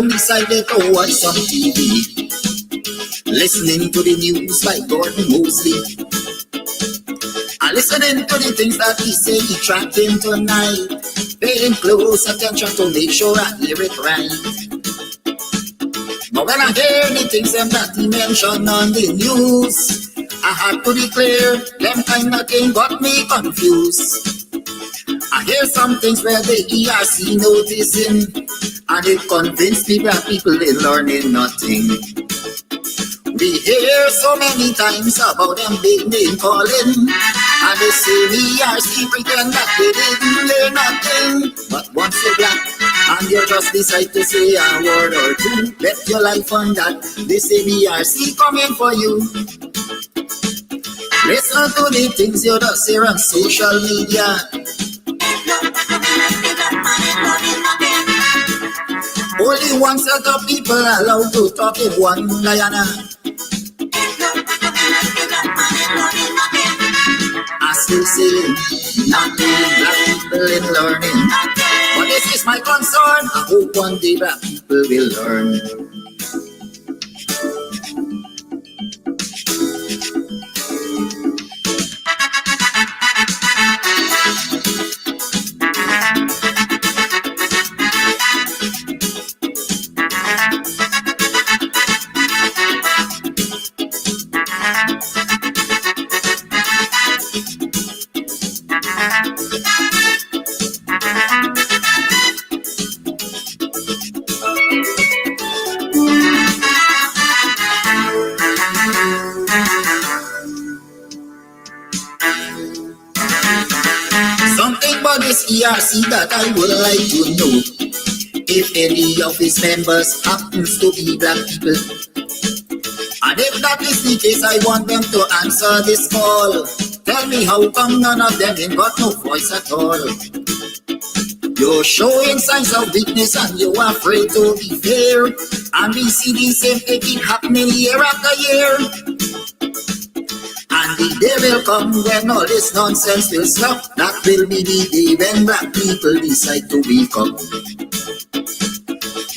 home decided to watch some TV, listening to the news by Gordon Mosley, and listening to the things that he say he tracked in tonight, paying close attention to make sure I hear it right. But when I hear the things that he mentioned on the news, I had to declare them kind of thing got me confused. I hear some things where the ERC noticing, and it convinced me that people ain't learning nothing. We hear so many times about them big name calling, and they say the ERC pretend that they didn't learn nothing. But once you're black and you just decide to say a word or two, bet your life on that they say the ERC coming for you. Listen to the things you just hear on social media. Only one set of people allowed to talk in one Guyana. I still say nothing, black people in learning. But this is my concern. I hope one day black people will learn. ERC that I would like to know, if any of his members happens to be black people, and if that is the case, I want them to answer this call. Tell me how come none of them ain't got no voice at all. You're showing signs of weakness and you're afraid to be fair, and we see the same thing keep happening year after year. And the day will come when all this nonsense will stop. That will be the day when black people decide to wake up.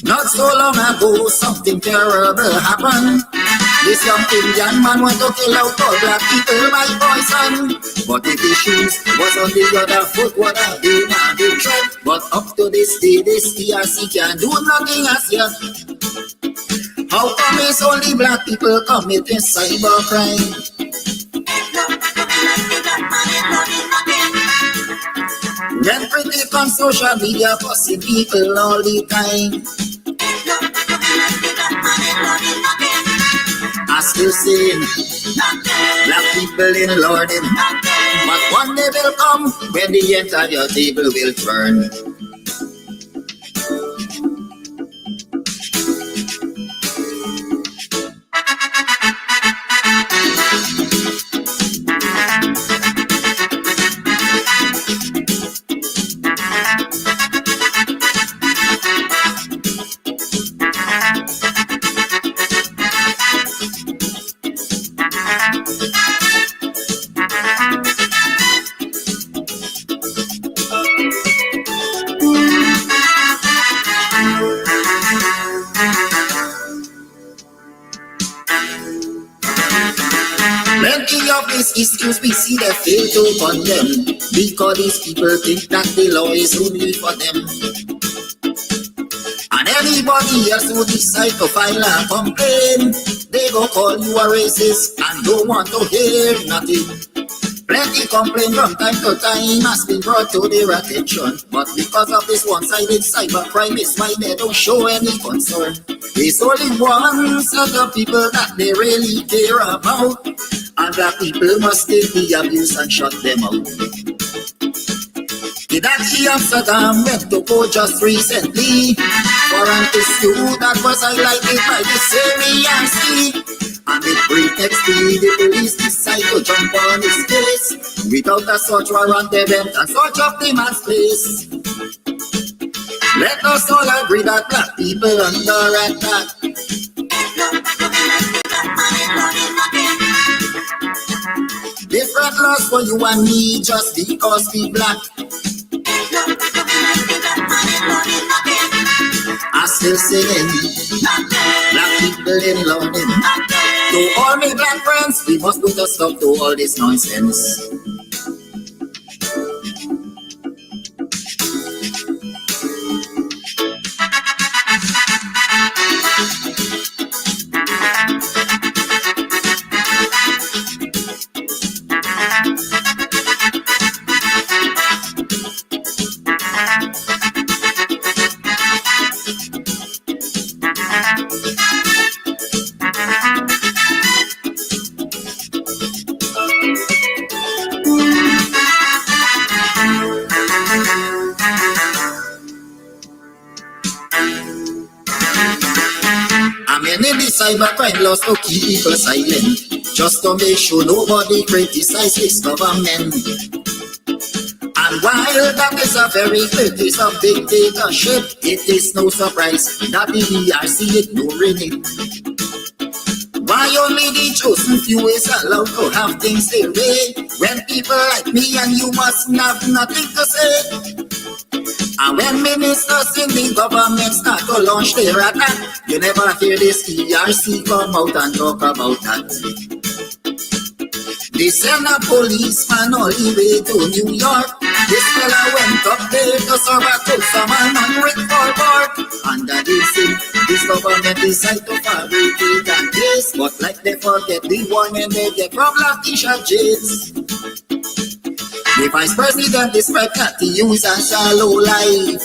Not so long ago, something terrible happened. This young Indian man want to kill out all black people by poison. But if his shoes was on the other foot, what have they now been tried? But up to this day, this ERC can't do nothing as yet. How come it's only black people committing cybercrime? When pretty on social media fussing people all the time, I still saying black people in learning. But one day will come when the entire table will turn. Issues we see they fail to condemn, because these people think that the law is only for them. And anybody else who decide to file a complaint, they go call you a racist and don't want to hear nothing. Plenty complaint from time to time has been brought to their attention, but because of this one-sided cybercrime, it's why they don't show any concern. There's only one set of people that they really care about, and that people must take the abuse and shut them out. The Dachi Amsterdam went to court just recently for an issue that was highlighted by the same ERC. And with pretext the police decide to jump on his case. Without a search warrant, they went and search up the man's place. Let us all agree that black people under attack. Different laws for you and me just because we black. I still singing. Black people in London. To all my black friends, we must put a stop to all this nonsense. Cybercrime laws to keep people silent, just to make sure nobody criticizes this government. And while that is a very clear case of dictatorship, it is no surprise that the ERC ignoring it. Why only the chosen few is allowed to have things their way, when people like me and you must have nothing to say? And when ministers in the government start to launch their attack, you never hear this ERC come out and talk about that. They send a policeman all the way to New York. This fella went up there to serve a Tulsaman and Rick forward. Under this thing, this government decide to fabricate that case, but like they forget the warning they get from Latisha James. The vice president described that he use a shallow life.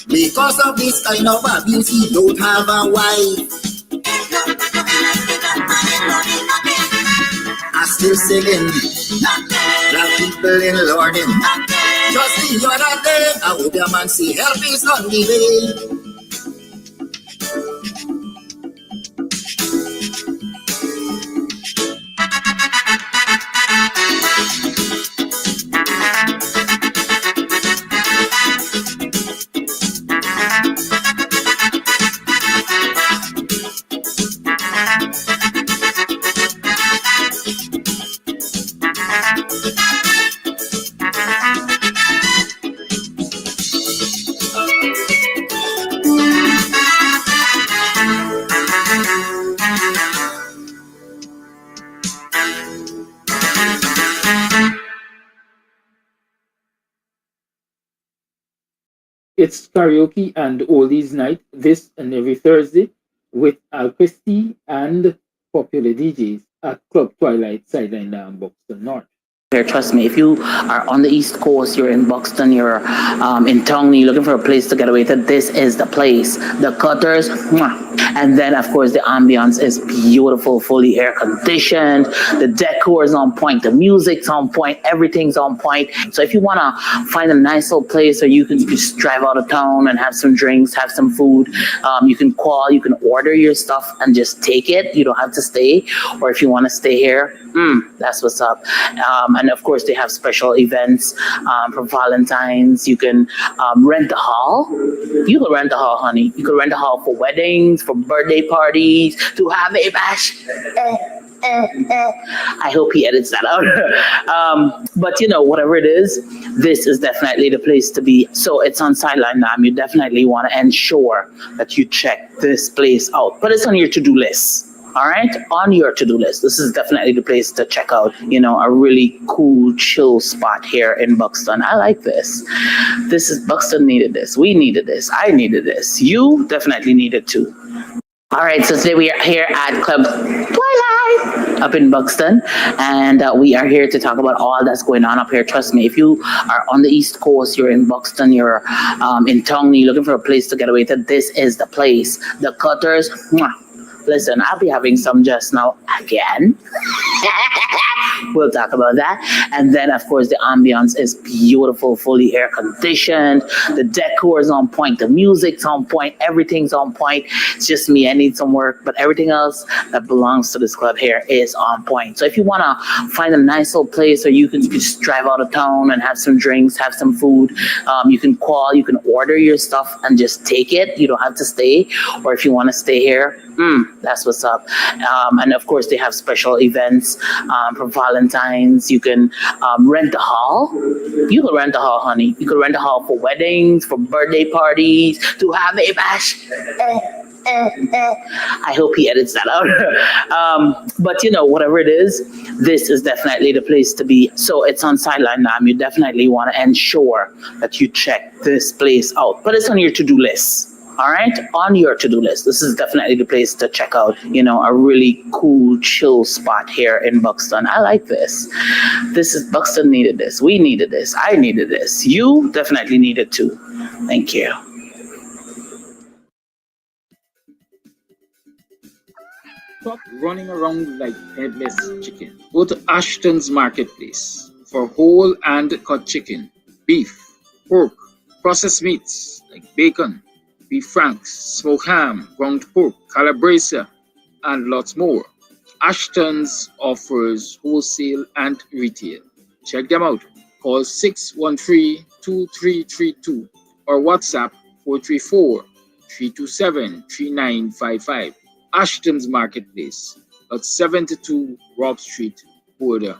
Because of this kind of abuse, he don't have a wife. I still singing. Black people in learning. Just the other day, I hope your man see help is on the way. It's karaoke and oldies night this and every Thursday with Al Christie and popular DJs at Club Twilight, Sideline down Buxton North. Here, trust me, if you are on the East Coast, you're in Buxton, you're in Tongley, looking for a place to get away to, this is the place. The Cutters, and then of course the ambience is beautiful, fully air conditioned, the decor is on point, the music's on point, everything's on point. So if you want to find a nice little place where you can just drive out of town and have some drinks, have some food, you can call, you can order your stuff and just take it. You don't have to stay. Or if you want to stay here, that's what's up. And of course, they have special events for Valentine's. You can rent a hall. You can rent a hall, honey. You can rent a hall for weddings, for birthday parties, to have a bash. I hope he edits that out. But you know, whatever it is, this is definitely the place to be. So it's on Sideline Dam. You definitely want to ensure that you check this place out. But it's on your to-do list. All right, on your to-do list. This is definitely the place to check out, you know, a really cool, chill spot here in Buxton. I like this. This is, Buxton needed this. We needed this. I needed this. You definitely needed too. All right, so today we are here at Club Twilight up in Buxton, and we are here to talk about all that's going on up here. Trust me, if you are on the East Coast, you're in Buxton, you're in Tongley, looking for a place to get away to, this is the place. The Cutters, listen, I'll be having some just now again. We'll talk about that. And then, of course, the ambience is beautiful, fully air conditioned. The decor is on point. The music's on point. Everything's on point. It's just me. I need some work. But everything else that belongs to this club here is on point. So if you want to find a nice little place where you can just drive out of town and have some drinks, have some food, you can call, you can order your stuff and just take it. You don't have to stay. Or if you want to stay here, that's what's up. And of course, they have special events for Valentine's. Valentine's. You can rent a hall. You can rent a hall, honey. You can rent a hall for weddings, for birthday parties, to have a bash. I hope he edits that out. But whatever it is, this is definitely the place to be. So it's on Sideline Dam. You definitely want to ensure that you check this place out. But it's on your to-do list. All right, on your to-do list. This is definitely the place to check out, a really cool, chill spot here in Buxton. I like this. Buxton needed this. We needed this. I needed this. You definitely need it too. Thank you. Stop running around like headless chicken. Go to Ashton's Marketplace for whole and cut chicken, beef, pork, processed meats like bacon, beef franks, smoked ham, ground pork, calabresa, and lots more. Ashton's offers wholesale and retail. Check them out. Call 613-2332 or WhatsApp 434-327-3955. Ashton's Marketplace at 72 Rob Street, Border.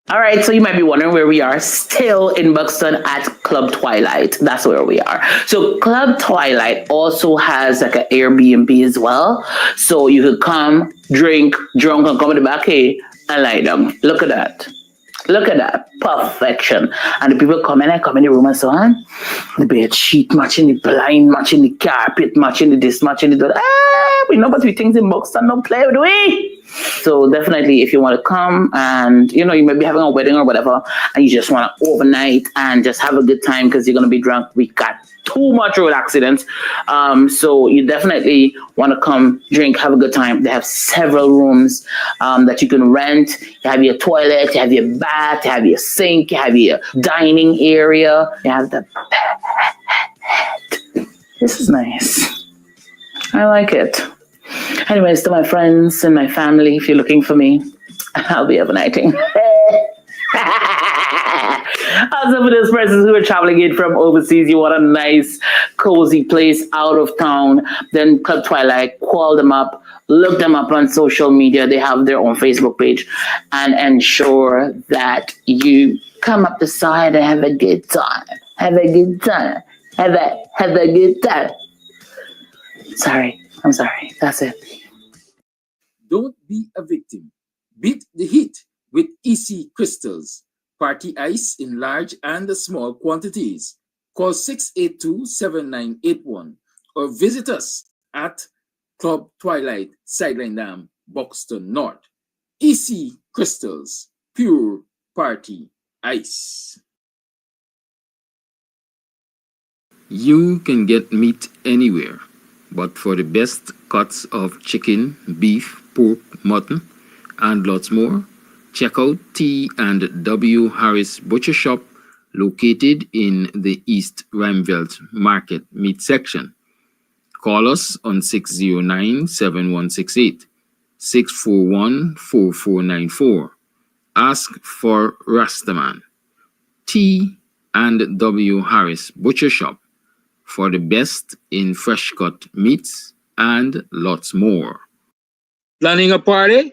All right, so you might be wondering where we are. Still in Buxton at Club Twilight. That's where we are. So Club Twilight also has like an Airbnb as well. So you could come, drink, drunk, and come in the back here and lie down. Look at that. Look at that. Perfection. And the people come in the room and so on. The bed sheet matching the blind, matching the carpet, matching the this, matching the that. We know but we things in Buxton don't play with we. So definitely if you want to come and you may be having a wedding or whatever and you just want to overnight and just have a good time because you're going to be drunk. We got too much road accidents. So you definitely want to come drink, have a good time. They have several rooms that you can rent. You have your toilet, you have your bath, you have your sink, you have your dining area, you have the bed. This is nice. I like it. Anyways, to my friends and my family, if you're looking for me, I'll be overnighting. Also for those persons who are traveling in from overseas, you want a nice, cozy place out of town, then Club Twilight, call them up, look them up on social media. They have their own Facebook page, and ensure that you come up the side and have a good time. Have a good time. Have a good time. I'm sorry. That's it. Don't be a victim. Beat the heat with EC Crystals. Party ice in large and small quantities. Call 682-7981 or visit us at Club Twilight, Sideline Dam, Buxton North. EC Crystals, pure party ice. You can get meat anywhere, but for the best cuts of chicken, beef, pork, mutton, and lots more, check out T&W Harris Butcher Shop, located in the East Rheinveld Market Meat Section. Call us on 609-7168, 641-4494. Ask for Rastaman. T&W Harris Butcher Shop for the best in fresh cut meats and lots more. Planning a party?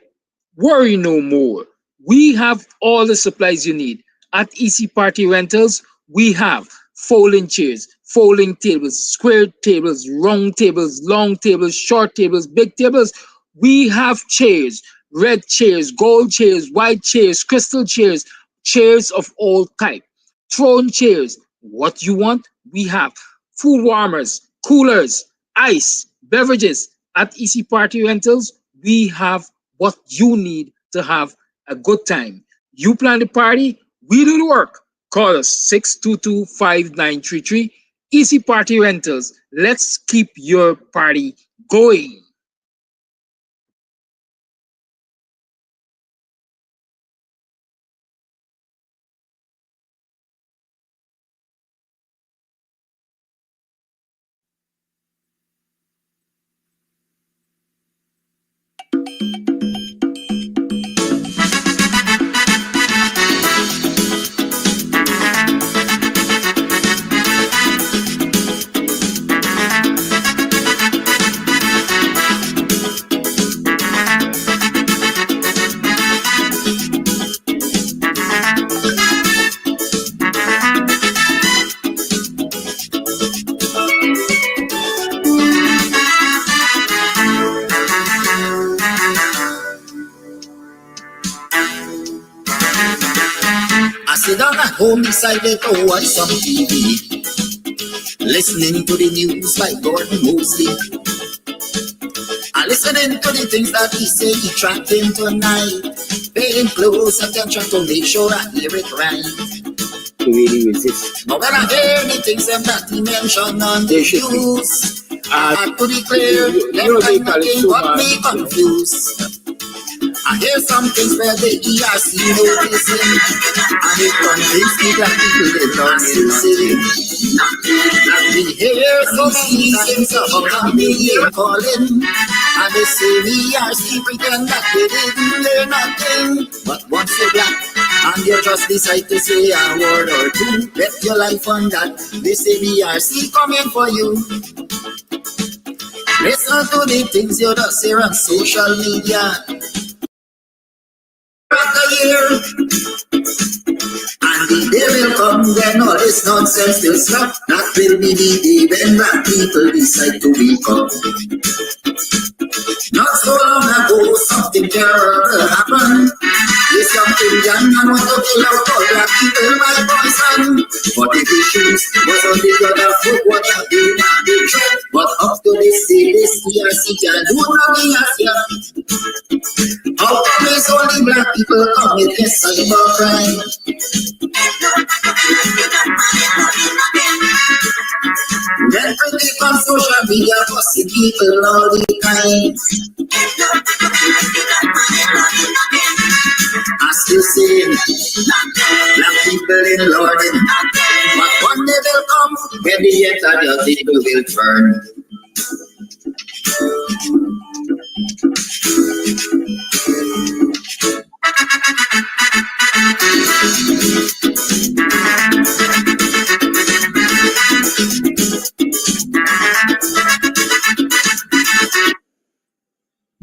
Worry no more. We have all the supplies you need. At EC Party Rentals, we have folding chairs, folding tables, square tables, round tables, long tables, short tables, big tables. We have chairs, red chairs, gold chairs, white chairs, crystal chairs, chairs of all type, throne chairs. What you want, we have. Food warmers, coolers, ice, beverages. At EC Party Rentals, we have what you need to have a good time. You plan the party, we do the work. Call us 622-5933. EC Party Rentals. Let's keep your party going. home decided to watch some TV, listening to the news by Gordon Mosley. And listening to the things that he say he tracked him tonight. Paying close attention to make sure I hear it right. To really resist. But when I hear the things that he mentioned on the news, I have to declare that I'm nothing but me confused. I hear some things where the ERC noticing, and it convinced me that people did not see. We hear so many things about me calling, and they say the ERC pretend that they didn't hear nothing. But once you're black, and you just decide to say a word or two, bet your life on that. They say the ERC coming for you. Listen to the things you just hear on social media. Year. And the day will come when all this nonsense will stop. That will be the day when black people decide to wake up. Not so long ago, something terrible happened. This young Indian man want to kill out all black people by poison. But the issues was on the other foot, what a day and the threat. But up to this day, this ERC can do nothing as yet. How come it's only black people commit this cyber crime? Then critic on social media fussing people all the time. As you say, black people in London, but one day will come when the entire table will turn.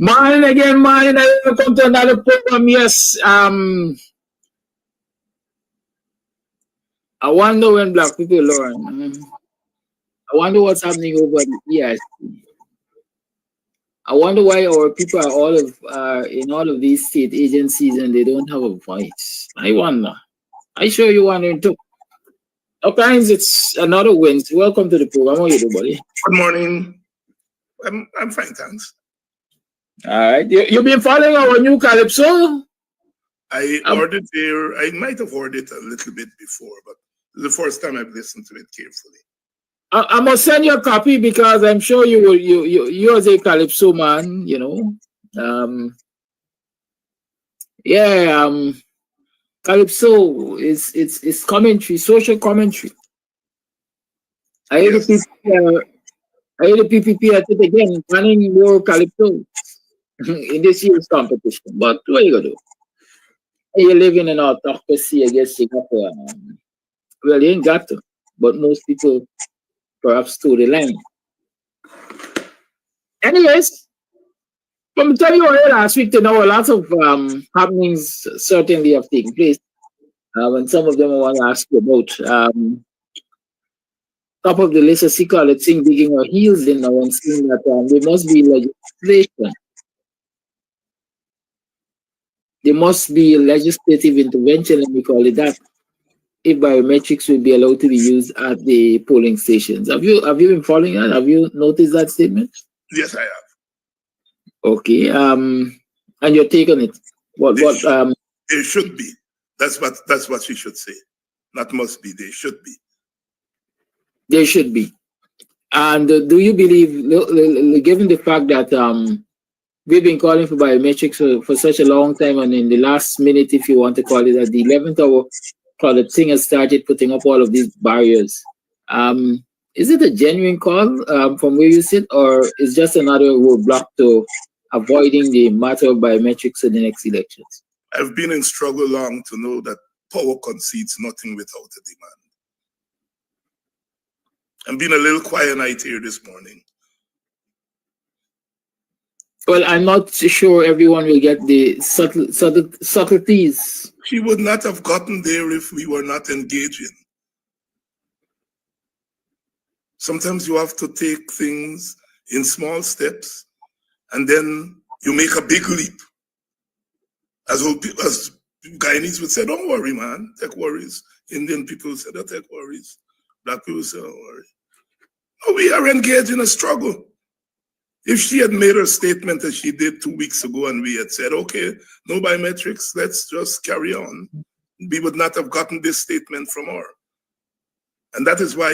Morning again, morning. Welcome to another program. Yes, I wonder when black people learn. I wonder what's happening over the years. I wonder why our people are all of in all of these state agencies and they don't have a voice. I wonder. I sure you wondering too. Okay, it's another Wednesday. Welcome to the program. How are you doing, buddy? Good morning. I'm fine, thanks. All right. You've been following our new Calypso? I ordered there. I might have ordered it a little bit before, but the first time I've listened to it carefully. I must send you a copy because I'm sure you will. You as a Calypso man, you know. Calypso is commentary, social commentary. I hear the PPP at it again, planning more Calypso in this year's competition. But what are you gonna do? You live in an autocracy, I guess you got to. Well, you ain't got to, but most people perhaps toe the line. Anyways, from telling you already last week to know, lots of happenings certainly have taken place. And some of them I want to ask you about. Top of the list, as you call it, seeing digging our heels in now and seeing that there must be legislation. There must be legislative intervention, let me call it that, if biometrics will be allowed to be used at the polling stations. Have you been following that? Have you noticed that statement? Yes, I have. Okay. And your take on it? There should be. That's what you should say. Not must be. There should be. There should be. And do you believe, given the fact that we've been calling for biometrics for such a long time, and in the last minute, if you want to call it, at the 11th hour, the thing has started putting up all of these barriers. Is it a genuine call from where you sit, or is just another roadblock to avoiding the matter of biometrics in the next elections? I've been in struggle long to know that power concedes nothing without a demand. I'm being a little quiet here this morning. Well, I'm not sure everyone will get the subtleties. She would not have gotten there if we were not engaging. Sometimes you have to take things in small steps, and then you make a big leap. As Guyanese would say, don't worry, man, take worries. Indian people say, don't take worries. Black people say, don't worry. No, we are engaged in a struggle. If she had made her statement as she did 2 weeks ago and we had said, okay, no biometrics, let's just carry on, we would not have gotten this statement from her. And that is why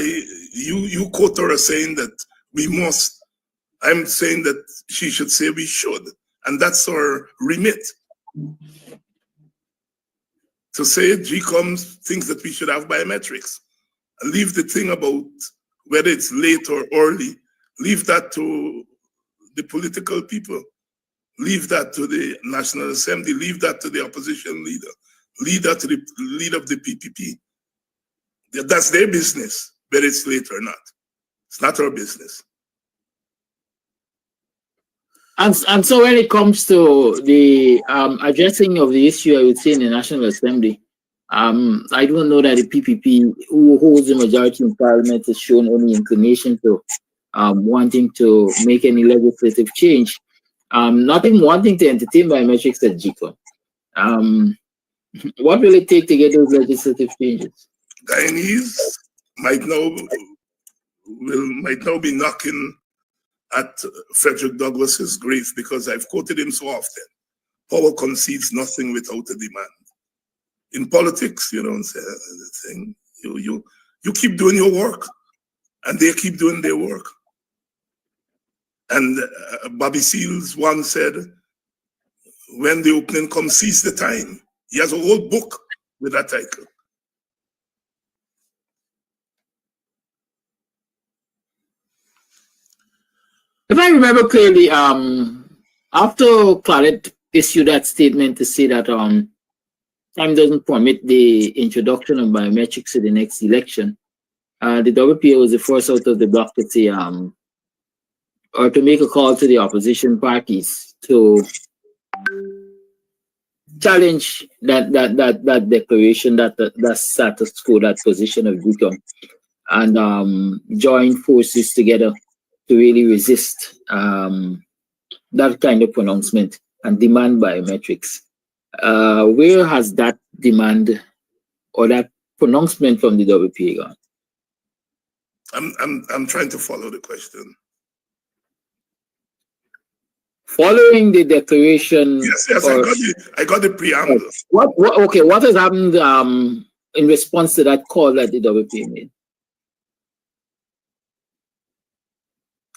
you quote her as saying that we must. I'm saying that she should say we should. And that's our remit. To say GCOM thinks that we should have biometrics. And leave the thing about whether it's late or early, leave that to the political people. Leave that to the National Assembly. Leave that to the opposition leader. Leave that to the leader of the PPP. That's their business, whether it's late or not. It's not our business. And so when it comes to the addressing of the issue, I would say in the National Assembly, I don't know that the PPP, who holds the majority in Parliament, has shown any inclination to wanting to make any legislative change. Not even wanting to entertain biometrics at GCOM. What will it take to get those legislative changes? Guyanese might now be knocking at Frederick Douglass's grave, because I've quoted him so often. Power concedes nothing without a demand. In politics, you don't say anything. You keep doing your work, and they keep doing their work. And Bobby Seals once said, when the opening comes, seize the time. He has a whole book with that title. If I remember clearly, after Claret issued that statement to say that time doesn't permit the introduction of biometrics in the next election, the WPA was the first out of the block to say, or to make a call to the opposition parties to challenge that declaration, that status quo, that position of GCOM, and join forces together to really resist that kind of pronouncement and demand biometrics. Where has that demand or that pronouncement from the WPA gone? I'm trying to follow the question. Following the declaration. Yes, I got the preamble. What has happened in response to that call that the WPA made?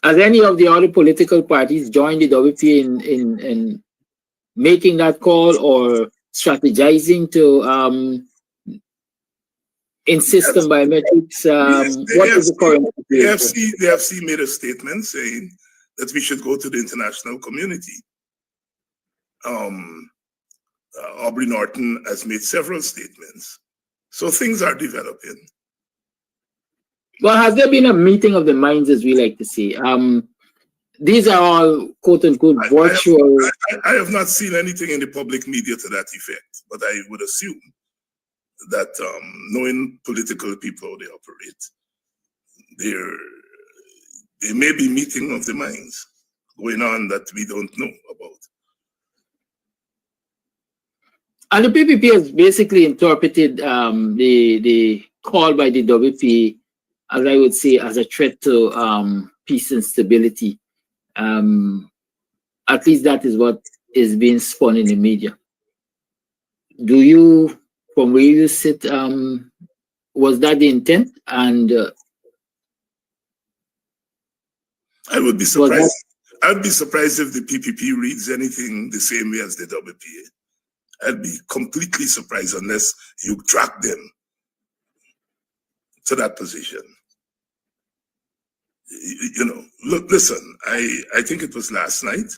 Has any of the other political parties joined the WPA in making that call or strategizing to insist on biometrics? What is the current situation? The AFC made a statement saying that we should go to the international community. Aubrey Norton has made several statements. So things are developing. Well, has there been a meeting of the minds, as we like to say? These are all quote unquote virtual. I have not seen anything in the public media to that effect, but I would assume that knowing political people how they operate, there may be meeting of the minds going on that we don't know about. And the PPP has basically interpreted the call by the WPA, as I would say, as a threat to peace and stability. At least that is what is being spun in the media. Do you, from where you sit, was that the intent? And I would be surprised. I would be surprised if the PPP reads anything the same way as the WPA. I'd be completely surprised unless you track them to that position. You know, look, listen, I think it was last night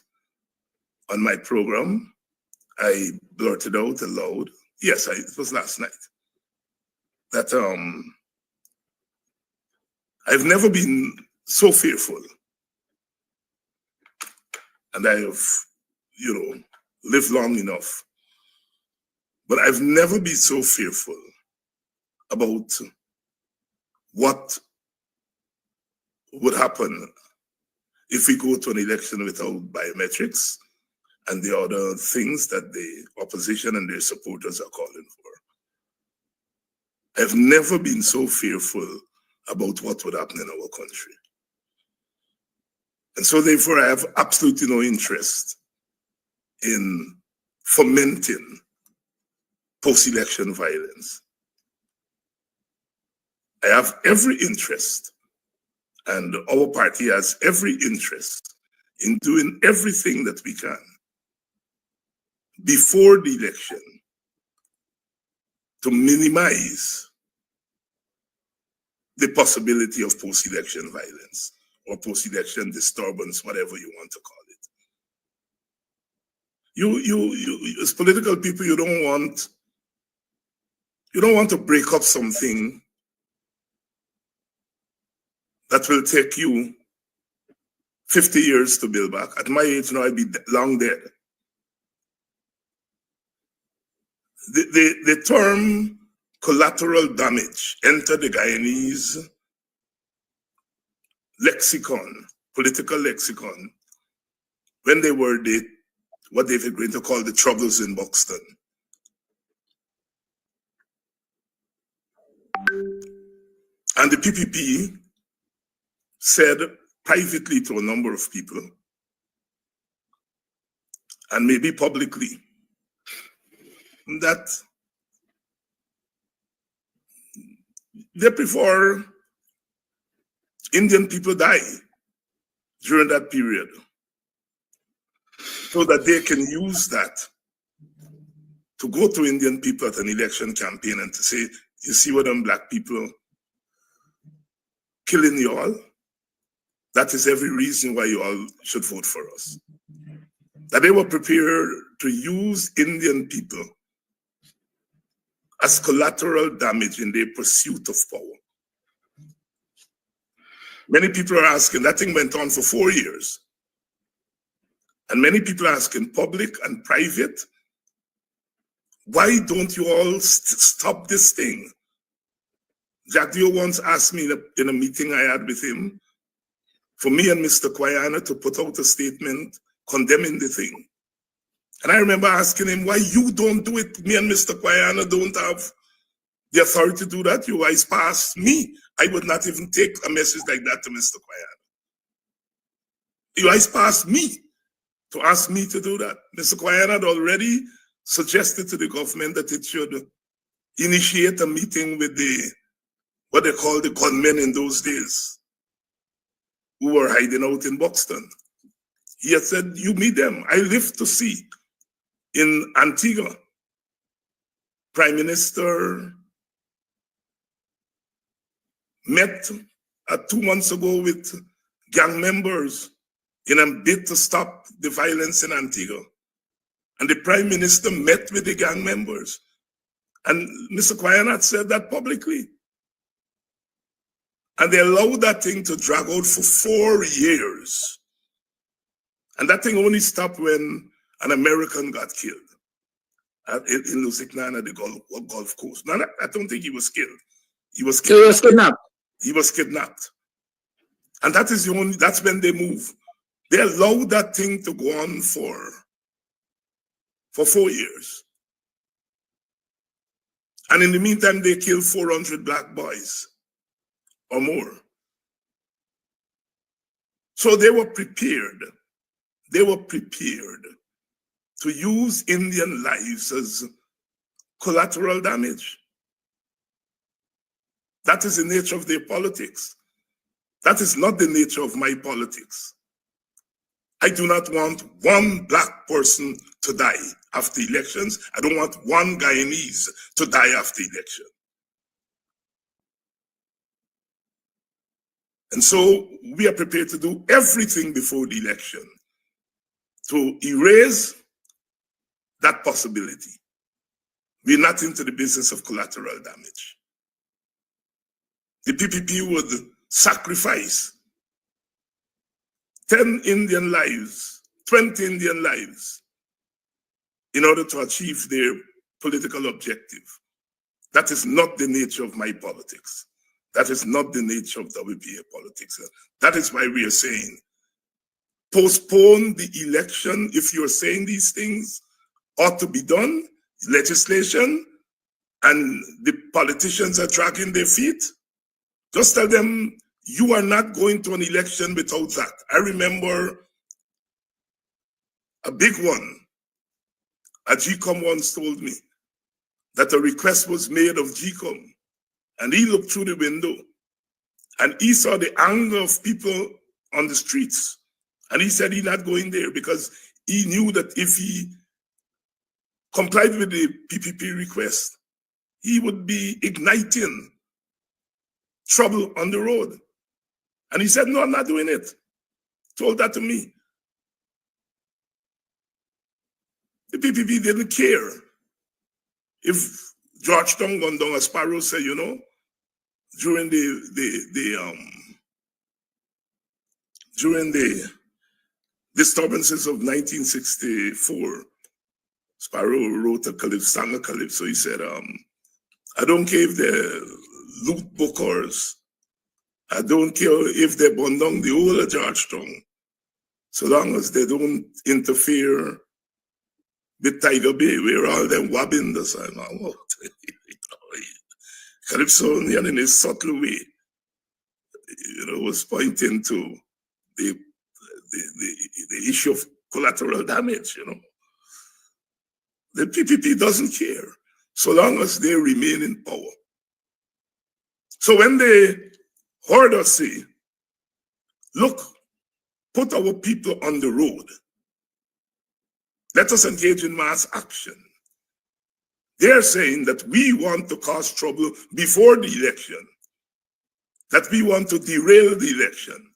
on my program, I blurted out aloud, yes, it was last night, that I've never been so fearful. And I have, you know, lived long enough. But I've never been so fearful about what would happen if we go to an election without biometrics and the other things that the opposition and their supporters are calling for. I've never been so fearful about what would happen in our country. And so therefore I have absolutely no interest in fomenting post-election violence. I have every interest, and our party has every interest in doing everything that we can before the election to minimize the possibility of post-election violence or post-election disturbance, whatever you want to call it. You as political people, you don't want to break up something that will take you 50 years to build back. At my age now, I'd be long dead. The term collateral damage entered the Guyanese lexicon, political lexicon, when they were what they were going to call the troubles in Buxton. And the PPP said privately to a number of people, and maybe publicly, that they prefer Indian people die during that period so that they can use that to go to Indian people at an election campaign and to say, you see what them black people killing you all? That is every reason why you all should vote for us. That they were prepared to use Indian people as collateral damage in their pursuit of power. Many people are asking, that thing went on for 4 years. And many people are asking, public and private, why don't you all stop this thing? Jack Dio once asked me in a meeting I had with him, for me and Mr. Guyana to put out a statement condemning the thing. And I remember asking him, why you don't do it? Me and Mr. Guyana don't have the authority to do that. You guys pass me. I would not even take a message like that to Mr. Guyana. You guys passed me to ask me to do that. Mr. Guyana had already suggested to the government that it should initiate a meeting with what they call the gunmen in those days, who were hiding out in Buxton. He had said, you meet them. I live to see. In Antigua, Prime Minister met 2 months ago with gang members in a bid to stop the violence in Antigua. And the Prime Minister met with the gang members. And Mr. Guyana had said that publicly. And they allowed that thing to drag out for 4 years. And that thing only stopped when an American got killed in Lusignan at the Gulf Coast. Now, I don't think he was killed. He was kidnapped. He was kidnapped. He was kidnapped. And that's when they move. They allowed that thing to go on for 4 years. And in the meantime, they killed 400 black boys or more. So they were prepared. They were prepared to use Indian lives as collateral damage. That is the nature of their politics. That is not the nature of my politics. I do not want one black person to die after elections. I don't want one Guyanese to die after election. And so we are prepared to do everything before the election to erase that possibility. We're not into the business of collateral damage. The PPP would sacrifice 10 Indian lives, 20 Indian lives in order to achieve their political objective. That is not the nature of my politics. That is not the nature of WPA politics. That is why we are saying, postpone the election if you're saying these things ought to be done, legislation, and the politicians are dragging their feet, just tell them you are not going to an election without that. I remember a big one. A GCOM once told me that a request was made of GCOM, and he looked through the window and he saw the anger of people on the streets. And he said he's not going there because he knew that if he complied with the PPP request, he would be igniting trouble on the road. And he said, no, I'm not doing it. Told that to me. The PPP didn't care if Georgetown gone down, as Sparrow said, you know, during the disturbances of 1964, Sparrow wrote a calypso, sang a calypso. He said, I don't care if they're loot bookers. I don't care if they burn down the whole of Georgetown, so long as they don't interfere with Tiger Bay, where all them wabbing the sun. Calypso in a subtle way, you know, was pointing to the issue of collateral damage, you know. The PPP doesn't care so long as they remain in power. So when they heard us say, look, put our people on the road, let us engage in mass action. They're saying that we want to cause trouble before the election, that we want to derail the election.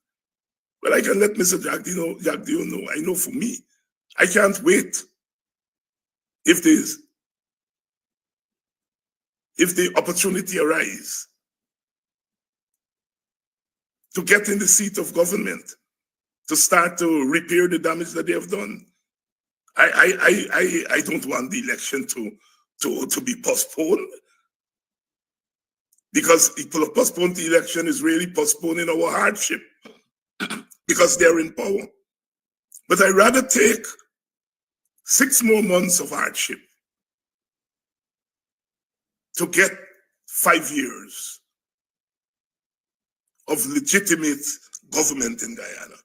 But I can let Mr. Jagdeo know, I know for me, I can't wait if the opportunity arises to get in the seat of government, to start to repair the damage that they have done. I don't want the election to be postponed, because if you postpone the election is really postponing our hardship because they're in power. But I'd rather take 6 more months of hardship to get 5 years of legitimate government in Guyana.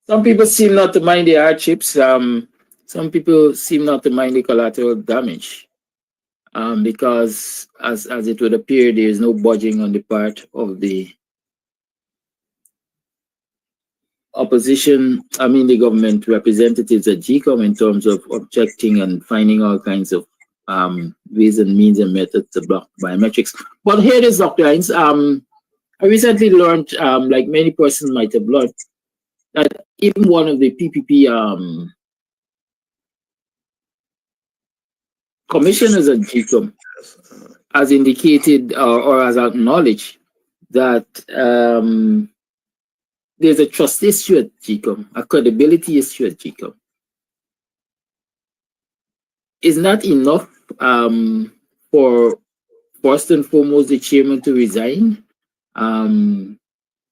Some people seem not to mind the hardships. Some people seem not to mind the collateral damage, because as it would appear, there is no budging on the part of the opposition. I mean, the government representatives at GCOM in terms of objecting and finding all kinds of ways and means and methods to block biometrics. But here it is, Dr. Hines. I recently learned, like many persons might have learned, that even one of the PPP commissioners at GCOM has indicated or has acknowledged that there's a trust issue at GCOM, a credibility issue at GCOM. Is not enough for first and foremost the chairman to resign,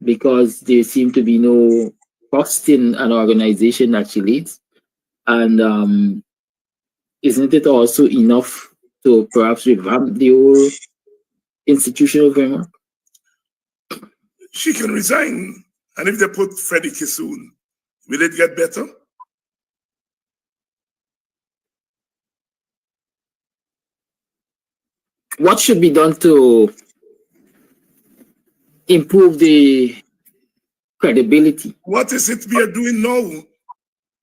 because there seem to be no trust in an organization that she leads, and isn't it also enough to perhaps revamp the whole institutional framework? She can resign, and if they put Freddie Kissoon, will it get better? What should be done to improve the credibility? What is it we are doing now?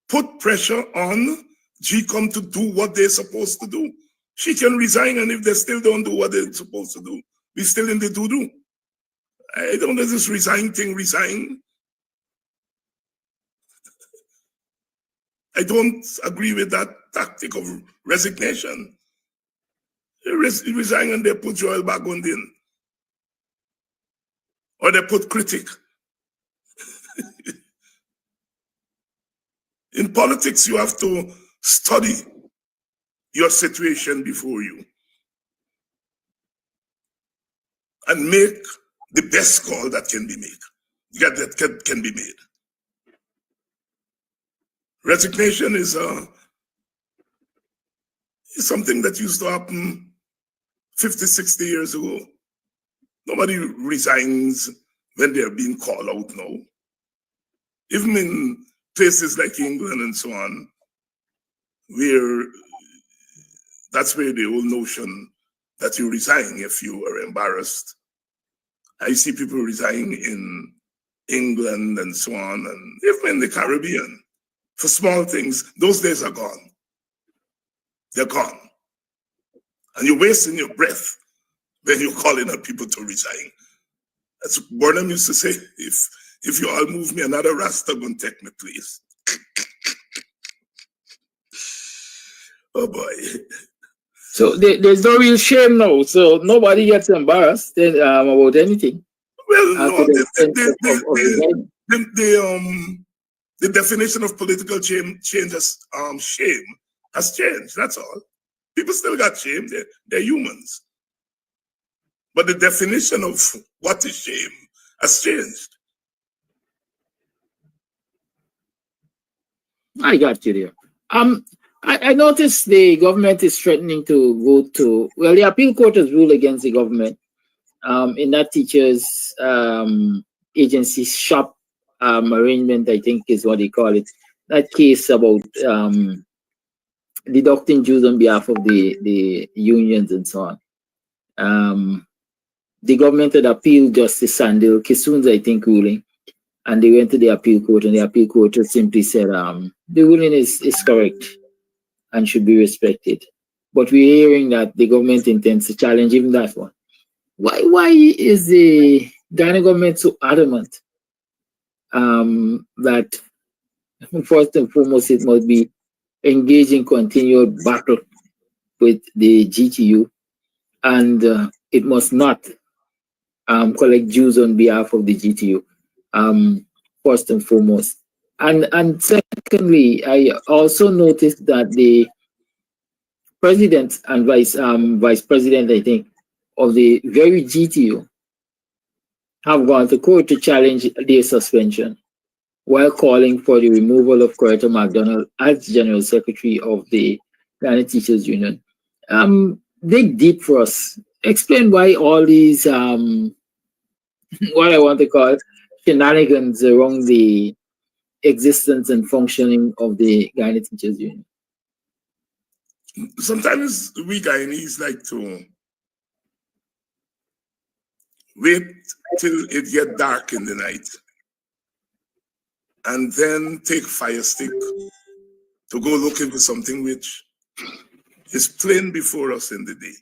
Put pressure on GCOM to do what they're supposed to do. She can resign, and if they still don't do what they're supposed to do, we're still in the doo-doo. I don't know this resign thing, resign. I don't agree with that tactic of resignation. You resign and they put Joel back on in. Or they put critic. In politics, you have to study your situation before you and make the best call that can be made. That can be made. Resignation is something that used to happen 50, 60 years ago. Nobody resigns when they're being called out now. Even in places like England and so on, where that's where the whole notion that you resign if you are embarrassed. I see people resigning in England and so on, and even in the Caribbean for small things. Those days are gone. They're gone. And you're wasting your breath when you're calling on people to resign. As Burnham used to say, if you all move me, another Rasta gonna take me, please. Oh boy. So there's no real shame now. So nobody gets embarrassed about anything. Well, no, the definition of political change has shame has changed. That's all. People still got shame. They're humans. But the definition of what is shame has changed. I got you there. I noticed the government is threatening to go to, well, the appeal court has ruled against the government in that teachers agency shop arrangement, I think is what they call it. That case about deducting dues on behalf of the unions and so on. The government had appealed Justice Sandil Kissoon's, I think, ruling, and they went to the appeal court, and the appeal court just simply said the ruling is correct and should be respected. But we're hearing that the government intends to challenge even that one. Why is the Ghana government so adamant that first and foremost it must be engaging continued battle with the GTU, and it must not collect dues on behalf of the GTU, first and foremost. And secondly, I also noticed that the president and vice president, I think, of the very GTU have gone to court to challenge their suspension while calling for the removal of Coretta MacDonald as General Secretary of the Ghana Teachers Union. Dig deep for us. Explain why all these, what I want to call shenanigans around the existence and functioning of the Ghana Teachers Union. Sometimes we Guyanese like to wait till it get dark in the night and then take fire stick to go looking for something which is plain before us in the day.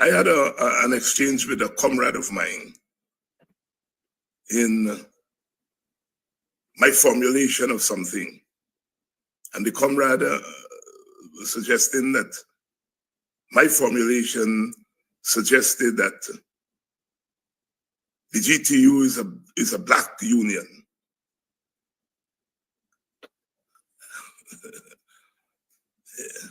I had an exchange with a comrade of mine in my formulation of something, and the comrade was suggesting that my formulation suggested that the GTU is a black union. Yeah.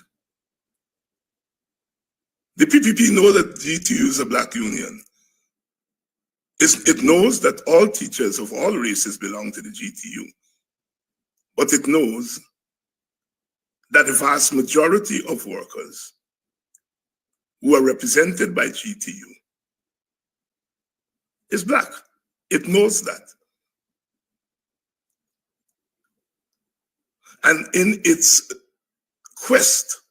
The PPP know that GTU is a black union. It knows that all teachers of all races belong to the GTU, but it knows that the vast majority of workers who are represented by GTU is black. It knows that. And in its quest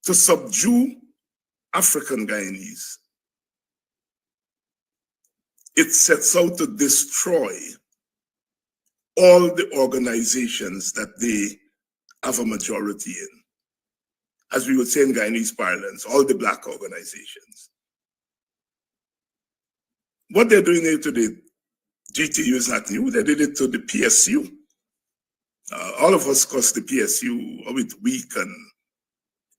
to subdue African Guyanese, it sets out to destroy all the organizations that they have a majority in. As we would say in Guyanese parlance, all the black organizations. What they're doing here to the GTU is not new. They did it to the PSU. All of us cuss the PSU, oh, it's weak and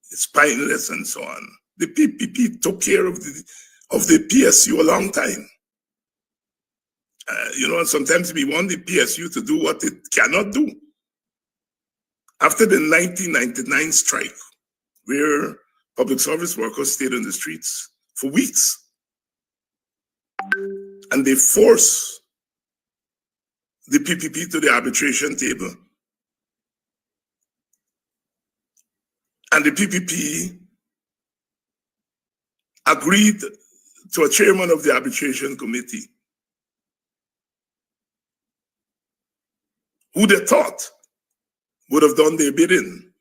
it's spineless and so on. The PPP took care of the PSU a long time. And sometimes we want the PSU to do what it cannot do. After the 1999 strike, where public service workers stayed on the streets for weeks, and they forced the PPP to the arbitration table, and the PPP agreed to a chairman of the arbitration committee who they thought would have done their bidding.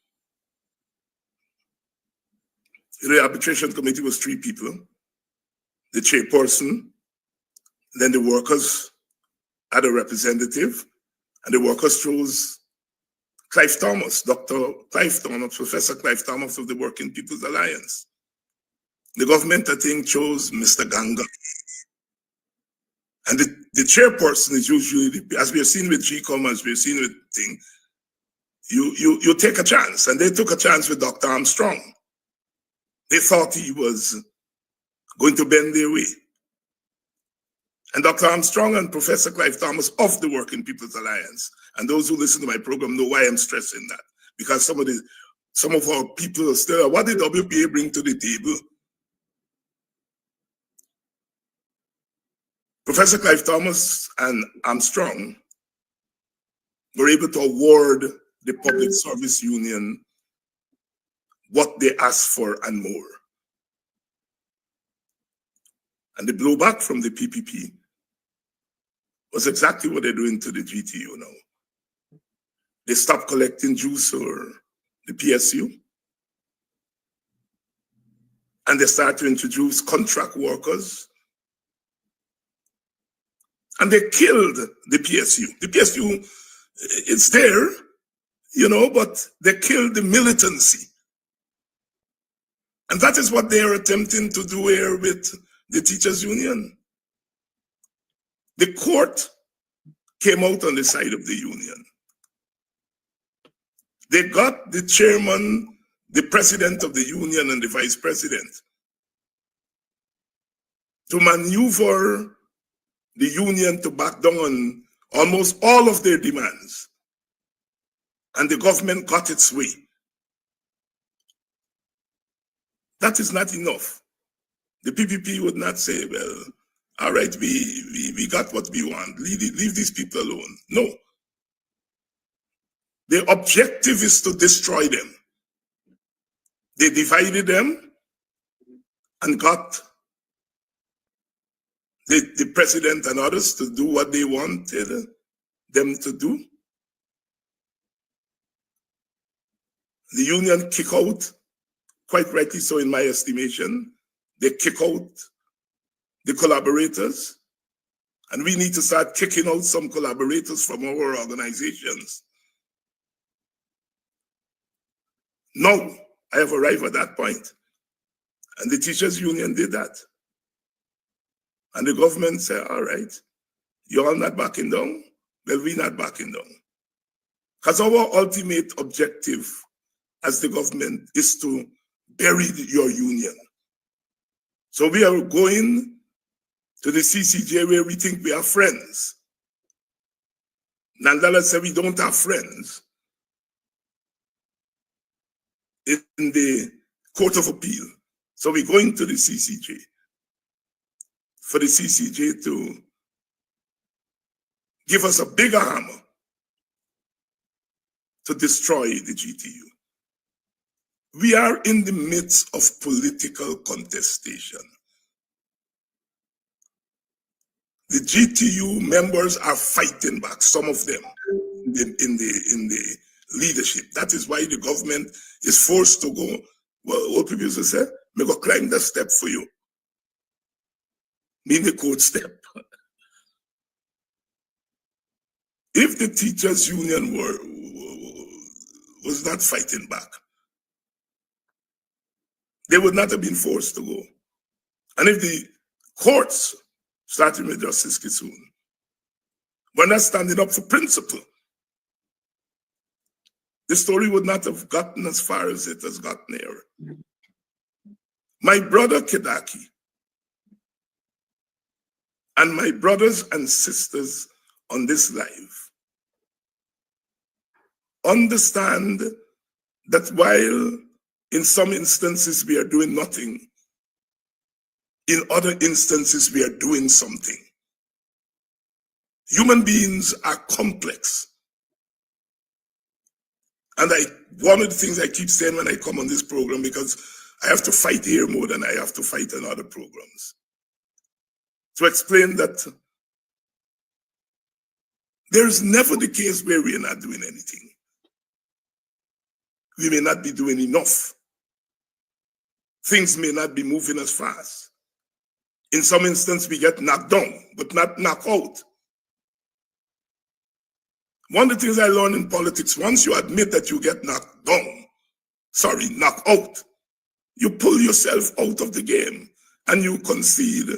The arbitration committee was 3 people: the chairperson, then the workers had a representative, and the workers chose Clive Thomas, Dr. Clive Thomas, Professor Clive Thomas of the Working People's Alliance. The government, I think, chose Mr. Ganga. And the chairperson is usually, as we have seen with GCOM, as we have seen with thing, you take a chance. And they took a chance with Dr. Armstrong. They thought he was going to bend their way. And Dr. Armstrong and Professor Clive Thomas of the Working People's Alliance, and those who listen to my program know why I'm stressing that, because some of our people are still, what did WPA bring to the table? Professor Clive Thomas and Armstrong were able to award the Public Service Union what they asked for and more. And the blowback from the PPP was exactly what they're doing to the GTU now. They stopped collecting juice or the PSU, and they start to introduce contract workers, and they killed the PSU. The PSU, it's there, but they killed the militancy. And that is what they are attempting to do here with the teachers' union. The court came out on the side of the union. They got the chairman, the president of the union, and the vice president to maneuver the union to back down on almost all of their demands. And the government got its way. That is not enough. The PPP would not say, well, all right, we got what we want. Leave these people alone. No. The objective is to destroy them. They divided them and got the president and others to do what they wanted them to do. The union kick out, quite rightly so in my estimation, they kick out the collaborators, and we need to start kicking out some collaborators from our organizations. Now, I have arrived at that point, and the teachers' union did that. And the government said, all right, you're all not backing down? Well, we're not backing down. Because our ultimate objective as the government is to bury your union. So we are going to the CCJ where we think we are friends. Nandala said we don't have friends in the Court of Appeal. So we're going to the CCJ for the CCJ to give us a bigger hammer to destroy the GTU. We are in the midst of political contestation. The GTU members are fighting back, some of them in the leadership. That is why the government is forced to go, well, what people used to say, may go climb the step for you. Mean the code step. If the teachers' union was not fighting back, they would not have been forced to go. And if the courts, starting with Justice Kisoon, were not standing up for principle, the story would not have gotten as far as it has gotten here. My brother Kedaki And my brothers and sisters on this live, understand that while in some instances we are doing nothing, in other instances we are doing something. Human beings are complex. And one of the things I keep saying when I come on this program, because I have to fight here more than I have to fight in other programs, to explain that there is never the case where we are not doing anything. We may not be doing enough. Things may not be moving as fast. In some instances, we get knocked down, but not knocked out. One of the things I learned in politics, once you admit that you get knocked down, knocked out, you pull yourself out of the game and you concede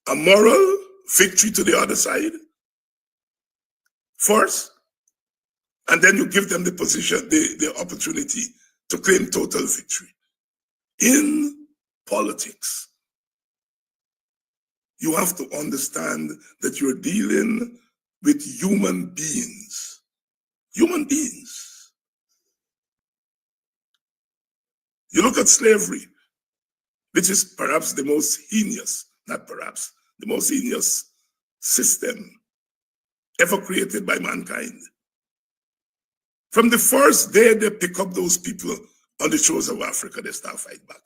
a moral victory to the other side first, and then you give them the position, the opportunity to claim total victory. In politics, you have to understand that you're dealing with human beings. Human beings. You look at slavery, which is perhaps the most heinous, not perhaps, the most heinous system ever created by mankind. From the first day they pick up those people on the shores of Africa, they start fight back.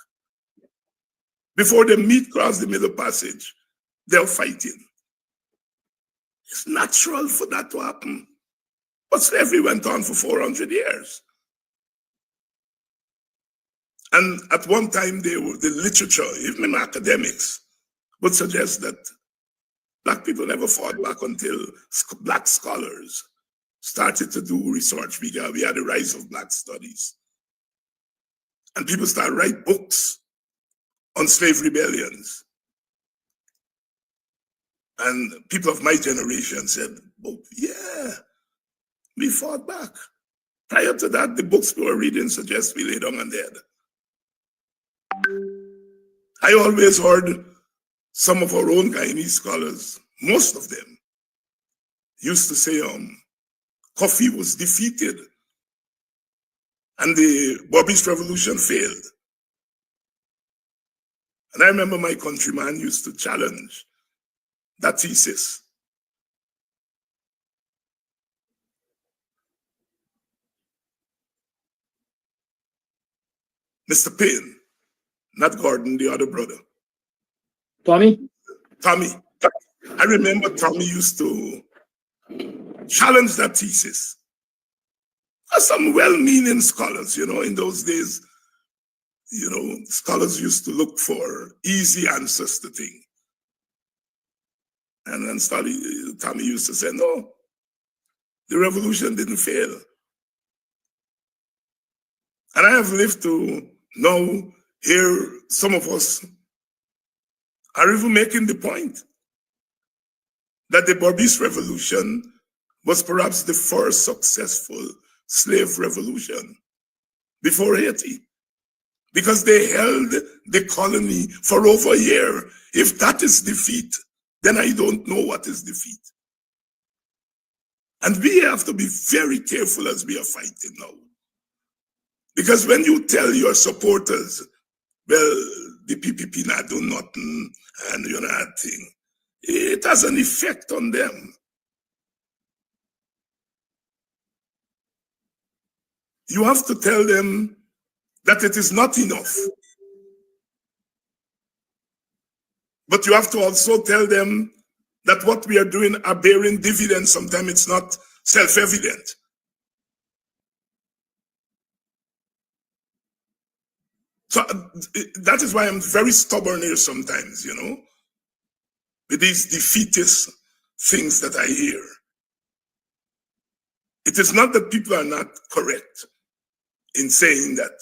Before they meet across the Middle Passage, they're fighting. It's natural for that to happen. But slavery went on for 400 years. And at one time, the literature, even academics, would suggest that Black people never fought back until Black scholars started to do research. We had the rise of Black studies. And people started write books on slave rebellions. And people of my generation said, oh, yeah, we fought back. Prior to that, the books we were reading suggest we lay down and dead. I always heard some of our own Guyanese scholars, most of them, used to say Kofi was defeated and the Bobby's revolution failed. And I remember my countryman used to challenge that thesis. Mr. Payne, not Gordon, the other brother. Tommy? Tommy. I remember Tommy used to challenge that thesis. Some well-meaning scholars, in those days, scholars used to look for easy answers to things. And then Tommy used to say, no, the revolution didn't fail. And I have lived to now hear some of us are even making the point that the Bobby's revolution was perhaps the first successful slave revolution before Haiti, because they held the colony for over a year. If that is defeat, then I don't know what is defeat. And we have to be very careful as we are fighting now. Because when you tell your supporters, well, the PPP not do nothing and that thing, it has an effect on them. You have to tell them that it is not enough. But you have to also tell them that what we are doing are bearing dividends. Sometimes it's not self-evident. So that is why I'm very stubborn here sometimes, with these defeatist things that I hear. It is not that people are not correct in saying that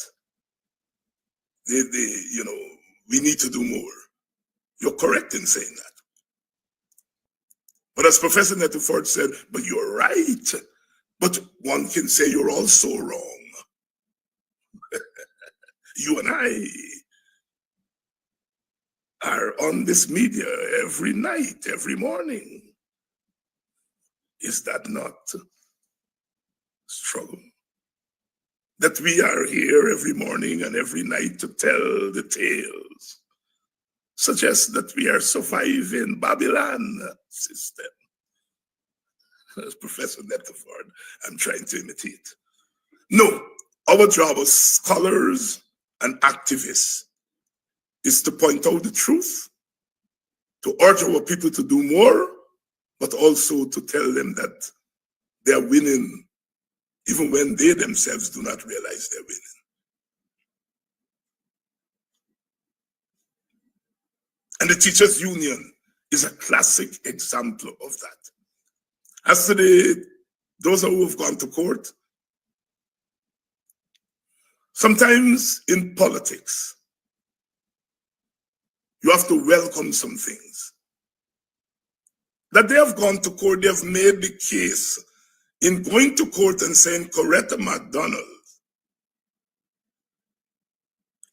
we need to do more. You're correct in saying that. But as Professor Nettleford said, but you're right. But one can say you're also wrong. You and I are are on this media every night, every morning. Is that not struggle? That we are here every morning and every night to tell the tales, suggest that we are surviving Babylon system. As Professor Netterford, I'm trying to imitate. No, our job as scholars and activists is to point out the truth, to urge our people to do more, but also to tell them that they are winning even when they themselves do not realize they're winning. And the Teachers Union is a classic example of that. As to those who have gone to court, sometimes in politics, you have to welcome some things. That they have gone to court, they have made the case in going to court and saying Coretta McDonald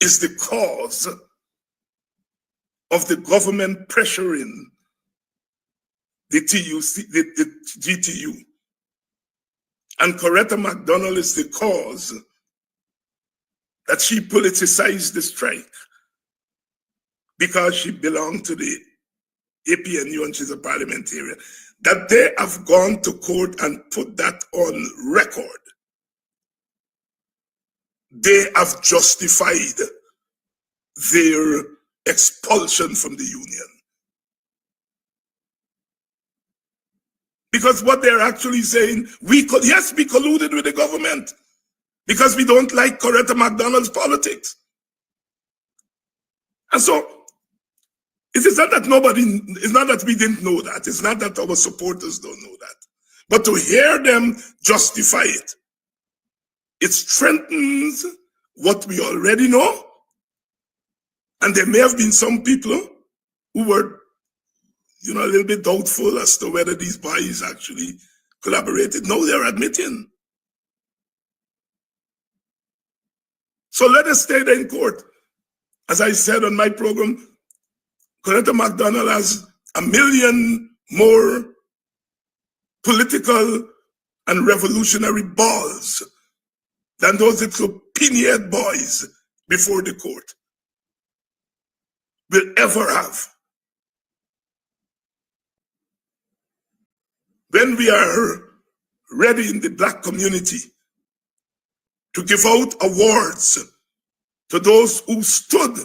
is the cause of the government pressuring the GTU. And Coretta McDonald is the cause that she politicized the strike because she belonged to the APNU and she's a parliamentarian. That they have gone to court and put that on record. They have justified their expulsion from the union. Because what they're actually saying, yes, we colluded with the government because we don't like Coretta McDonald's politics. And so, it is not that it's not that we didn't know that. It's not that our supporters don't know that. But to hear them justify it, it strengthens what we already know. And there may have been some people who were, a little bit doubtful as to whether these boys actually collaborated. No, they're admitting. So let us stay there in court. As I said on my program, Coretta McDonald has 1 million more political and revolutionary balls than those little pin-head boys before the court will ever have. When we are ready in the Black community to give out awards to those who stood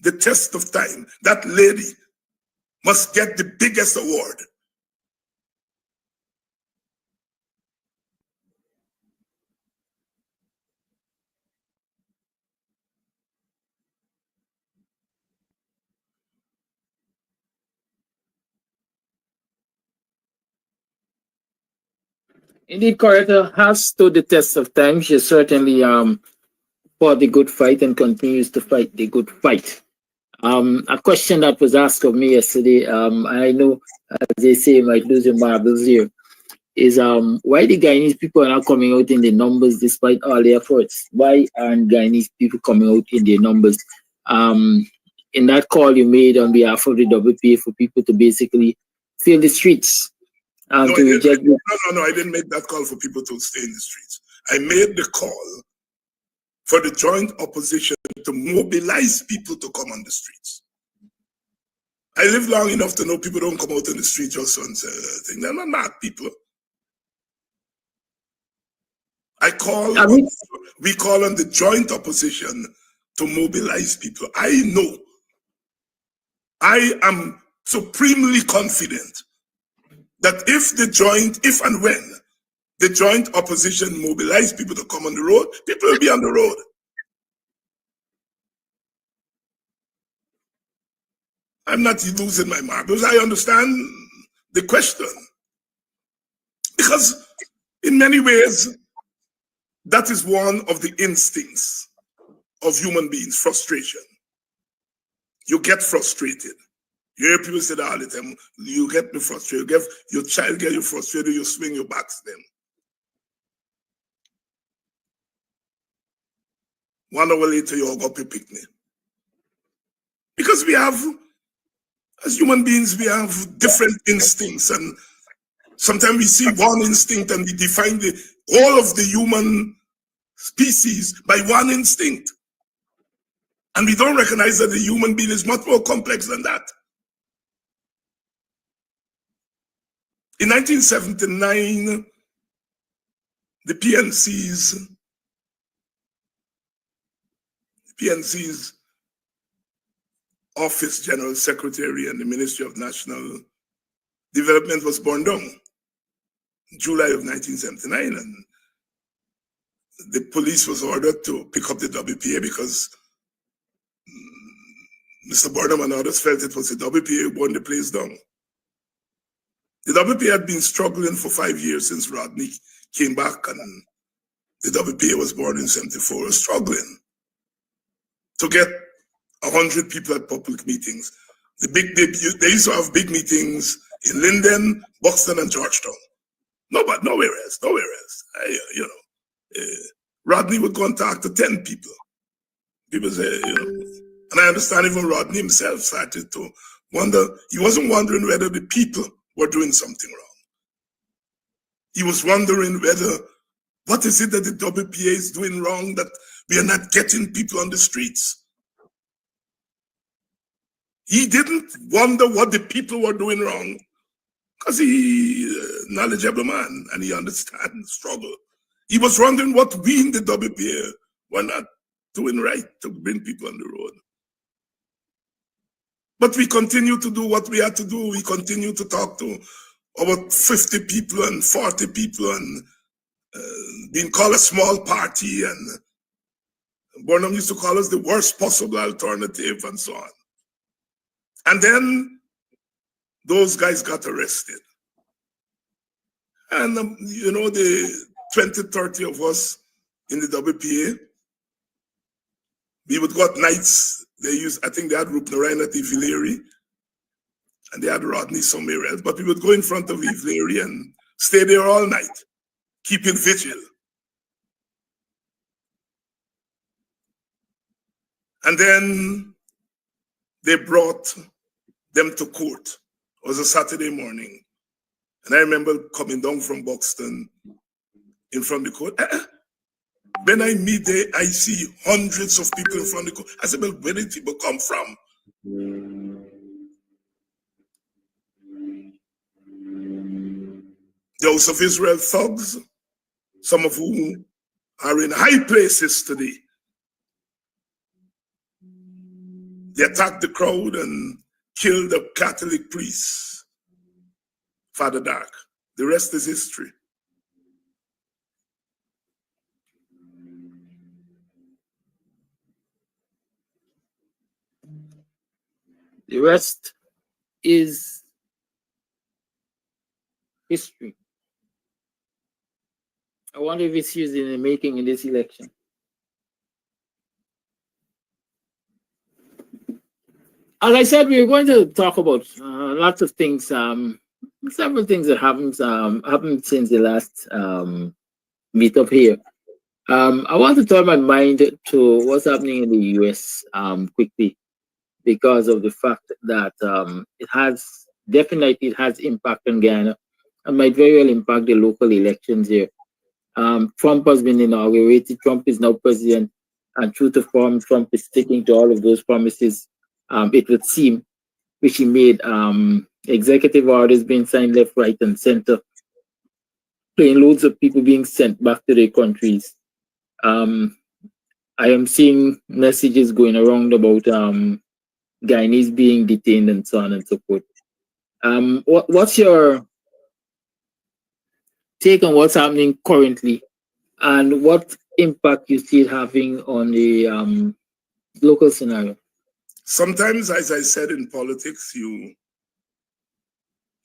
the test of time, that lady must get the biggest award. Indeed, Coretta has stood the test of time. She certainly fought the good fight and continues to fight the good fight. A question that was asked of me yesterday, I know, as they say, might lose your marbles here, is why the Guyanese people are not coming out in the numbers despite all the efforts? Why aren't Guyanese people coming out in their numbers? In that call you made on behalf of the WPA for people to basically fill the streets No, to reject no, I didn't make that call for people to stay in the streets. I made the call for the joint opposition to mobilize people to come on the streets. I live long enough to know people don't come out in the street just on thing. They're not mad people. We call on the joint opposition to mobilize people. I know, I am supremely confident that if and when the joint opposition mobilize people to come on the road, people will be on the road. I'm not losing my marbles. I understand the question. Because in many ways, that is one of the instincts of human beings, frustration. You get frustrated. You hear people say that all the time, you get me frustrated. Your child get you frustrated, you swing your back to them. 1 hour later, you all go up a picnic. Because we have As human beings, we have different instincts, and sometimes we see one instinct and we define all of the human species by one instinct. And we don't recognize that the human being is much more complex than that. In 1979, the PNC's Office General Secretary and the Ministry of National Development was burned down in July of 1979, and the police was ordered to pick up the WPA because Mr. Burnham and others felt it was the WPA who burned the place down. The WPA had been struggling for 5 years since Rodney came back, and the WPA was born in 74, struggling to get 100 people at public meetings. They used to have big meetings in Linden, Buxton, and Georgetown. Nowhere else. Rodney would go and talk to 10 people. People say, and I understand even Rodney himself started to wonder. He wasn't wondering whether the people were doing something wrong. He was wondering what is it that the WPA is doing wrong that we are not getting people on the streets? He didn't wonder what the people were doing wrong because he's a knowledgeable man and he understands the struggle. He was wondering what we in the WPA were not doing right to bring people on the road. But we continue to do what we had to do. We continue to talk to about 50 people and 40 people and being called a small party, and Burnham used to call us the worst possible alternative and so on. And then those guys got arrested. And, the 20, 30 of us in the WPA, we would go at nights. I think they had Rup Narayan at Ivleary, and they had Rodney somewhere else. But we would go in front of Ivleary and stay there all night, keeping vigil. And then they brought them to court. It was a Saturday morning. And I remember coming down from Buxton in front of the court. When I meet there, I see hundreds of people in front of the court. I said, well, where did people come from? The House of Israel thugs, some of whom are in high places today. They attacked the crowd and killed the Catholic priest, Father Dark. The rest is history. The rest is history. I wonder if it's used in the making in this election. As I said, we're going to talk about lots of things, several things that happened since the last meetup here. I want to turn my mind to what's happening in the US quickly, because of the fact that it has impact on Guyana and might very well impact the local elections here. Trump has been inaugurated. Trump is now president, and true to form, Trump is sticking to all of those promises, it would seem, which he made. Executive orders being signed left, right, and center, playing loads of people being sent back to their countries. I am seeing messages going around about Guyanese being detained and so on and so forth. What's your take on what's happening currently, and what impact you see it having on the local scenario? Sometimes, as I said, in politics, you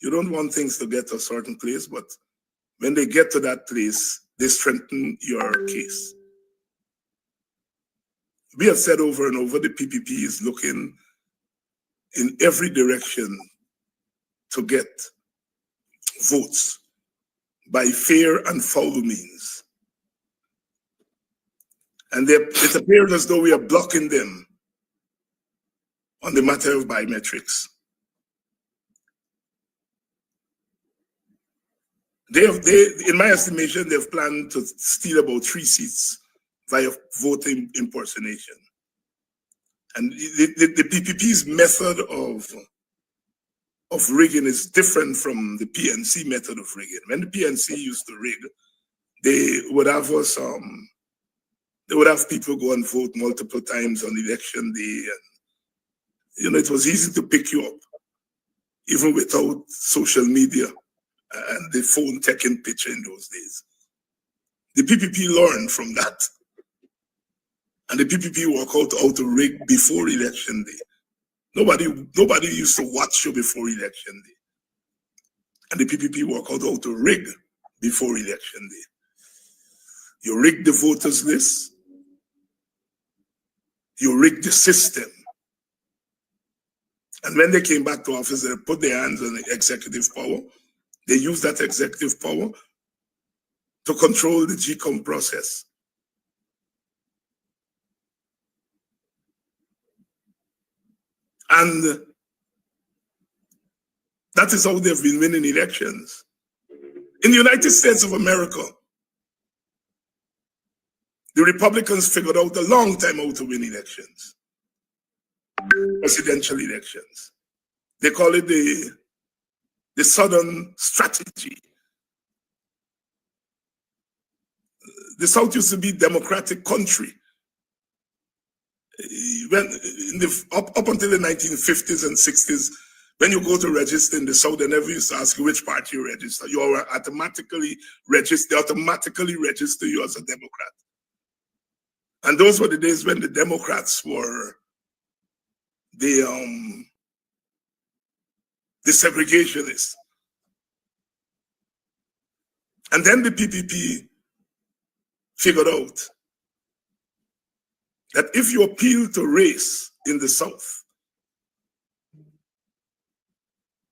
don't want things to get to a certain place, but when they get to that place, they strengthen your case. We have said over and over, the PPP is looking in every direction to get votes by fair and foul means. And it appears as though we are blocking them on the matter of biometrics. In my estimation, they've planned to steal about 3 seats via voting impersonation. And the PPP's method of rigging is different from the PNC method of rigging. When the PNC used to rig, they would have people go and vote multiple times on election day, and it was easy to pick you up, even without social media and the phone taking picture in those days. The PPP learned from that, and the PPP worked out how to rig before election day. Nobody used to watch you before election day, and the PPP worked out how to rig before election day. You rig the voters list, you rig the system, and when they came back to office, they put their hands on the executive power. They used that executive power to control the GCOM process. And that is how they've been winning elections. In the United States of America, the Republicans figured out a long time how to win elections, presidential elections. They call it the Southern strategy. The South used to be a democratic country. Up until the 1950s and 60s, when you go to register in the South, they never used to ask you which party you register. You are automatically registered. They automatically register you as a Democrat. And those were the days when the Democrats were the segregationists. And then the PPP figured out that if you appeal to race in the South,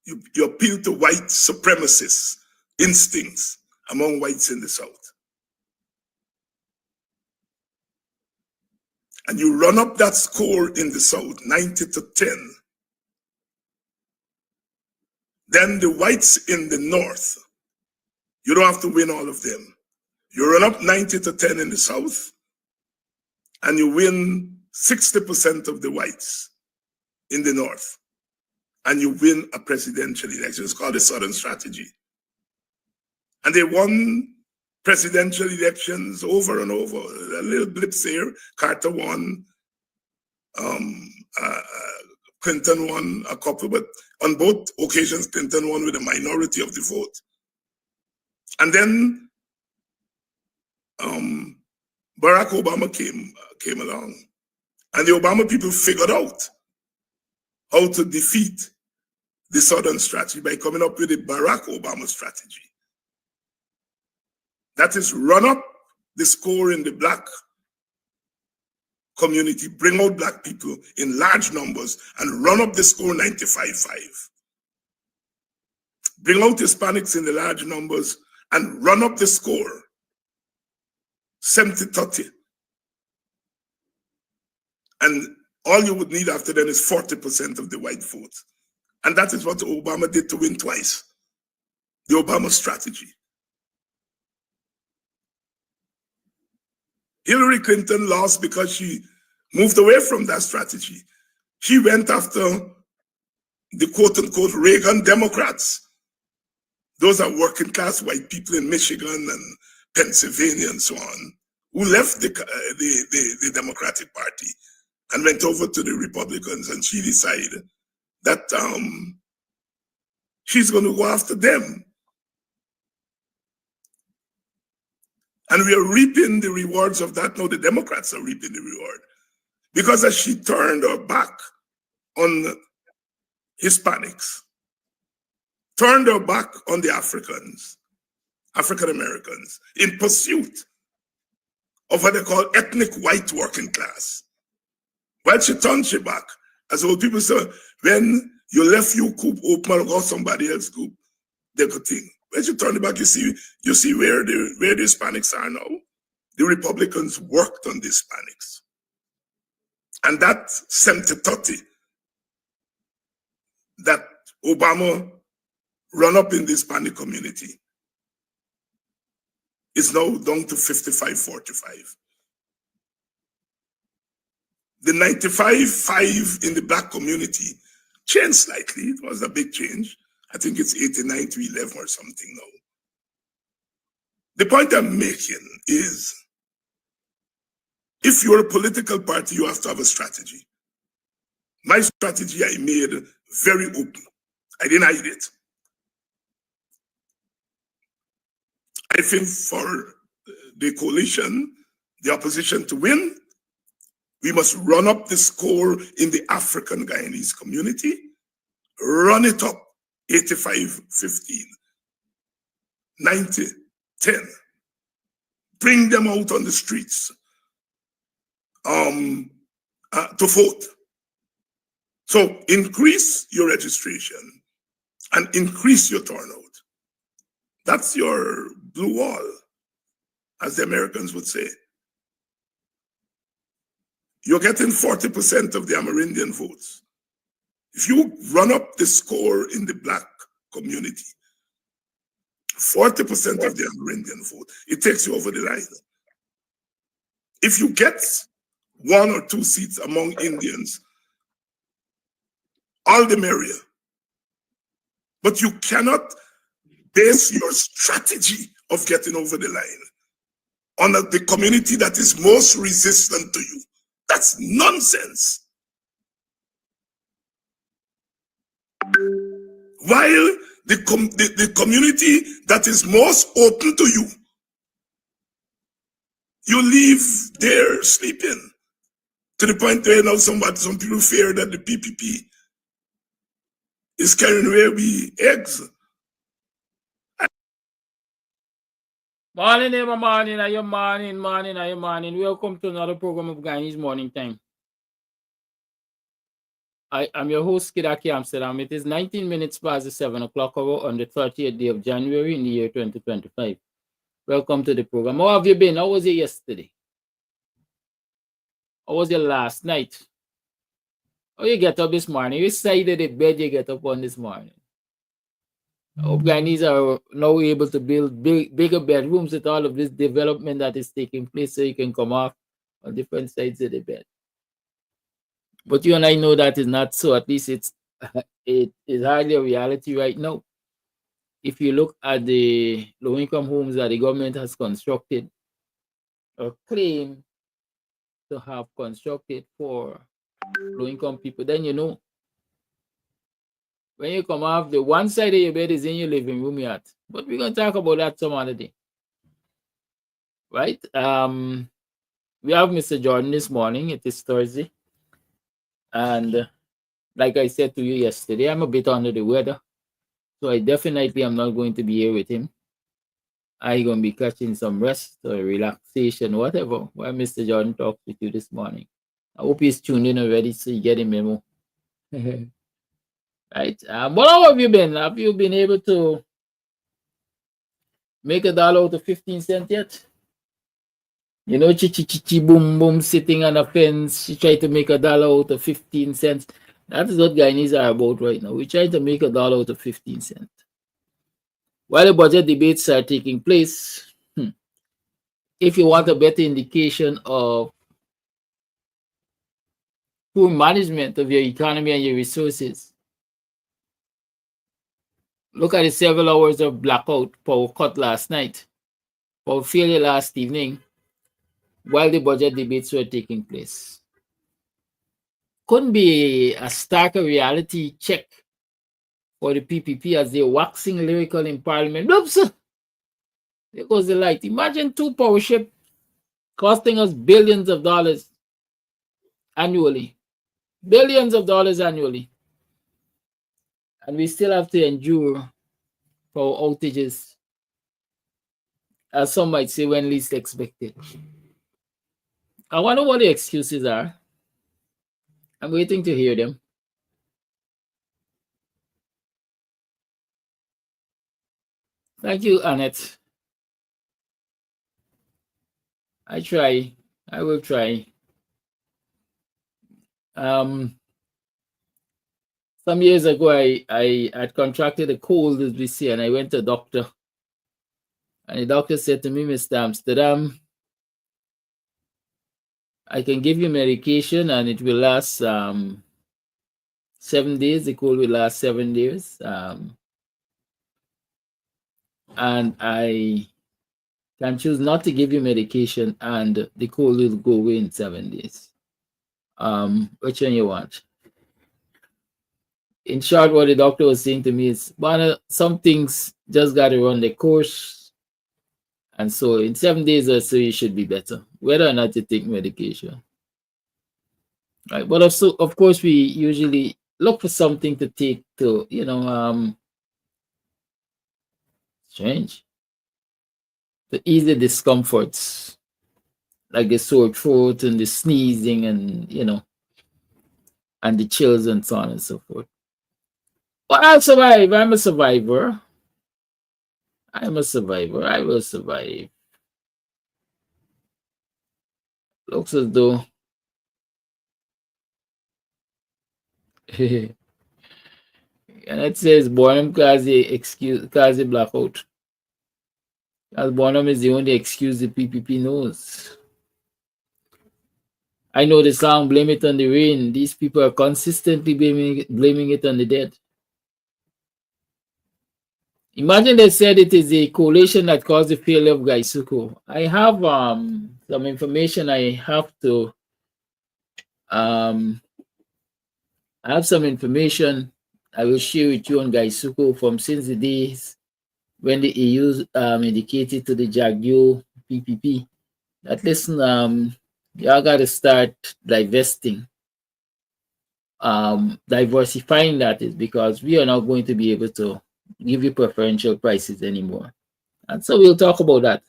you appeal to white supremacist instincts among whites in the South, and you run up that score in the South, 90-10, then the whites in the North, you don't have to win all of them. You run up 90-10 in the South, and you win 60% of the whites in the North, and you win a presidential election. It's called the Southern strategy. And they won presidential elections over and over. A little blips here. Carter won, Clinton won a couple, but on both occasions, Clinton won with a minority of the vote. And then Barack Obama came along, and the Obama people figured out how to defeat the Southern strategy by coming up with the Barack Obama strategy. That is, run up the score in the Black community, bring out Black people in large numbers, and run up the score 95-5. Bring out Hispanics in the large numbers and run up the score 70-30. And all you would need after then is 40% of the white vote. And that is what Obama did to win twice. The Obama strategy. Hillary Clinton lost because she moved away from that strategy. She went after the quote-unquote Reagan Democrats. Those are working class white people in Michigan and Pennsylvania and so on, who left the Democratic Party and went over to the Republicans, and she decided that she's going to go after them. And we are reaping the rewards of that. No, the Democrats are reaping the reward. Because as she turned her back on Hispanics, turned her back on the African Americans, in pursuit of what they call ethnic white working class. While she turned she back, as old people say, when you left your coop open or got somebody else coop, they could think. When you turn it back, you see where the Hispanics are now. The Republicans worked on the Hispanics. And that 70-30 that Obama run up in the Hispanic community is now down to 55-45. The 95-5 in the black community changed slightly. It was a big change. I think it's 89-11 or something now. The point I'm making is, if you're a political party, you have to have a strategy. My strategy I made very open. I didn't hide it. I think for the coalition, the opposition to win, we must run up the score in the African Guyanese community, run it up 85-15, 90-10. Bring them out on the streets to vote. So increase your registration and increase your turnout. That's your blue wall, as the Americans would say. You're getting 40% of the Amerindian votes. If you run up the score in the black community, 40% of the Amerindian vote, it takes you over the line. If you get 1 or 2 seats among Indians, all the merrier. But you cannot base your strategy of getting over the line on the community that is most resistant to you. That's nonsense. While the community that is most open to you, you leave there sleeping, to the point where now some people fear that the PPP is carrying away with eggs. Morning, morning, are you morning? Welcome to another program of Guyanese Morning Time. I am your host, Kidaki Amsterdam. It is 19 minutes past the 7 o'clock hour on the 30th day of January in the year 2025. Welcome to the program. How have you been? How was it yesterday? How was your last night? How you get up this morning? Which side of the bed you get up on this morning? I hope Guyanese are now able to build bigger bedrooms with all of this development that is taking place, so you can come off on different sides of the bed. But you and I know that is not so. At least it is hardly a reality right now. If you look at the low-income homes that the government has constructed or claim to have constructed for low-income people, then you know, when you come off, the one side of your bed is in your living room yet. But we're going to talk about that some other day. Right? We have Mr. Jordan this morning. It is Thursday. And like I said to you yesterday, I'm a bit under the weather. So I definitely am not going to be here with him. I'm going to be catching some rest or relaxation, whatever, while Mr. Jordan talks with you this morning. I hope he's tuned in already so you get a memo. Right? But how have you been? Have you been able to make $1 out of 15 cents yet? You know, chi boom boom sitting on a fence. She tried to make $1 out of 15 cents. That is what Guyanese are about right now. We're trying to make $1 out of 15 cents. While the budget debates are taking place, if you want a better indication of poor management of your economy and your resources, look at the several hours of blackout power cut last night, power failure last evening, while the budget debates were taking place. Couldn't be a starker reality check for the PPP as they're waxing lyrical in Parliament. Oops! There goes the light. Imagine 2 power ships costing us billions of dollars annually. Billions of dollars annually. And we still have to endure power outages, as some might say, when least expected. I wonder what the excuses are. I'm waiting to hear them. Thank you, Annette. I try. I will try. Some years ago, I had contracted a cold, as we see, and I went to a doctor. And the doctor said to me, Mr. Amsterdam, I can give you medication and it will last 7 days. The cold will last 7 days. And I can choose not to give you medication and the cold will go away in 7 days. Which one you want? In short, what the doctor was saying to me is, Bana, some things just got to run the course. And so in 7 days or so, you should be better, whether or not you take medication. Right. But also, of course, we usually look for something to take to, strange, to ease the discomforts, like the sore throat and the sneezing and, and the chills and so on and so forth. But I'll survive. I'm a survivor. I'm a survivor. I will survive. Looks as though. And it says Bonham Kazi blackout. As Bonham is the only excuse the PPP knows. I know the song Blame It on the Rain. These people are consistently blaming it on the dead. Imagine they said it is a coalition that caused the failure of Gaisuko. I have some information I have to I have some information I will share with you on Gaisuko from since the days when the EU indicated to the JAGU PPP that listen, y'all got to start diversifying that is because we are not going to be able to give you preferential prices anymore. And so we'll talk about that.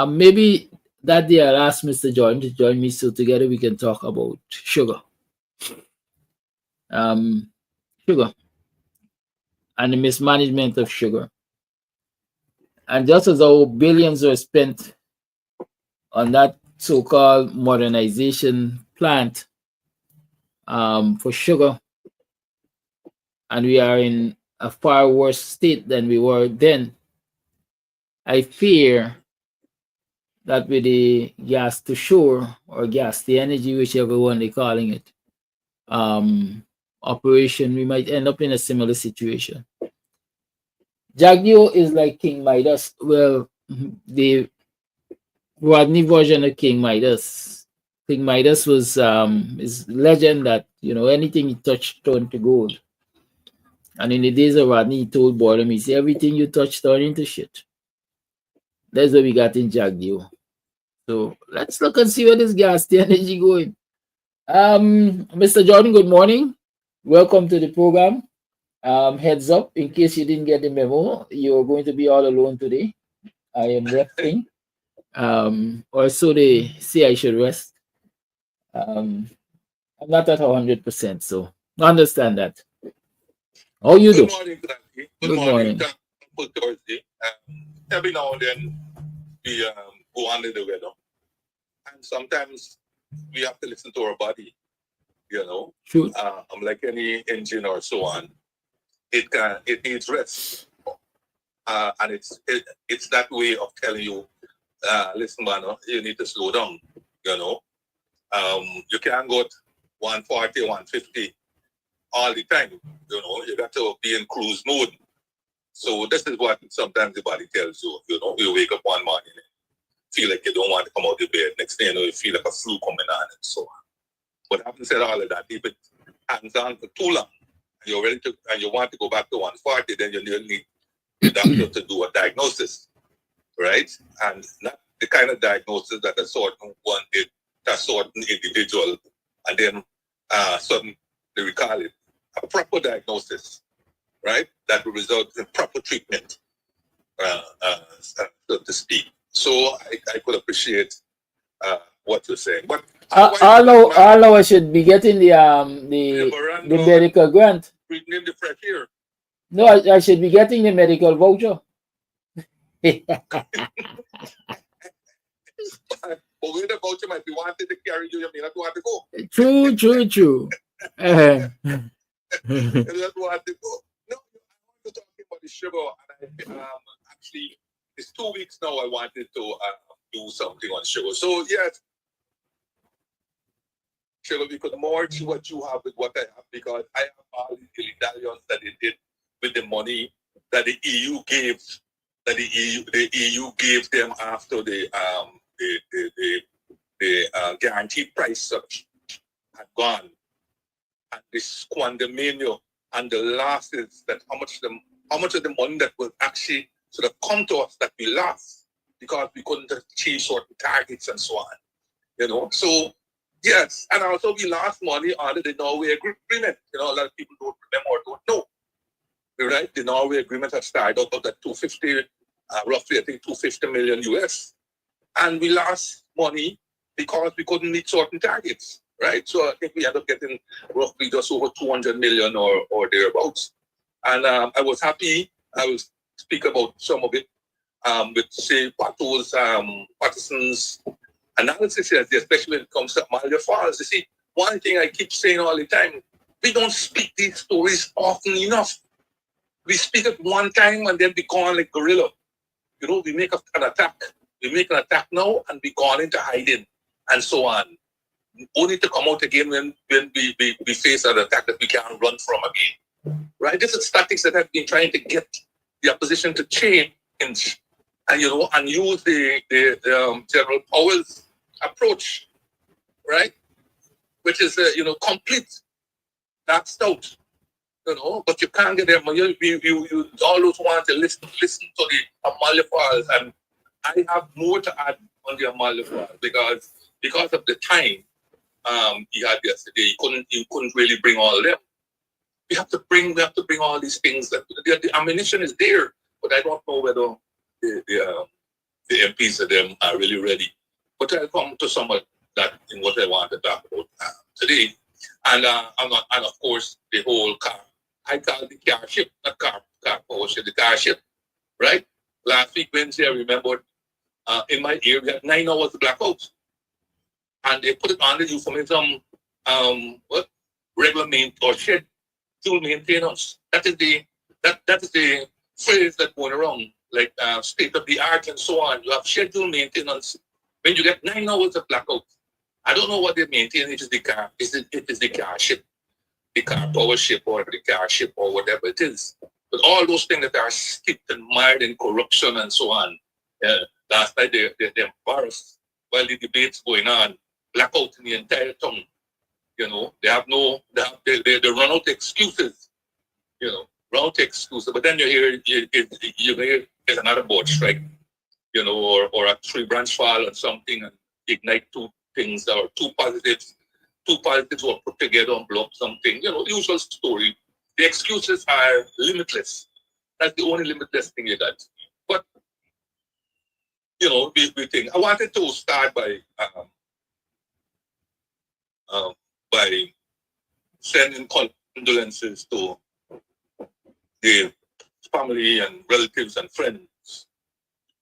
Maybe that day I'll ask Mr. Jordan to join me so together we can talk about sugar. Sugar and the mismanagement of sugar. And just as our billions were spent on that so-called modernization plant for sugar, and we are in a far worse state than we were then, I fear that with the gas to shore or gas to energy, whichever one they're calling it, operation, we might end up in a similar situation. Jagdio is like King Midas. Well, the Rodney version of King Midas. King Midas was is legend that anything he touched turned to gold. And in the days of Rodney, he told Boredom, he said, everything you touch turned into shit. That's what we got in Jagdio. So let's look and see where this gas the energy going. Mr. Jordan, good morning. Welcome to the program. Heads up, in case you didn't get the memo, you're going to be all alone today. I am resting. Or so they say I should rest. I'm not at 100%, so I understand that. How you do? Good morning, Clancy. Good morning. For Thursday. Every now and then we go under the weather, and sometimes we have to listen to our body. True. Like any engine or so on, it needs rest, and it's that way of telling you, listen, man, you need to slow down. You can't go at 140, 150 all the time. You got to be in cruise mode. So this is what sometimes the body tells you. You wake up one morning and feel like you don't want to come out of bed. Next thing you know, you feel like a flu coming on and so on. But having said all of that, if it hangs on for too long and you're ready to and you want to go back to 140, then you need the doctor to do a diagnosis, right? And not the kind of diagnosis that a certain one did to a certain individual, and then suddenly we call it a proper diagnosis, right? That will result in proper treatment, so to speak. So I could appreciate what you're saying. But although I should be getting the medical grant. breathing in the fresh air. No, I should be getting the medical voucher. But when the voucher might be wanted to carry you, you may not want to go. True. You don't want to go. No, I want to talk about the sugar, and actually, it's 2 weeks now. I wanted to do something on sugar. So yes, sugar, we could merge what you have with what I have, because I have all the medallions that they did with the money that the EU gave, that the EU gave them after the guaranteed price had gone, and this squandermania and the losses, that how much of the money that was actually sort of come to us that we lost because we couldn't achieve certain targets and so on. You know, so yes, and also we lost money under the Norway agreement. You know, a lot of people don't remember or don't know. Right, the Norway agreement had started out of that 250, roughly I think 250 million US, and we lost money because we couldn't meet certain targets. Right, so I think we ended up getting roughly just over 200 million or thereabouts. And I was happy. I will speak about some of it with, say, Patterson's analysis here, especially when it comes to Amalia Falls. You see, one thing I keep saying all the time, we don't speak these stories often enough. We speak it one time and then we go on like gorilla. You know, we make an attack. We make an attack now and we go on into hiding and so on. Only to come out again when we face an attack that we can't run from again. Right? This is tactics that have been trying to get the opposition to change and use the General Powell's approach, right? Which is complete dark stout. You know, but you can't get them. You always want to listen to the Amalia Falls, and I have more to add on the Amalia Falls because of the time he had yesterday. He couldn't really bring all of them. We have to bring all these things. That the ammunition is there, but I don't know whether the MPs of them are really ready. But I'll come to some of that in what I want to talk about today, and of course the whole car. I call the car ship, not car power ship, the car ship, right? Last week Wednesday, I remembered in my area 9 hours of blackout, and they put it on the euphemism regular main or schedule maintenance. That is the phrase that's going around, like state of the art and so on. You have schedule maintenance when you get 9 hours of blackout. I don't know what they maintain. It is the car. It is the car ship, the car power ship, or the car ship, or whatever it is. But all those things that are steeped and mired in corruption and so on. Last night they're embarrassed while the debate's going on. Blackout in the entire town. You know, they run out excuses. You know, run out excuses. But then you hear there's another board strike. You know, or a tree branch fall or something and ignite two things, or two positives were put together and blow up something. You know, the usual story. The excuses are limitless. That's the only limitless thing you got. But you know, we think. I wanted to start by sending condolences to the family and relatives and friends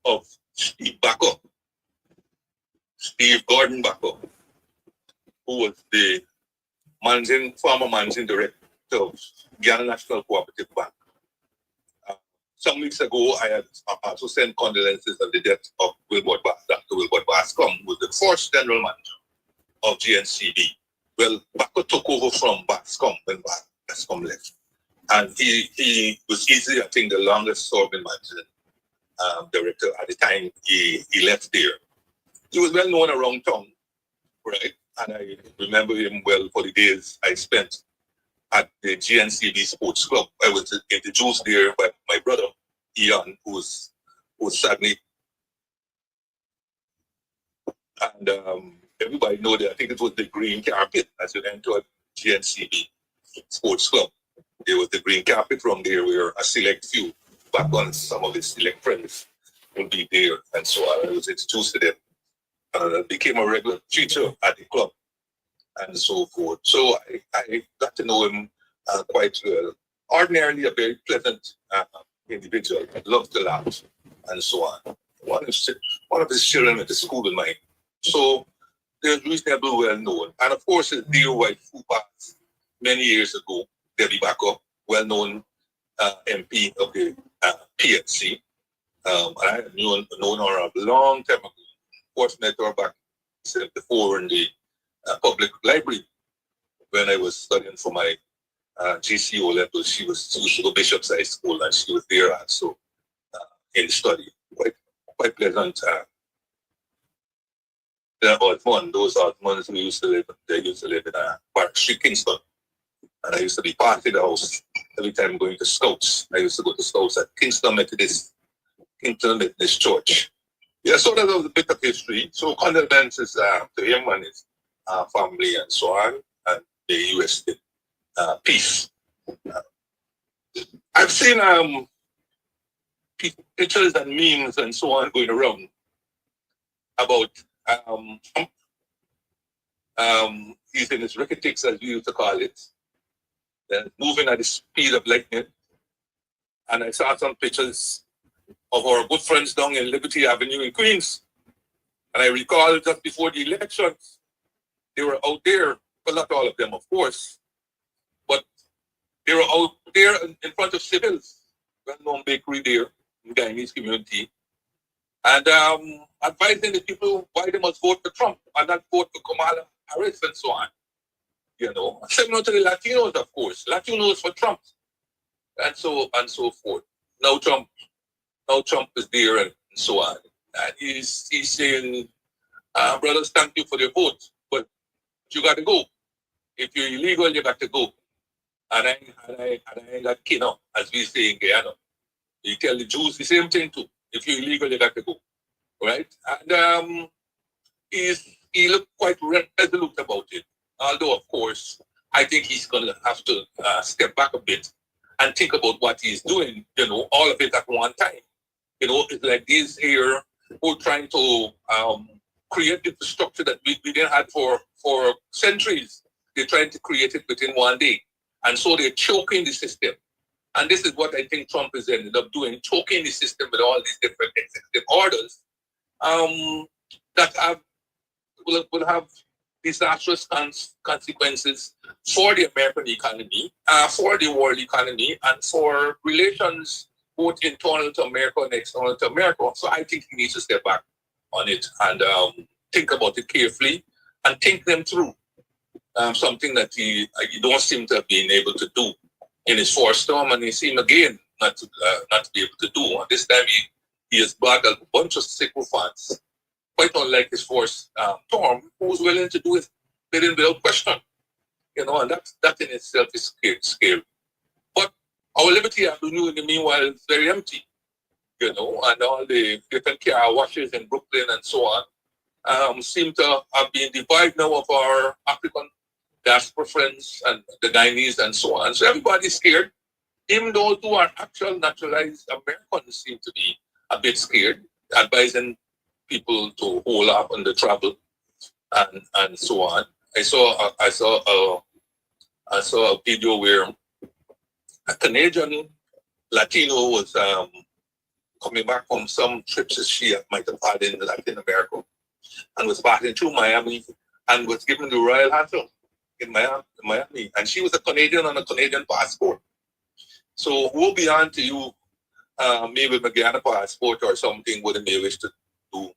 of Steve Backo, Steve Gordon Backo, who was the former managing director of Ghana National Cooperative Bank. Some weeks ago, I had also sent condolences on the death of Dr. Wilbert Bascom, who was the first general manager of GNCB. Well, Backo took over from Bascom when Bascom left. And he was easily, I think, the longest serving managing director at the time he left there. He was well known around town, right? And I remember him well for the days I spent at the GNCB Sports Club. I was introduced there by my brother, Ian, who was sadly. And everybody know that I think it was the green carpet as you enter GNCB Sports Club. There was the green carpet from there where a select few, back on some of his select friends, would be there and so on. I was introduced to them. Became a regular feature at the club and so forth. So I got to know him quite well. Ordinarily a very pleasant individual, loved to laugh and so on. One of his children went to school with mine. So they're reasonably well known. And of course his dear wife who passed many years ago, Debbie Backo, well known MP of the PNC, I had known her a long time ago. Of course, met her back before in the public library when I was studying for my GCO level. She used to go Bishop's High School, and she was there also in study. Quite pleasant. Osmond, those Osmonds who used to live in Park Street, Kingston. And I used to be part of the house every time going to Scouts. I used to go to Scouts at Kingston Methodist Church. Yeah, so that was a bit of history. So condolences to him and his family and so on, and the U.S. peace. I've seen pictures and memes and so on going around about he's in his ricketics, as we used to call it, moving at the speed of lightning. And I saw some pictures of our good friends down in Liberty Avenue in Queens. And I recall just before the elections, they were out there, well, not all of them, of course, but they were out there in front of Sybil's, well-known bakery there in the Guyanese community, and advising the people why they must vote for Trump and not vote for Kamala Harris and so on. You know, similar to the Latinos, of course. Latinos for Trump, and so forth. Now Trump is there and so on. And he's saying, brothers, thank you for your vote, but you got to go. If you're illegal, you got to go. And I ain't got kino, as we say in Guyana. You tell the Jews the same thing too. If you're illegal, you got to go, right? And he looked quite resolute about it. Although, of course, I think he's going to have to step back a bit and think about what he's doing, you know, all of it at one time. You know, it's like these here who are trying to create the infrastructure that we didn't have for centuries. They're trying to create it within one day. And so they're choking the system. And this is what I think Trump has ended up doing, choking the system with all these different executive orders that will have disastrous consequences for the American economy, for the world economy, and for relations both internal to America and external to America. So I think he needs to step back on it and think about it carefully and think them through. Something that he don't seem to have been able to do in his first term, and he seemed again not to be able to do. And this time he has brought a bunch of sycophants, quite unlike his first term, who's willing to do his bidding without question. You know, and that in itself is scary. But our Liberty Avenue in the meanwhile is very empty. You know, and all the different car washes in Brooklyn and so on seem to have been deprived now of our African diaspora friends and the Guyanese and so on. So everybody's scared. Even those who are actual naturalized Americans seem to be a bit scared, advising people to hold up on the travel and so on. I saw a video where a Canadian Latino was coming back from some trips that she might have had in Latin America and was passing through Miami and was given the royal handle in Miami. And she was a Canadian on a Canadian passport. So woe be unto you, maybe a Guyana passport or something what they may wish to do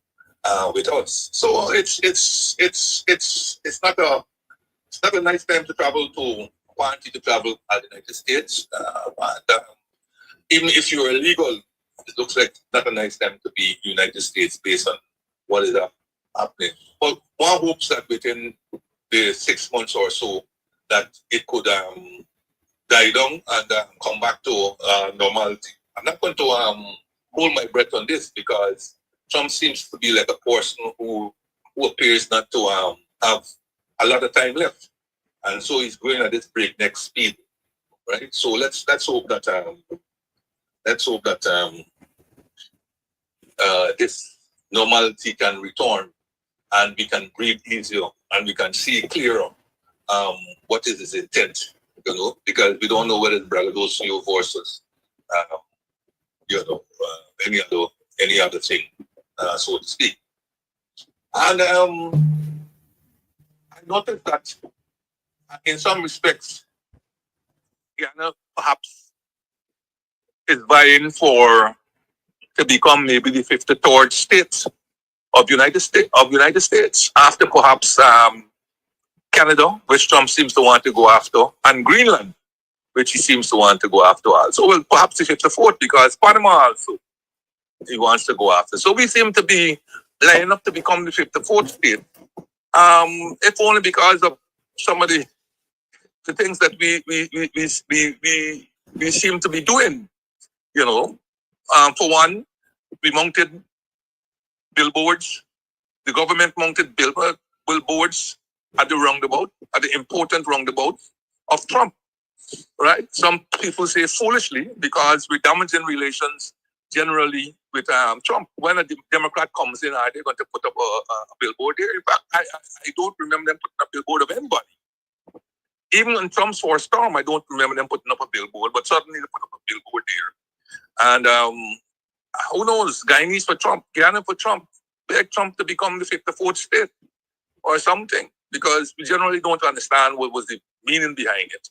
with us. So it's not a nice time to travel to travel at the United States. Even if you're illegal, it looks like not a nice time to be United States based on what is happening. But one hopes that within the 6 months or so that it could die down and come back to normality. I'm not going to hold my breath on this because Trump seems to be like a person who appears not to have a lot of time left, and so he's going at this breakneck speed, right? So let's hope that this normality can return, and we can breathe easier, and we can see clearer what is his intent, you know, because we don't know whether it's braggadocio versus, any other thing, so to speak. And I noticed that in some respects, Guyana perhaps is vying for to become maybe the 53rd state of United States, after perhaps Canada, which Trump seems to want to go after, and Greenland, which he seems to want to go after also. Well, perhaps the 54th, because Panama also he wants to go after. So we seem to be lining up to become the 54th state. If only because of some of the things that we seem to be doing. You know, for one, we mounted billboards. The government mounted billboards at the roundabout, at the important roundabout of Trump. Right? Some people say foolishly because we're damaging relations generally with Trump. When a Democrat comes in, are they going to put up a billboard there? In fact, I don't remember them putting up a billboard of anybody. Even in Trump's first storm, I don't remember them putting up a billboard, but certainly they put up a billboard there. And who knows? Guyanese for Trump, Guyana for Trump, beg Trump to become the 54th state or something, because we generally don't understand what was the meaning behind it.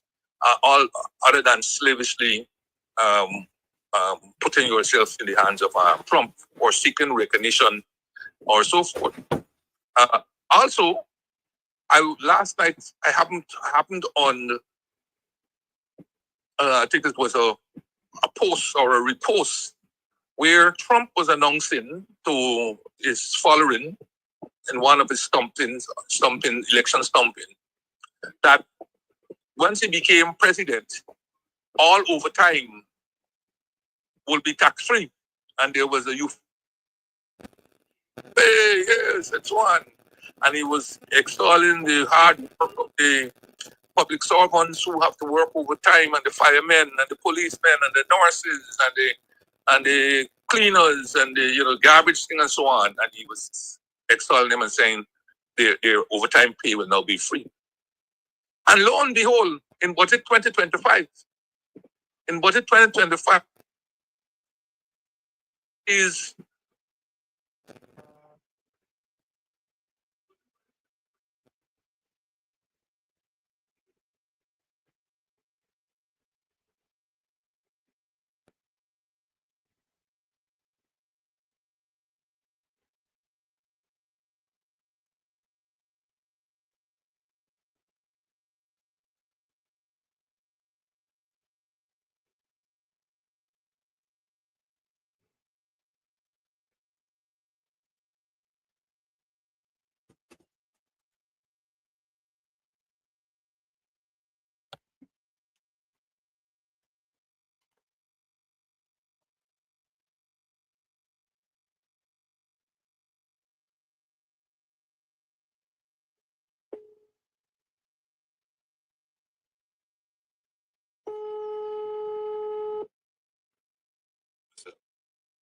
All other than slavishly putting yourself in the hands of Trump or seeking recognition or so forth. Also, last night I happened on I think it was a post or a repost where Trump was announcing to his following in one of his election stumping, that once he became president, all overtime will be tax-free. And there was a youth, hey, yes, that's one. And he was extolling the hard work of the public servants who have to work overtime, and the firemen, and the policemen, and the nurses, and the cleaners, and the garbage thing, and so on. And he was extolling them and saying their overtime pay will now be free. And lo and behold, in budget 2025, is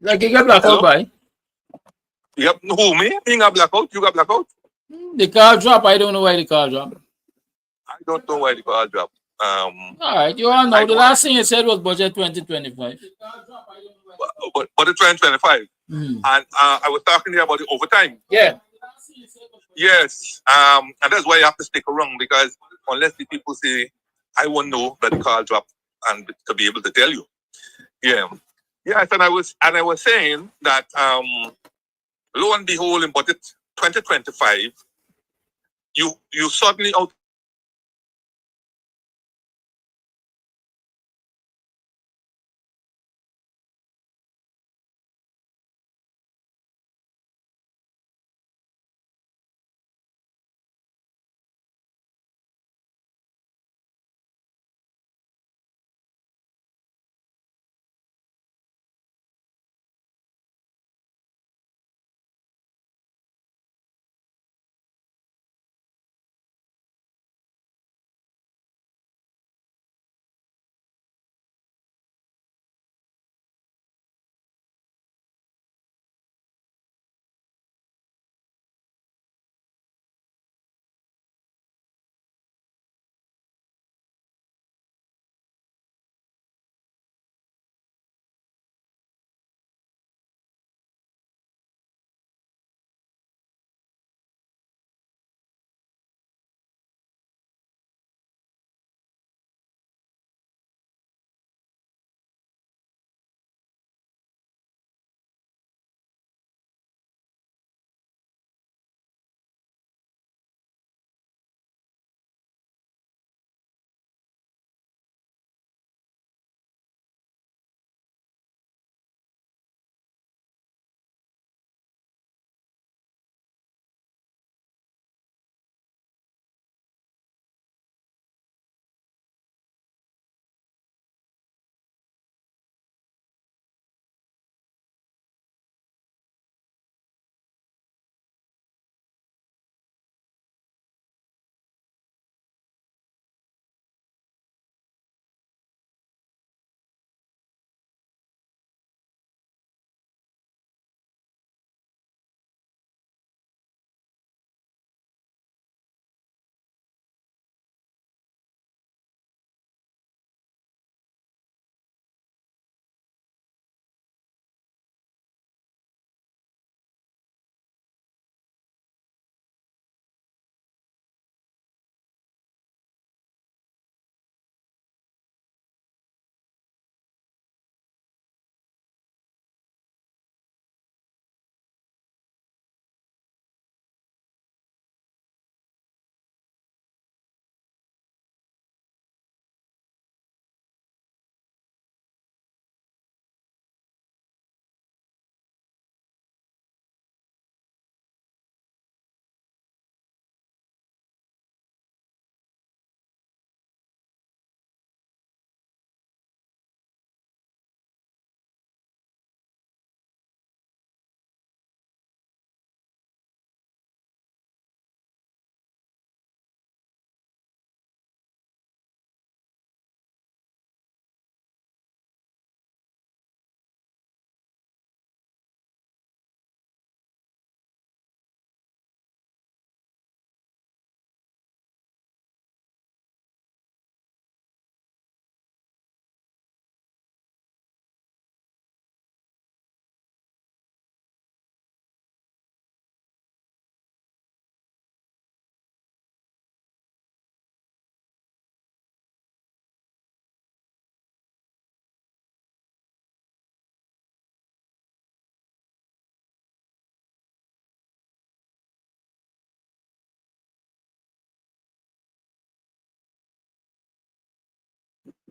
Like you got blackout, hello? by Yep, who me? Me got blackout? You got blackout? the car drop. I don't know why the car drop. I don't know why the car dropped. All right, you all know the last thing you said was budget 2025. But the 2025, Mm. and I was talking here about the overtime. Yeah. Yes, and that's why you have to stick around, because unless the people say, I won't know that the car dropped, and to be able to tell you. Yeah. Yes, and I was saying that lo and behold, in budget 2025, you suddenly out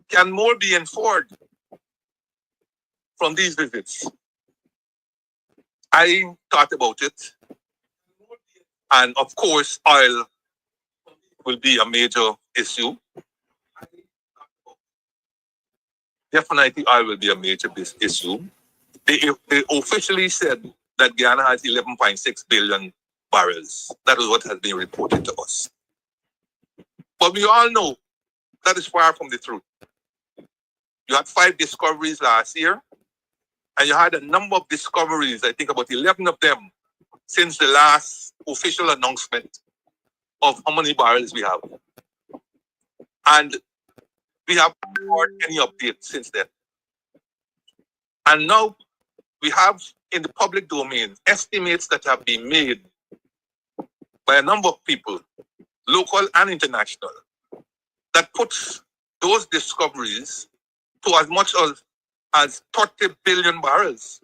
Can more be inferred from these visits? I thought about it, and of course, oil will be a major issue. Definitely, oil will be a major issue. They officially said that Guyana has 11.6 billion barrels. That is what has been reported to us. But we all know that is far from the truth. You had 5 discoveries last year, and you had a number of discoveries, I think about 11 of them, since the last official announcement of how many barrels we have. And we haven't heard any update since then. And now we have in the public domain estimates that have been made by a number of people, local and international, that puts those discoveries to as much as 30 billion barrels.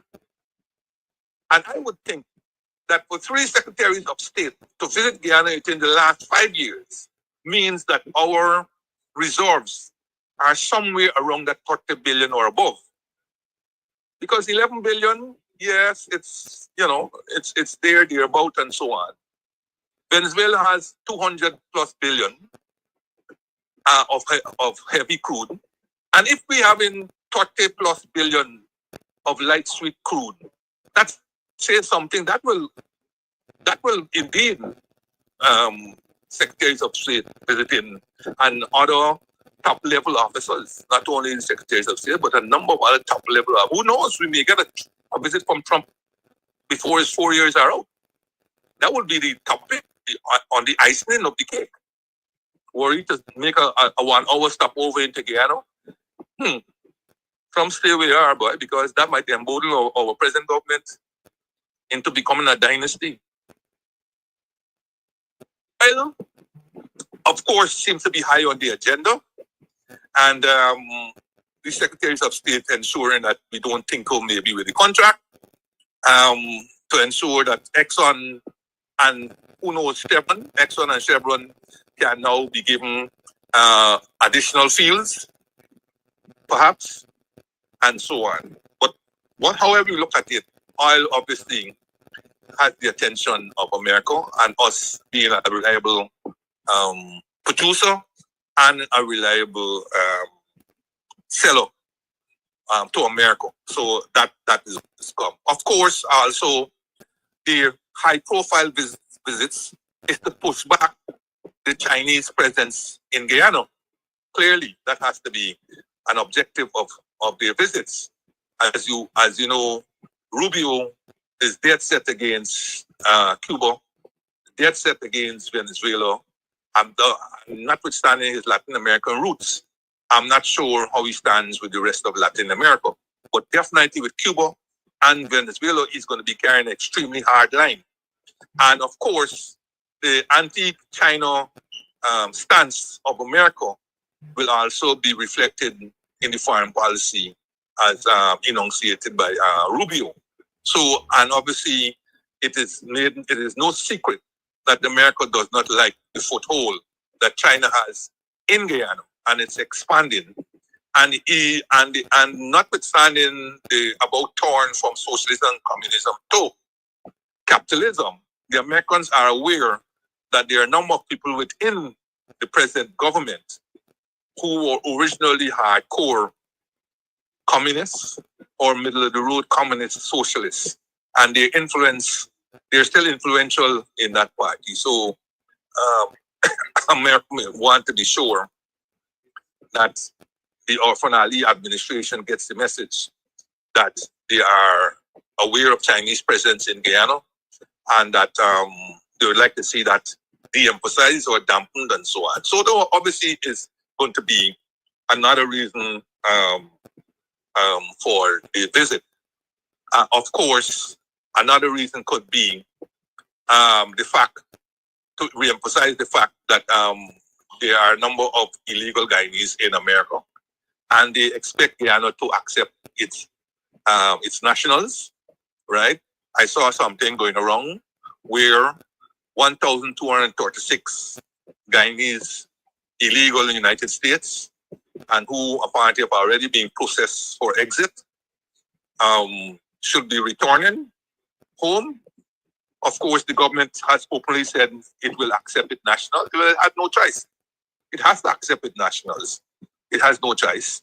And I would think that for 3 secretaries of state to visit Guyana within the last 5 years means that our reserves are somewhere around that 30 billion or above. Because 11 billion, yes, it's, it's thereabout and so on. Venezuela has 200 plus billion of heavy crude. And if we have in 30 plus billion of light sweet crude, that says something that will indeed secretaries of state visiting and other top level officers, not only the secretaries of state, but a number of other top level. Who knows? We may get a visit from Trump before his 4 years are out. That would be the topic on the icing of the cake. Worry to make a 1 hour stopover into Guyana. Trump stay where you are, boy, because that might embolden our present government into becoming a dynasty. Well, of course, seems to be high on the agenda. And the secretaries of state ensuring that we don't tinker maybe with the contract, to ensure that Exxon and who knows Exxon and Chevron can now be given additional fields, perhaps, and so on. But however you look at it, oil obviously has the attention of America, and us being a reliable producer and a reliable seller to America. So that is come. Of course, also the high-profile visits is to push back the Chinese presence in Guyana. Clearly, that has to be an objective of their visits. As you know, Rubio is dead set against Cuba, dead set against Venezuela, and notwithstanding his Latin American roots, I'm not sure how he stands with the rest of Latin America. But definitely with Cuba and Venezuela, he's going to be carrying an extremely hard line. And of course, the anti-China stance of America will also be reflected in the foreign policy as enunciated by Rubio. So, and obviously, it is no secret that America does not like the foothold that China has in Guyana, and it's expanding. And notwithstanding the about turn from socialism and communism to capitalism, the Americans are aware that there are a number of people within the present government who were originally hardcore communists or middle of the road communist socialists, and they're still influential in that party. So America want to be sure that the Orphan Ali administration gets the message that they are aware of Chinese presence in Guyana, and that they would like to see that de-emphasized or dampened and so on. So there obviously is going to be another reason for the visit. Of course, another reason could be the fact, to re-emphasize the fact that there are a number of illegal Guyanese in America, and they expect Guyana to accept its nationals, right? I saw something going around where 1,236 Guyanese illegal in the United States and who apparently have already been processed for exit, should be returning home. Of course, the government has openly said it will accept it national. It has no choice. It has to accept it nationals. It has no choice.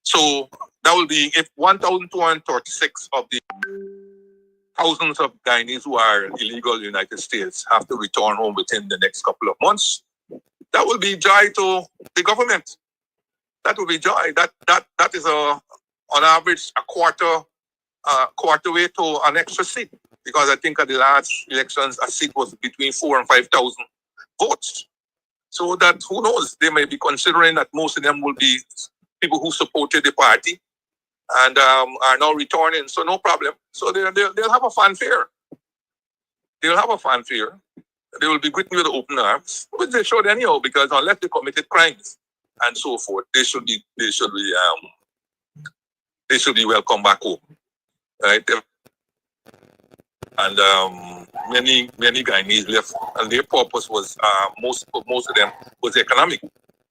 So that will be if 1,236 of the thousands of Guyanese who are illegal in the United States have to return home within the next couple of months. That will be joy to the government. That will be joy. That is on average a quarter way to an extra seat, because I think at the last elections a seat was between 4,000 and 5,000 votes. So that who knows, they may be considering that most of them will be people who supported the party and are now returning. So no problem. So they'll have a fanfare. They'll have a fanfare. They will be greeting you with open arms, which they should anyhow, because unless they committed crimes and so forth, they should be welcome back home, right? And many Guyanese left, and their purpose was most of them was economic,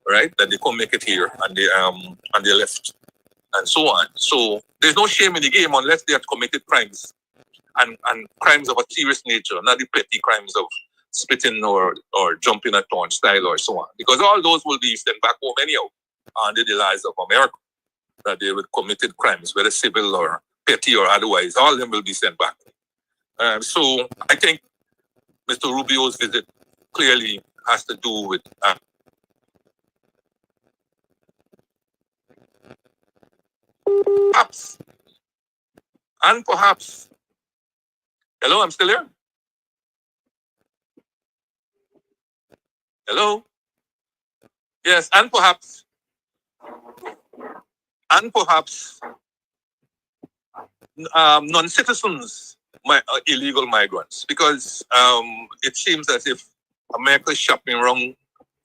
right? That they couldn't make it here, and they left, and so on. So there's no shame in the game unless they have committed crimes, and crimes of a serious nature, not the petty crimes of spitting or jumping a turnstile or so on, because all those will be sent back home anyhow under the laws of America, that they would committed crimes, whether civil or petty or otherwise, all of them will be sent back. So I think Mr. Rubio's visit clearly has to do with perhaps, hello, I'm still here. Hello? Yes, and perhaps non-citizens, illegal migrants, because it seems as if America is shopping around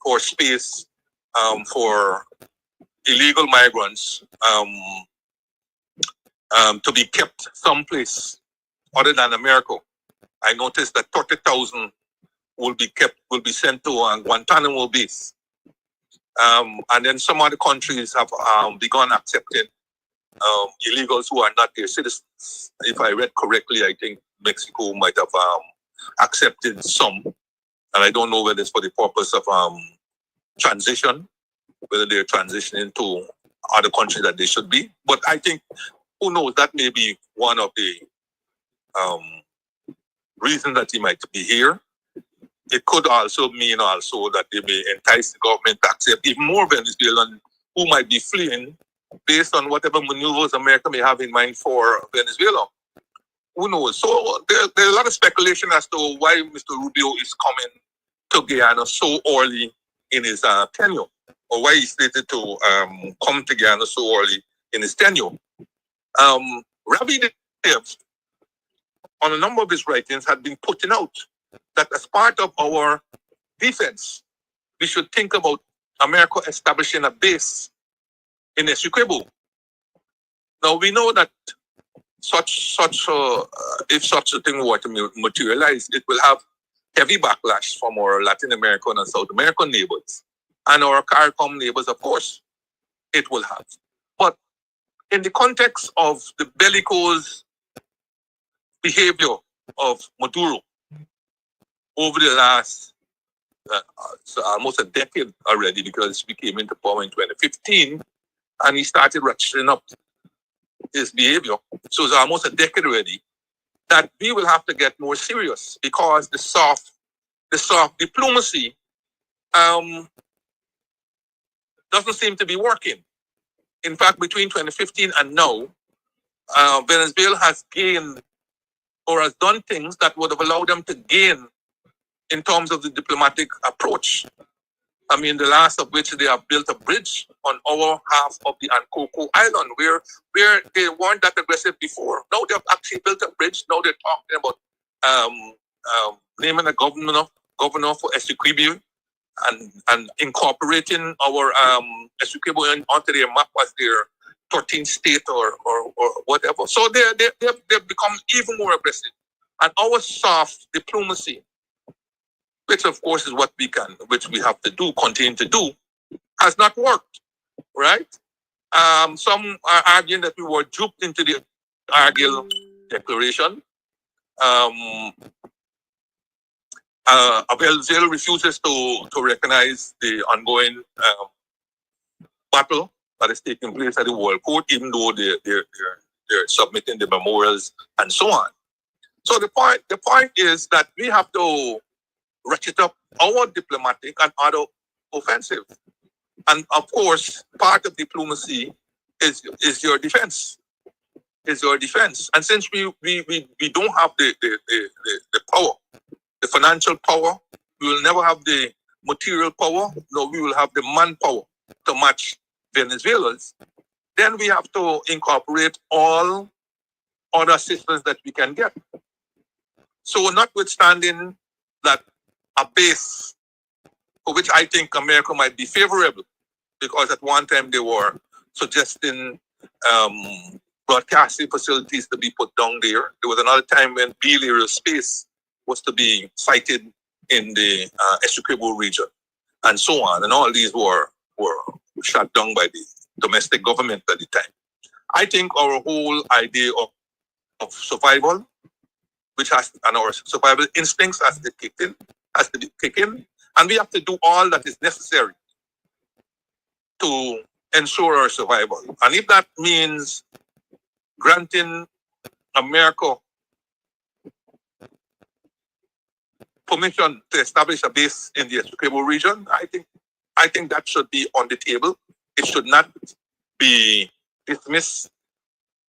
for space for illegal migrants to be kept someplace other than America. I noticed that 30,000 will be sent to Guantanamo base. And then some other countries have begun accepting illegals who are not their citizens. If I read correctly, I think Mexico might have accepted some, and I don't know whether it's for the purpose of transition, whether they're transitioning to other countries that they should be. But I think, who knows, that may be one of the reasons that he might be here. It could also mean that they may entice the government to accept even more Venezuelans who might be fleeing based on whatever maneuvers America may have in mind for Venezuela. Who knows? So there's a lot of speculation as to why Mr. Rubio is coming to Guyana so early in his tenure, or why he slated to come to Guyana so early in his tenure. Ravi Dev, on a number of his writings, had been putting out that as part of our defense, we should think about America establishing a base in Essequibo. Now we know that if such a thing were to materialize, it will have heavy backlash from our Latin American and South American neighbors, and our CARICOM neighbors, of course, it will have. But in the context of the bellicose behavior of Maduro over the last almost a decade already, because we came into power in 2015, and he started ratcheting up his behavior. So it's almost a decade already, that we will have to get more serious, because the soft diplomacy doesn't seem to be working. In fact, between 2015 and now, Venezuela has gained or has done things that would have allowed them to gain in terms of the diplomatic approach. I mean, the last of which they have built a bridge on our half of the Ankoko Island, where they weren't that aggressive before. Now they've actually built a bridge. Now they're talking about naming a governor for Essequibo and incorporating our Essequibo onto their map as their 13th state or whatever. So they've become even more aggressive. And our soft diplomacy, which of course is what we have to do, continue to do, has not worked. right? Some are arguing that we were duped into the Argyll Declaration. Abel refuses to recognize the ongoing battle that is taking place at the World Court, even though they're submitting the memorials and so on. So the point is that we have to ratchet up our diplomatic and other offensive. And of course, part of diplomacy is your defense. Is your defense. And since we don't have the power, the financial power, we will never have the material power, no, we will have the manpower to match Venezuela's, then we have to incorporate all other assistance that we can get. So notwithstanding that a base for which I think America might be favorable, because at one time they were suggesting broadcasting facilities to be put down there. There was another time when Beale Aerospace was to be sited in the Essequibo region, and so on. And all these were shut down by the domestic government at the time. I think our whole idea of survival, which has, and our survival instincts has to be kicked in, and we have to do all that is necessary to ensure our survival. And if that means granting America permission to establish a base in the Essequibo region, I think that should be on the table. It should not be dismissed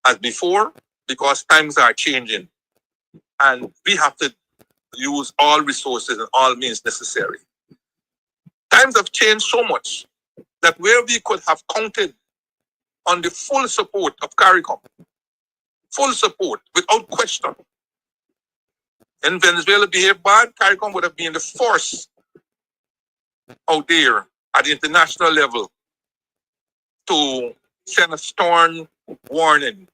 as before, because times are changing, and we have to use all resources and all means necessary. Times have changed so much that where we could have counted on the full support of CARICOM, full support without question, and Venezuela behaved bad, CARICOM would have been the force out there at the international level to send a stern warning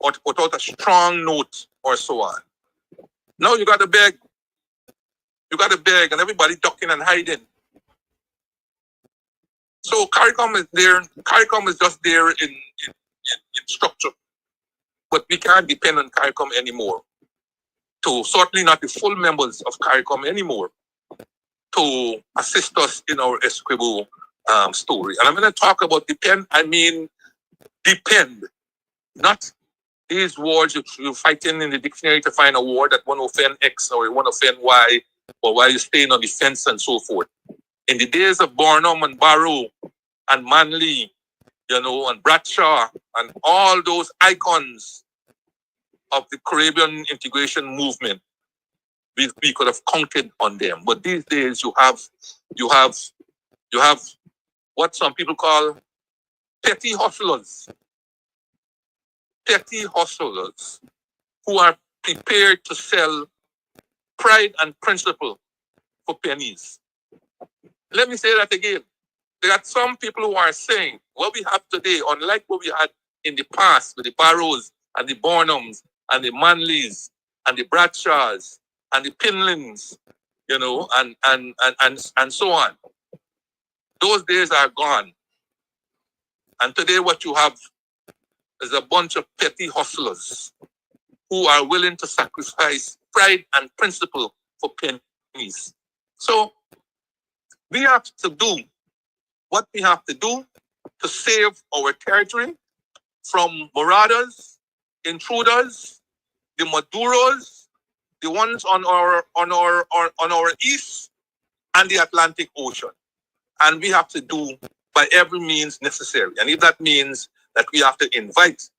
or to put out a strong note or so on. Now you got to beg. You got to beg, and everybody ducking and hiding. So CARICOM is there. CARICOM is just there in structure. But we can't depend on CARICOM anymore. Certainly not the full members of CARICOM anymore, to assist us in our Essequibo story. And I'm going to talk about depend. I mean depend, not these words you're fighting in the dictionary to find a word that one offend X or one offend Y, or why you're staying on the fence and so forth. In the days of Barnum and Barrow and Manley, and Bradshaw and all those icons of the Caribbean integration movement, we could have counted on them. But these days you have what some people call petty hustlers who are prepared to sell pride and principle for pennies. Let me say that again. There are some people who are saying what we have today, unlike what we had in the past with the Barrows and the Barnums and the Manleys and the Bradshaws and the Pinlins, and so on. Those days are gone. And today what you have is a bunch of petty hustlers who are willing to sacrifice pride and principle for pennies. So we have to do what we have to do to save our territory from marauders, intruders, the Maduros, the ones on our east and the Atlantic Ocean. And we have to do by every means necessary. And if that means that we have to invite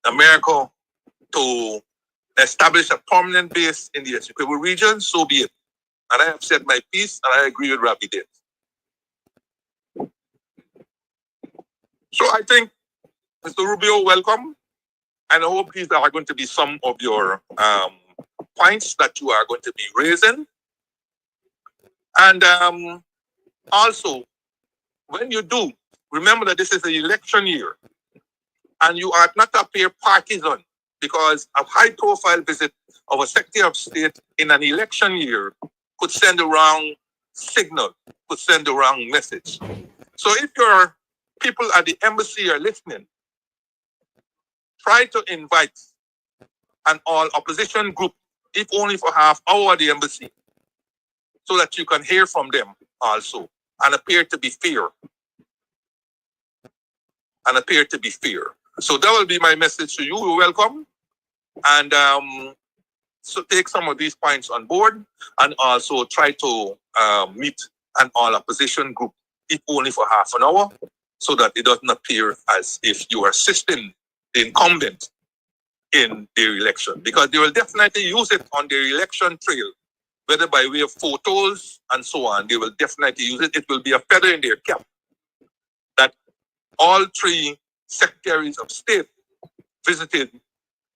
America to establish a permanent base in the Essequibo region, so be it. And I have said my piece, and I agree with Rabbi Dave. So I think, Mr. Rubio, welcome. And I hope these are going to be some of your points that you are going to be raising. And also, when you do, remember that this is an election year, and you are not to appear partisan, because a high-profile visit of a Secretary of State in an election year could send the wrong signal, could send the wrong message. So if you're people at the embassy are listening, try to invite an all opposition group, if only for half hour at the embassy, so that you can hear from them also and appear to be fair. So that will be my message to you. You're welcome. And so take some of these points on board and also try to meet an all opposition group, if only for half an hour, so that it doesn't appear as if you are assisting the incumbent in their election, because they will definitely use it on their election trail, whether by way of photos and so on. They will definitely use it. It will be a feather in their cap that all three secretaries of state visited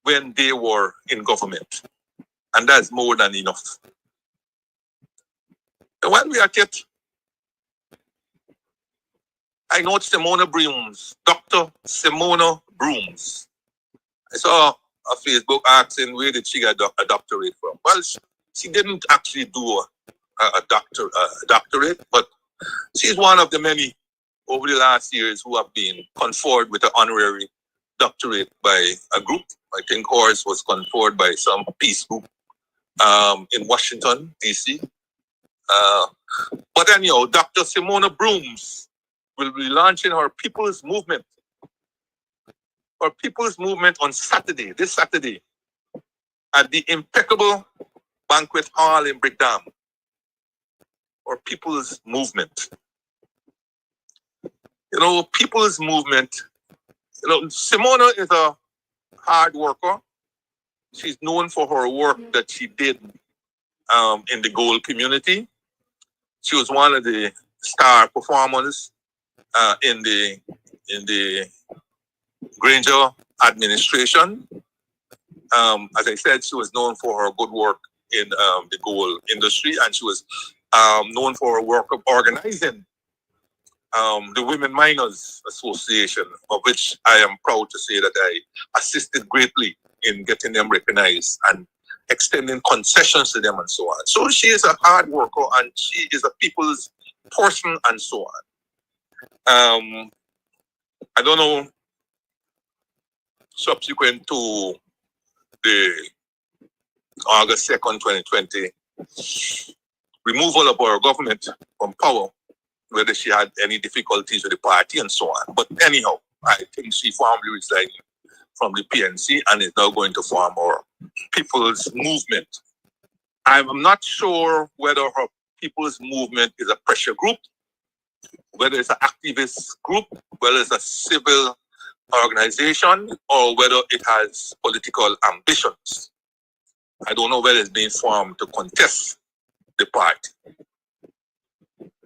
when they were in government. And that's more than enough. And when we are at it, I know Simona Brooms, Dr. Simona Brooms. I saw a Facebook asking where did she get a doctorate from. Well, she didn't actually do a doctorate, but she's one of the many over the last years who have been conferred with an honorary doctorate by a group. I think hers was conferred by some peace group in Washington, D.C. But anyhow, Dr. Simona Brooms will be launching her People's Movement. Her People's Movement on Saturday, this Saturday, at the impeccable banquet hall in Brickdam. Or People's Movement. You know, People's Movement, you know, Simona is a hard worker. She's known for her work that she did in the gold community. She was one of the star performers in the Granger administration. As I said, she was known for her good work in the gold industry, and she was known for her work of organizing the Women Miners Association, of which I am proud to say that I assisted greatly in getting them recognized and extending concessions to them and so on. So she is a hard worker and she is a people's person and so on. I don't know, subsequent to the August 2nd, 2020, removal of our government from power, whether she had any difficulties with the party and so on. But anyhow, I think she formally resigned from the PNC and is now going to form our People's Movement. I'm not sure whether her People's Movement is a pressure group, whether it's an activist group, whether it's a civil organization, or whether it has political ambitions. I don't know whether it's being formed to contest the party.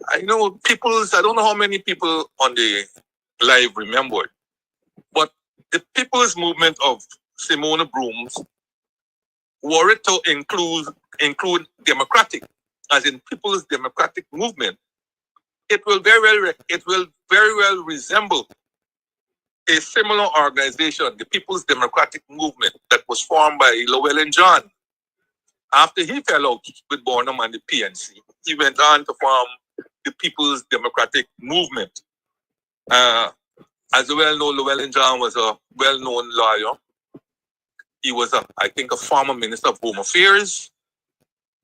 I know I don't know how many people on the live remembered, but the People's Movement of Simona Brooms, were it to include democratic, as in People's Democratic Movement, it will very well resemble a similar organization, the People's Democratic Movement, that was formed by Llewellyn John. After he fell out with Bonham and the PNC, he went on to form the People's Democratic Movement. As you well know, Llewellyn John was a well-known lawyer. He was, I think, a former Minister of Home Affairs.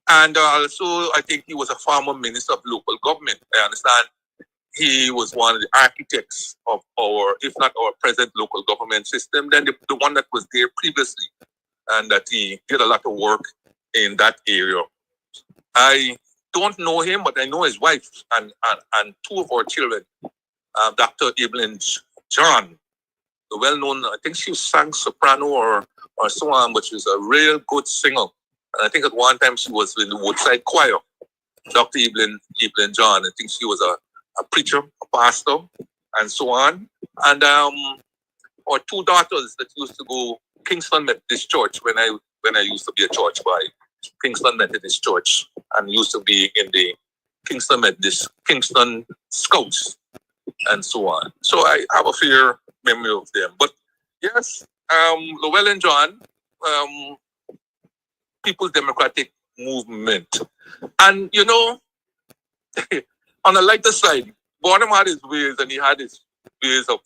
And also, I think he was a former Minister of Local Government. I understand he was one of the architects of our, if not our present local government system, then the one that was there previously, and that he did a lot of work in that area. I don't know him, but I know his wife and two of our children, Dr. Evelyn John, the well-known, I think she sang soprano or so on, but she was a real good singer. And I think at one time she was in the Woodside Choir. Dr. Evelyn John, I think she was a preacher, a pastor, and so on. And our two daughters that used to go Kingston Methodist Church when I used to be a church boy, Kingston Methodist Church, and used to be in the Kingston Scouts, and so on. So I have a fair memory of them. But yes, Llewellyn John, People's Democratic Movement. And you know, on the lighter side, Bonham had his ways and he had his ways of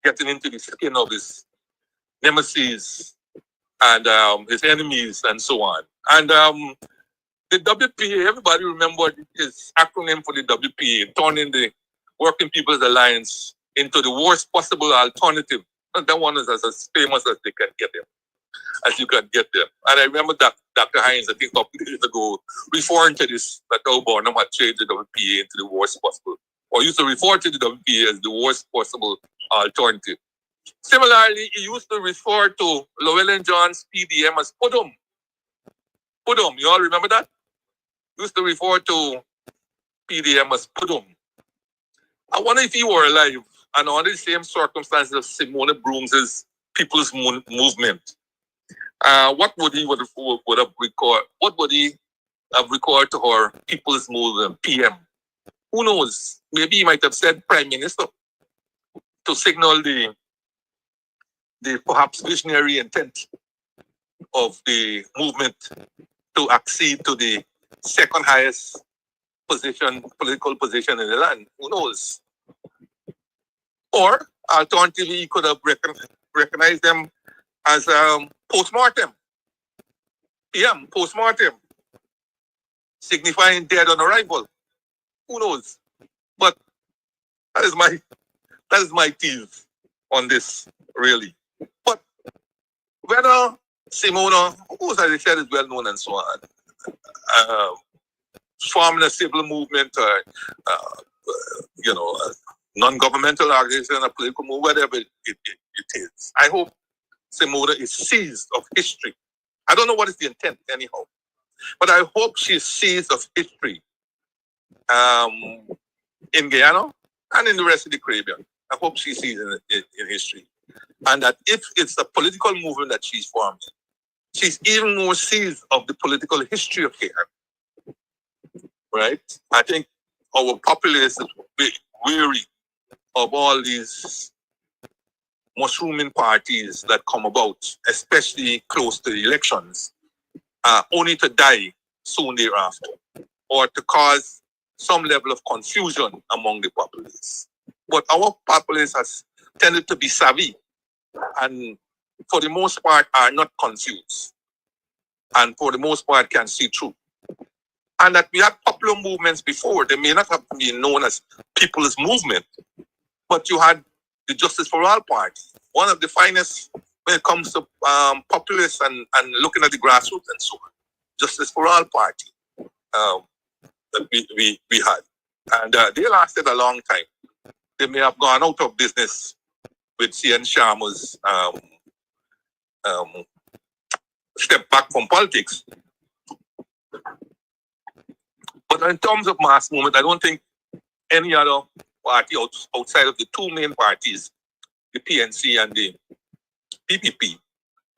getting into the skin of his nemesis and his enemies and so on. And the WPA, everybody remember his acronym for the WPA, turning the Working People's Alliance into the worst possible alternative. And that one is as famous as they can get them, as you can get them. And I remember that Dr. Hines, I think a couple of years ago, referring to this, that Obama had changed the WPA into the worst possible, or used to refer to the WPA as the worst possible alternative. Similarly, he used to refer to Llewellyn John's PDM as Pudum. Pudum, you all remember that? He used to refer to PDM as Pudum. I wonder if he were alive and under the same circumstances of Simone Brooms' People's Movement, what would he would have recorded? What would he have recorded to her People's Movement, PM? Who knows? Maybe he might have said Prime Minister to signal the perhaps visionary intent of the movement to accede to the second highest position, political position in the land. Who knows? Or alternatively, he could have recognized them as post-mortem. PM, post-mortem, signifying dead on arrival. Who knows? But that is my tease on this, really. But whether Simona, who, as I said, is well known and so on, forming a civil movement or, a non-governmental organization, a political movement, whatever it is. I hope Simona is seized of history. I don't know what is the intent anyhow, but I hope she is seized of history in Guyana and in the rest of the Caribbean. I hope she sees in history. And that if it's a political movement that she's forming, she's even more seized of the political history of Guyana. Right? I think our populace is weary of all these mushrooming parties that come about, especially close to the elections, only to die soon thereafter, or to cause some level of confusion among the populace. But our populace has tended to be savvy and for the most part are not confused and for the most part can see through. And that we had popular movements before. They may not have been known as people's movement, but you had the Justice for All Party, one of the finest when it comes to populists and looking at the grassroots and so on. Justice for All Party that we had. And they lasted a long time. They may have gone out of business with C.N. Sharma's step back from politics. But in terms of mass movement, I don't think any other party outside of the two main parties, the PNC and the PPP,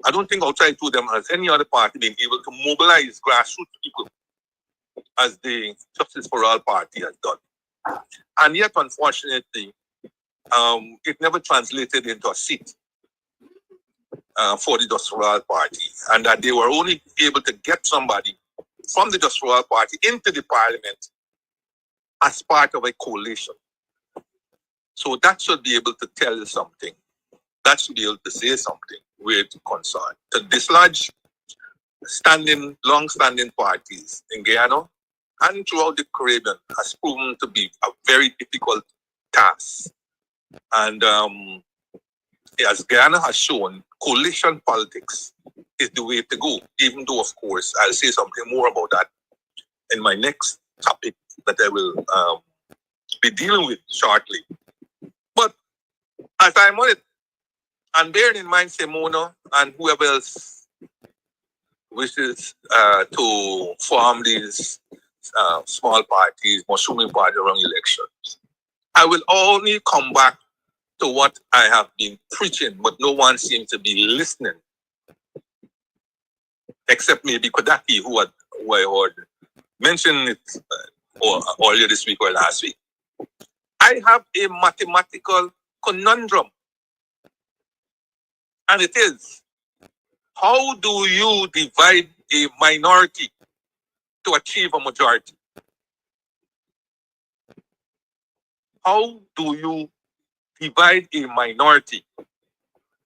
I don't think outside two of them has any other party been able to mobilize grassroots people as the Justice for All Party has done. And yet, unfortunately, it never translated into a seat for the Justice for All Party, and that they were only able to get somebody from the Justice for All Party into the parliament as part of a coalition. So that should be able to tell you something. That should be able to say something where it's concerned. To dislodge long-standing parties in Guyana and throughout the Caribbean has proven to be a very difficult task. And as Guyana has shown, coalition politics is the way to go, even though, of course, I'll say something more about that in my next topic that I will be dealing with shortly. But as I'm on it, and bearing in mind Simona and whoever else wishes to form these small parties, mushrooming parties around elections, I will only come back to what I have been preaching, but no one seems to be listening, except maybe Kodaki, who I heard mention it earlier this week or last week. I have a mathematical conundrum, and it is, how do you divide a minority to achieve a majority? How do you divide a minority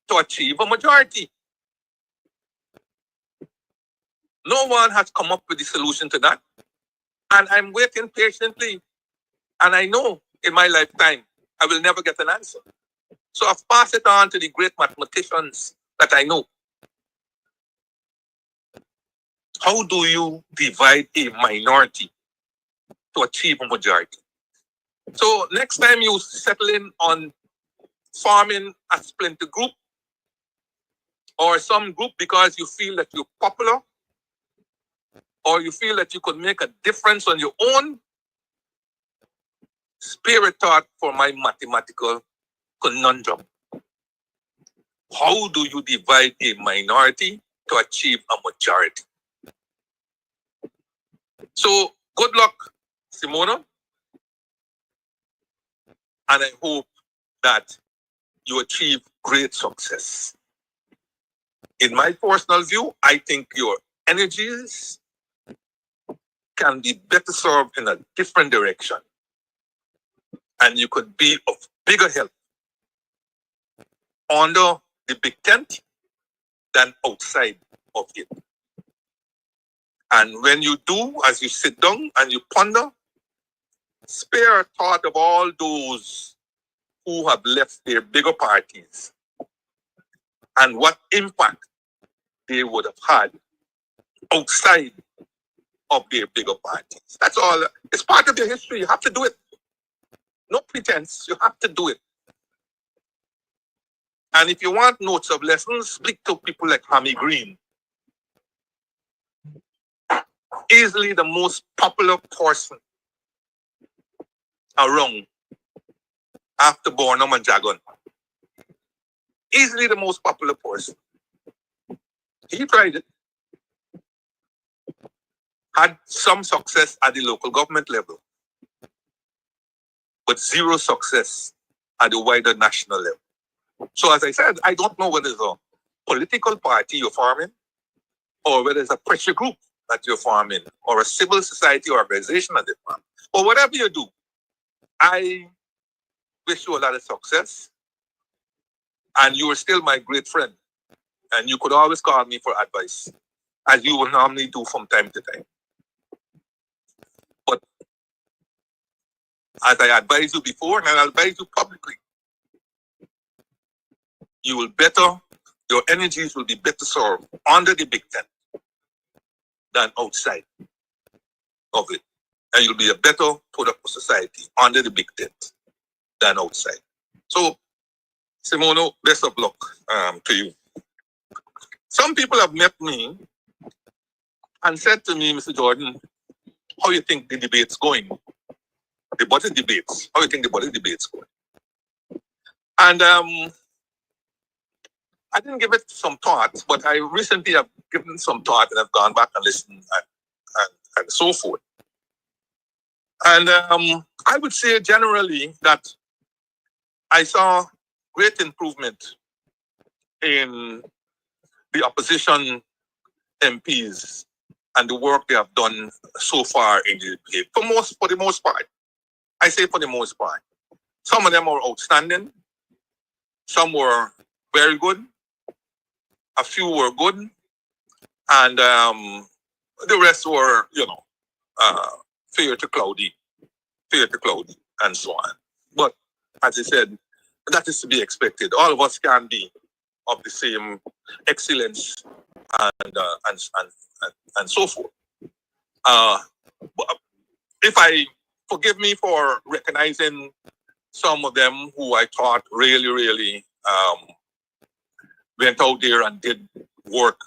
to achieve a majority? No one has come up with the solution to that. And I'm waiting patiently. And I know in my lifetime, I will never get an answer. So I've passed it on to the great mathematicians that I know. How do you divide a minority to achieve a majority? So next time you settle in on forming a splinter group or some group because you feel that you're popular or you feel that you could make a difference on your own, spare a thought for my mathematical conundrum. How do you divide a minority to achieve a majority? So good luck, Simona. And I hope that you achieve great success. In my personal view, I think your energies can be better served in a different direction. And you could be of bigger help under the big tent than outside of it. And when you do, as you sit down and you ponder, spare a thought of all those who have left their bigger parties and what impact they would have had outside of their bigger parties. That's all. It's part of your history. You have to do it. No pretense. You have to do it. And if you want notes of lessons, speak to people like Hammy Green. Easily the most popular person around after Barnum and Jagan. Easily the most popular person. He tried it. Had some success at the local government level, but zero success at the wider national level. So as I said, I don't know whether it's a political party you're forming or whether it's a pressure group that you're forming or a civil society organization that you're forming. Or whatever you do, I wish you a lot of success. And you are still my great friend. And you could always call me for advice, as you will normally do from time to time. But as I advised you before, and I'll advise you publicly, you will better, your energies will be better served under the big tent than outside of it. And you'll be a better product for society under the big tent than outside. So, Simono, best of luck to you. Some people have met me and said to me, Mr. Jordan, how you think the debate's going? The budget debates. How you think the budget debate's going? And I didn't give it some thought, but I recently have given some thought and I've gone back and listened and so forth. And I would say generally that I saw great improvement in the opposition MPs and the work they have done so far in the debate. For the most part. I say for the most part. Some of them are outstanding. Some were very good. A few were good. And the rest were, fair to cloudy, and so on. But as I said, that is to be expected. All of us can be of the same excellence and so forth. If I forgive me for recognizing some of them who I thought really went out there and did work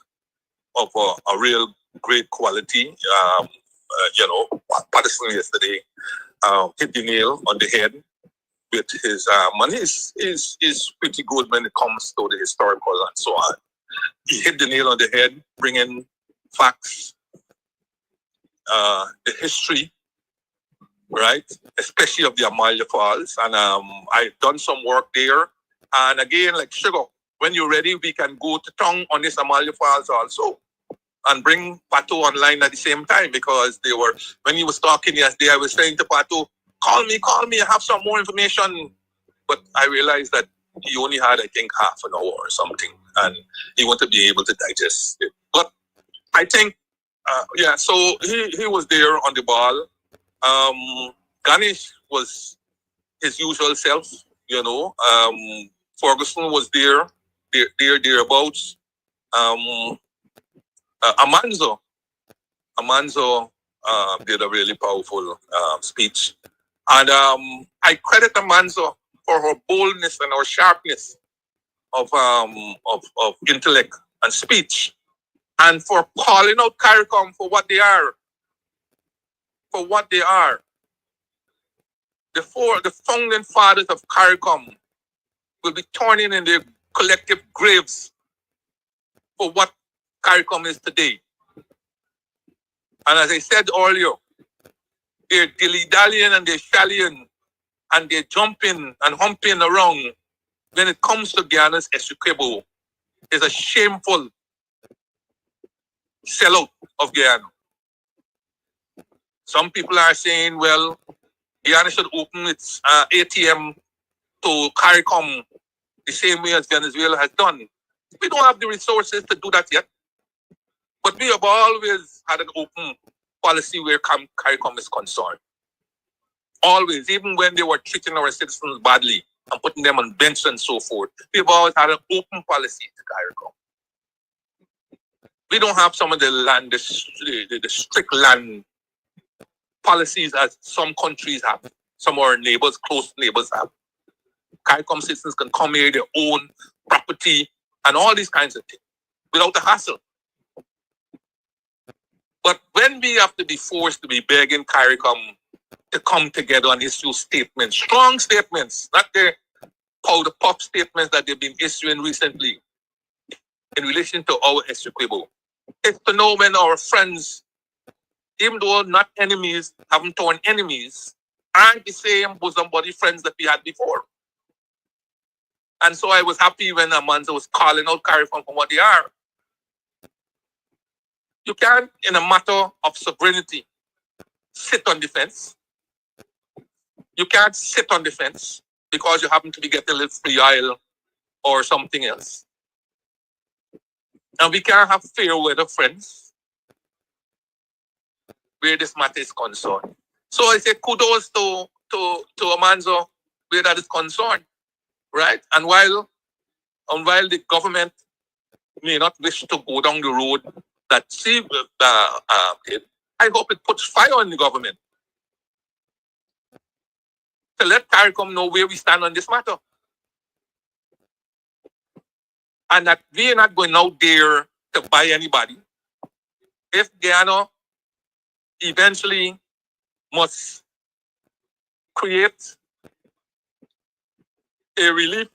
of a real great quality. Patterson yesterday hit the nail on the head with his money is pretty good when it comes to the historical and so on. He hit the nail on the head, bringing facts, the history, right? Especially of the Amalia Falls. And I've done some work there. And again, like sugar, when you're ready, we can go to town on this Amalia Falls also and bring Pato online at the same time, because when he was talking yesterday, I was saying to Pato, call me, I have some more information but I realized that he only had, I think, half an hour or something, and he wanted to be able to digest it. But I think, yeah, so he was there on the ball. Ganesh was his usual self, you know. Ferguson was thereabouts. Amanzo did a really powerful speech. And I credit Amanzo for her boldness and her sharpness of intellect and speech, and for calling out CARICOM for what they are. For what they are. The founding fathers of CARICOM will be turning in their collective graves for what CARICOM is today. And as I said earlier, they're dilly-dallying and they're shallying and they're jumping and humping around when it comes to Guyane's Essequibo. Is a shameful sellout of Guyana. Some people are saying, well, Guyana should open its ATM to CARICOM the same way as Venezuela has done. We don't have the resources to do that yet. But we have always had an open policy where CARICOM is concerned. Always, even when they were treating our citizens badly and putting them on bench and so forth, we've always had an open policy to CARICOM. We don't have some of the strict land policies as some countries have, some of our neighbors, close neighbors have. CARICOM citizens can come here, their own property, and all these kinds of things without a hassle. But when we have to be forced to be begging CARICOM to come together and issue statements, strong statements, not the powder puff statements that they've been issuing recently in relation to our Essequibo, it's to know when our friends, even though not enemies, haven't turned enemies, aren't the same bosom buddy friends that we had before. And so I was happy when Amanzo was calling out CARICOM for what they are. You can't, in a matter of sovereignty, sit on the fence. You can't sit on the fence because you happen to be getting a little free aisle or something else. And we can't have fair weather friends where this matter is concerned. So I say kudos to Amanzo where that is concerned, right? And while the government may not wish to go down the road that she did, I hope it puts fire on the government to let CARICOM know where we stand on this matter. And that we are not going out there to buy anybody. If Guyana eventually must create a relief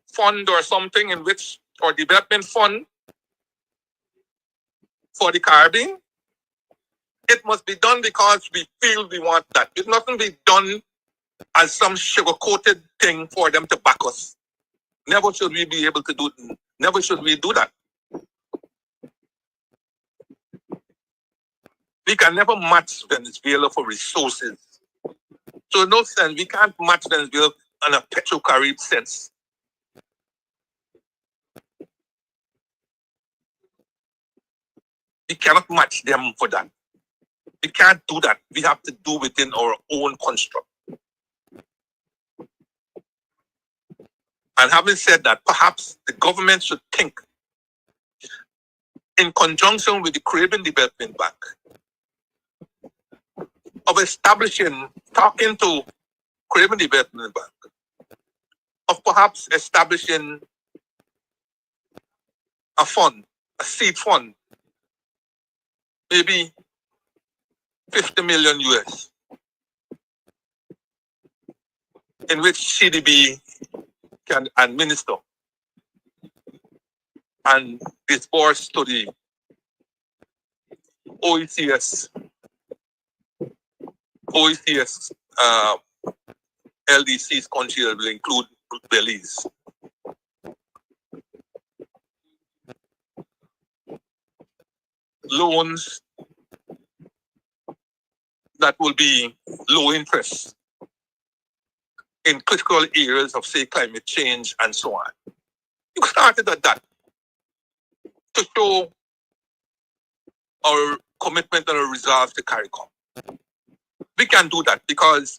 fund or something in which, or development fund for the Caribbean, it must be done because we feel we want that. It mustn't be done as some sugar-coated thing for them to back us. Never should we be able to do it. Never should we do that. We can never match Venezuela for resources. So in no sense, we can't match Venezuela in a Petro-Carib sense. We cannot match them for that. We can't do that. We have to do within our own construct. And having said that, perhaps the government should think, in conjunction with the Caribbean Development Bank, of establishing, talking to Caribbean Development Bank, of perhaps establishing a fund, a seed fund, maybe 50 million US, in which CDB can administer and disperse to the OECS LDC's country that will include Belize. Loans that will be low interest in critical areas of, say, climate change and so on. You started at that to show our commitment and our resolve to carry on. We can do that because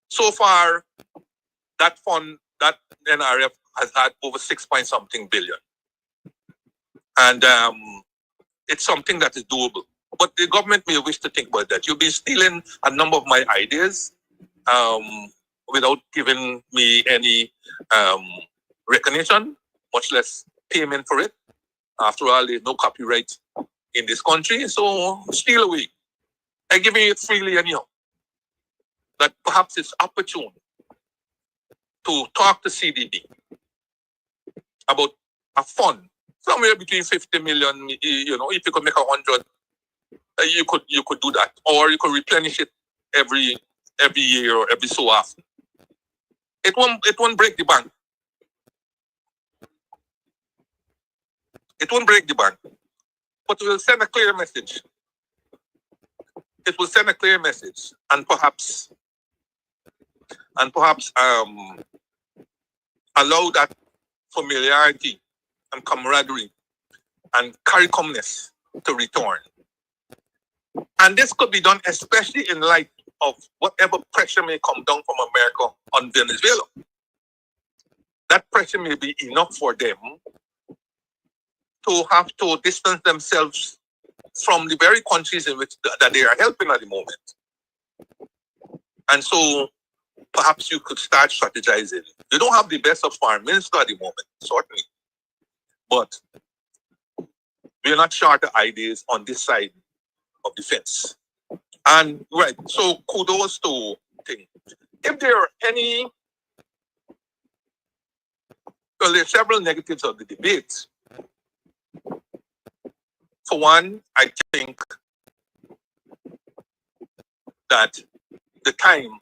so far that fund, that NRF has had over 6 point something billion. And it's something that is doable. But the government may wish to think about that. You'll be stealing a number of my ideas without giving me any recognition, much less payment for it. After all, there's no copyright in this country, so steal away. I'm giving it freely anyhow. That perhaps it's opportune to talk to CDB about a fund somewhere between 50 million. You know, if you could make 100, you could do that, or you could replenish it every year or every so often. It won't break the bank. It won't break the bank, but it will send a clear message. It will send a clear message, and perhaps allow that familiarity and camaraderie and CARICOMness to return. And this could be done especially in light of whatever pressure may come down from America on Venezuela. That pressure may be enough for them to have to distance themselves from the very countries in which that they are helping at the moment. And so perhaps you could start strategizing. You don't have the best of foreign minister at the moment, certainly. But we're not short of ideas on this side of the fence. And right, so kudos to thing. If there are any, well, there are several negatives of the debate. For one, I think that the time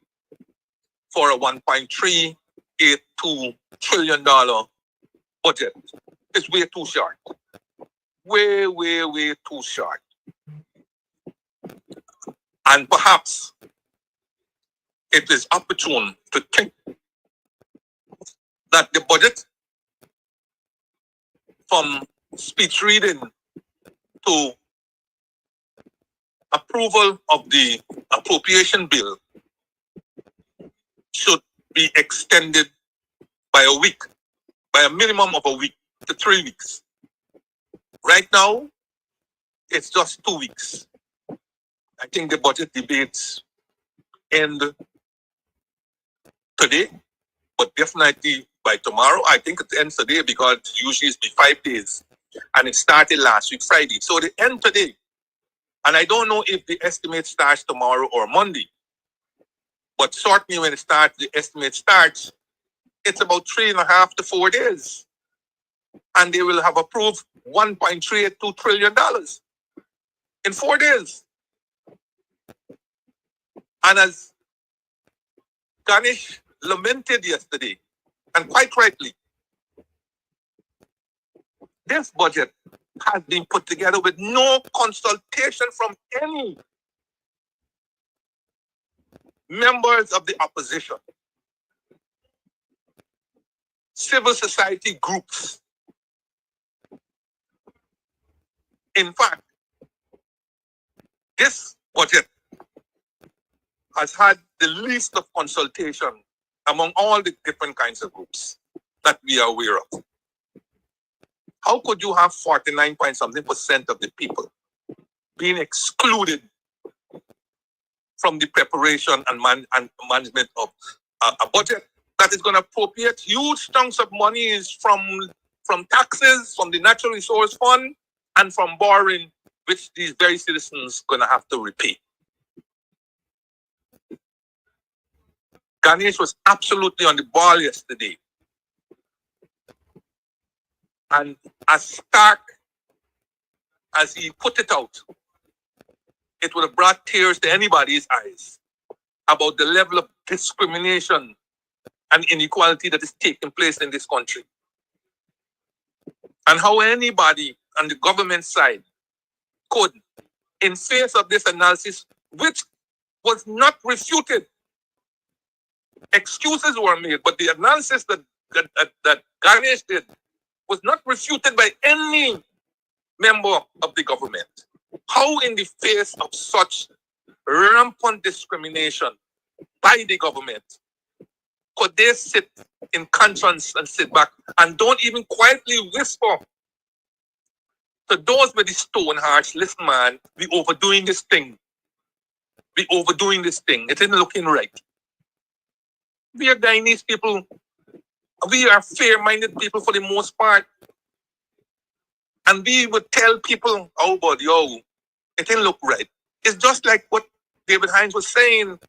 for a $1.382 trillion budget is way too short. Way too short. And perhaps it is opportune to think that the budget, from speech reading to approval of the appropriation bill, should be extended by a week, by a minimum of a week to 3 weeks. Right now, it's just 2 weeks. I think the budget debates end today, but definitely by tomorrow. I think it ends today because usually it's been 5 days, and it started last week, Friday. So they end today. And I don't know if the estimate starts tomorrow or Monday. But certainly when the estimate starts, it's about 3.5 to 4 days. And they will have approved $1.382 trillion in 4 days. And as Ganesh lamented yesterday, and quite rightly, this budget has been put together with no consultation from any members of the opposition, civil society groups. In fact, this budget has had the least of consultation among all the different kinds of groups that we are aware of. How could you have 49 point something % of the people being excluded from the preparation and management of a budget that is going to appropriate huge chunks of money from taxes, from the Natural Resource Fund, and from borrowing, which these very citizens are going to have to repay? Ganesh was absolutely on the ball yesterday. And as stark as he put it out, it would have brought tears to anybody's eyes about the level of discrimination and inequality that is taking place in this country. And how anybody on the government side could, in face of this analysis, which was not refuted, Excuses were made, but the analysis that Ganesh did was not refuted by any member of the government. How, in the face of such rampant discrimination by the government, could they sit in conscience and sit back and don't even quietly whisper to those with the stone hearts, listen, man, we overdoing this thing. We overdoing this thing. It isn't looking right. We are Guyanese people. We are fair-minded people for the most part. And we would tell people, oh, but yo, it didn't look right. It's just like what David Hines was saying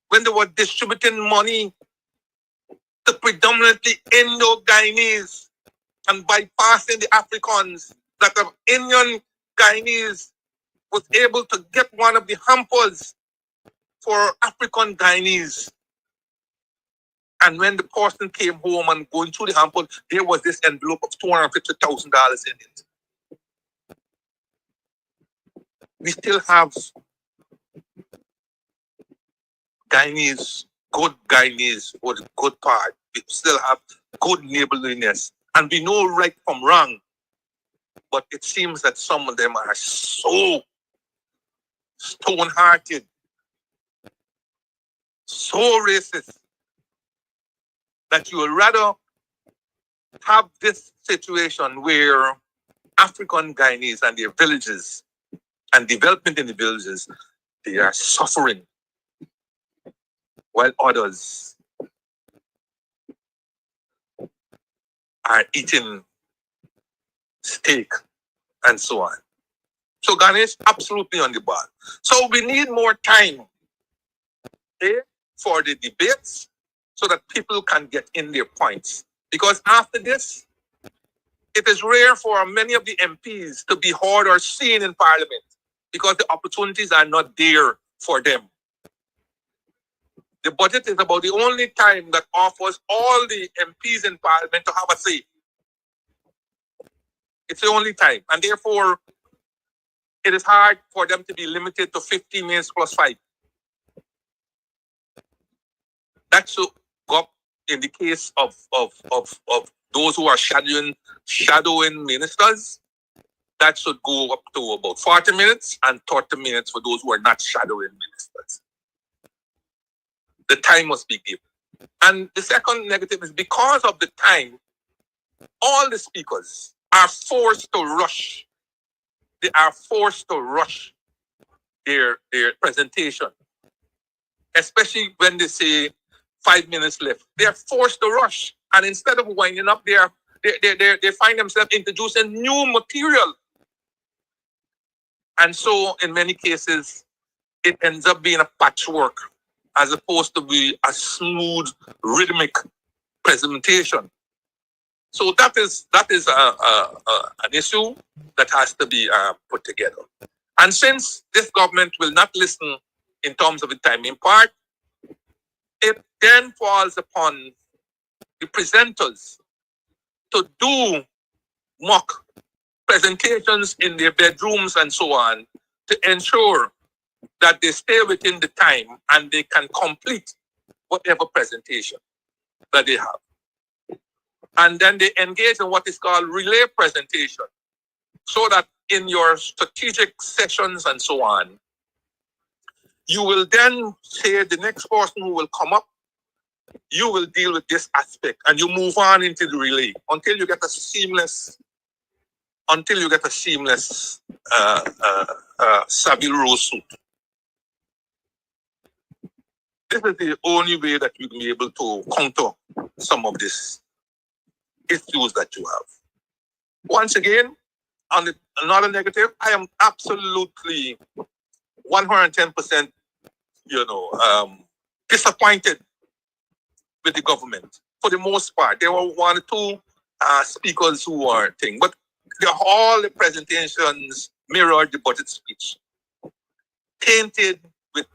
when they were distributing money to predominantly Indo-Guyanese and bypassing the Africans, that the Indian Guyanese was able to get one of the hampers for African Guyanese. And when the person came home and going through the hamper, there was this envelope of $250,000 in it. We still have Guyanese, good Guyanese for the good part. We still have good neighborliness. And we know right from wrong. But it seems that some of them are so stone-hearted, so racist, that you would rather have this situation where African Guyanese and their villages and development in the villages, they are suffering, while others are eating steak and so on. So Ganesh, absolutely on the ball. So we need more time for the debates so that people can get in their points. Because after this, it is rare for many of the MPs to be heard or seen in Parliament because the opportunities are not there for them. The budget is about the only time that offers all the MPs in Parliament to have a say. It's the only time. And therefore, it is hard for them to be limited to 15 minutes plus 5. That should go up in the case of those who are shadowing ministers. That should go up to about 40 minutes and 30 minutes for those who are not shadowing ministers. The time must be given. And the second negative is because of the time, all the speakers are forced to rush. They are forced to rush their presentation, especially when they say 5 minutes left. They are forced to rush, and instead of winding up, they find themselves introducing new material, and so in many cases, it ends up being a patchwork as opposed to be a smooth, rhythmic presentation. So that is an issue that has to be put together. And since this government will not listen in terms of the timing part, it then falls upon the presenters to do mock presentations in their bedrooms and so on to ensure that they stay within the time and they can complete whatever presentation that they have. And then they engage in what is called relay presentation, so that in your strategic sessions and so on, you will then say the next person who will come up, you will deal with this aspect, and you move on into the relay until you get a seamless Savile Row suit. This is the only way that you'll be able to counter some of these issues that you have. Once again, on another negative, I am absolutely 110%, disappointed with the government. For the most part, there were one or two speakers who are thing, but all the presentations mirrored the budget speech, tainted with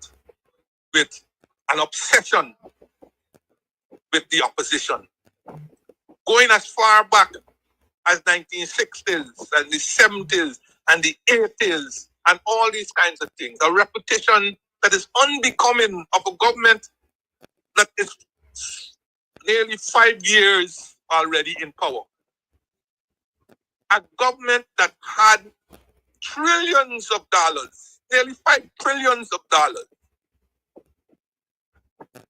an obsession with the opposition, going as far back as 1960s and the 70s and the 80s and all these kinds of things. A reputation that is unbecoming of a government that is nearly 5 years already in power. A government that had trillions of dollars, nearly $5 trillion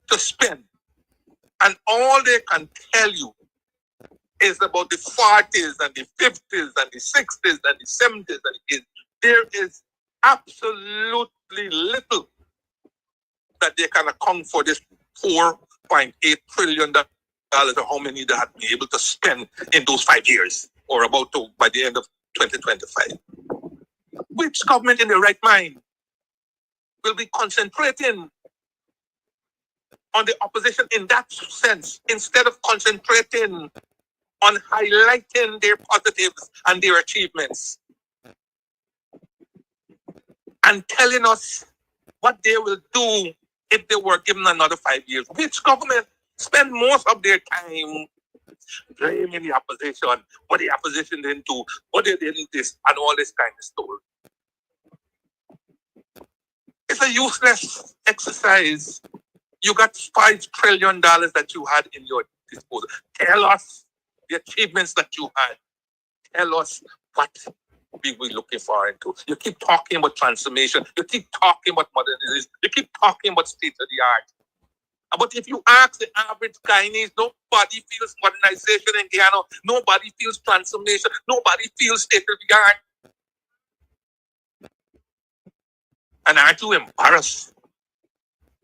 to spend. And all they can tell you is about the 40s and the 50s and the 60s and the 70s and the 80s. There is absolutely little that they can account for this $4.8 trillion or how many they have been able to spend in those 5 years or about to by the end of 2025. Which government in their right mind will be concentrating on the opposition in that sense instead of concentrating on highlighting their positives and their achievements and telling us what they will do if they were given another 5 years? Which government spend most of their time blaming the opposition, what the opposition didn't do, what they didn't this, and all this kind of story? It's a useless exercise. You got $5 trillion that you had in your disposal. Tell us the achievements that you had. Tell us what we were looking for into. You keep talking about transformation. You keep talking about modernization. You keep talking about state of the art. But if you ask the average Guyanese, nobody feels modernization in Guyana. Nobody feels transformation. Nobody feels state of the art. And aren't you embarrassed?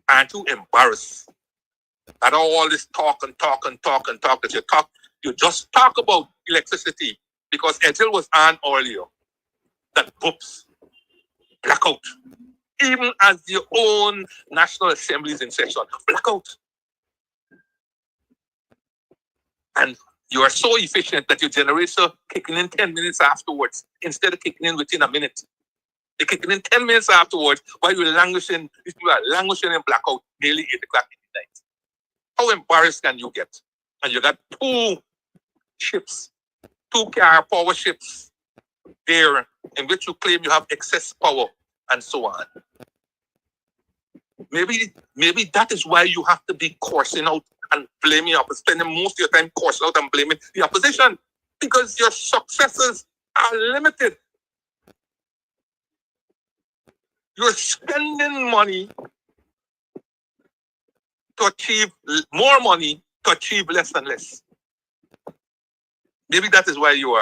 Aren't you embarrassed that all this talk that you just talk about electricity because Ethel was on earlier that whoops, blackout. Even as your own National Assembly is in session, blackout. And you are so efficient that your generator kicking in 10 minutes afterwards instead of kicking in within a minute. They're kicking in 10 minutes afterwards while you're languishing, if you are languishing in blackout nearly 8 o'clock in the night. How embarrassed can you get? And you got 2 ships, 2 power ships there in which you claim you have excess power and so on. Maybe that is why you have to be coursing out and blaming spending most of your time coursing out and blaming the opposition because your successes are limited. You're spending money to achieve more money to achieve less and less. Maybe that is why you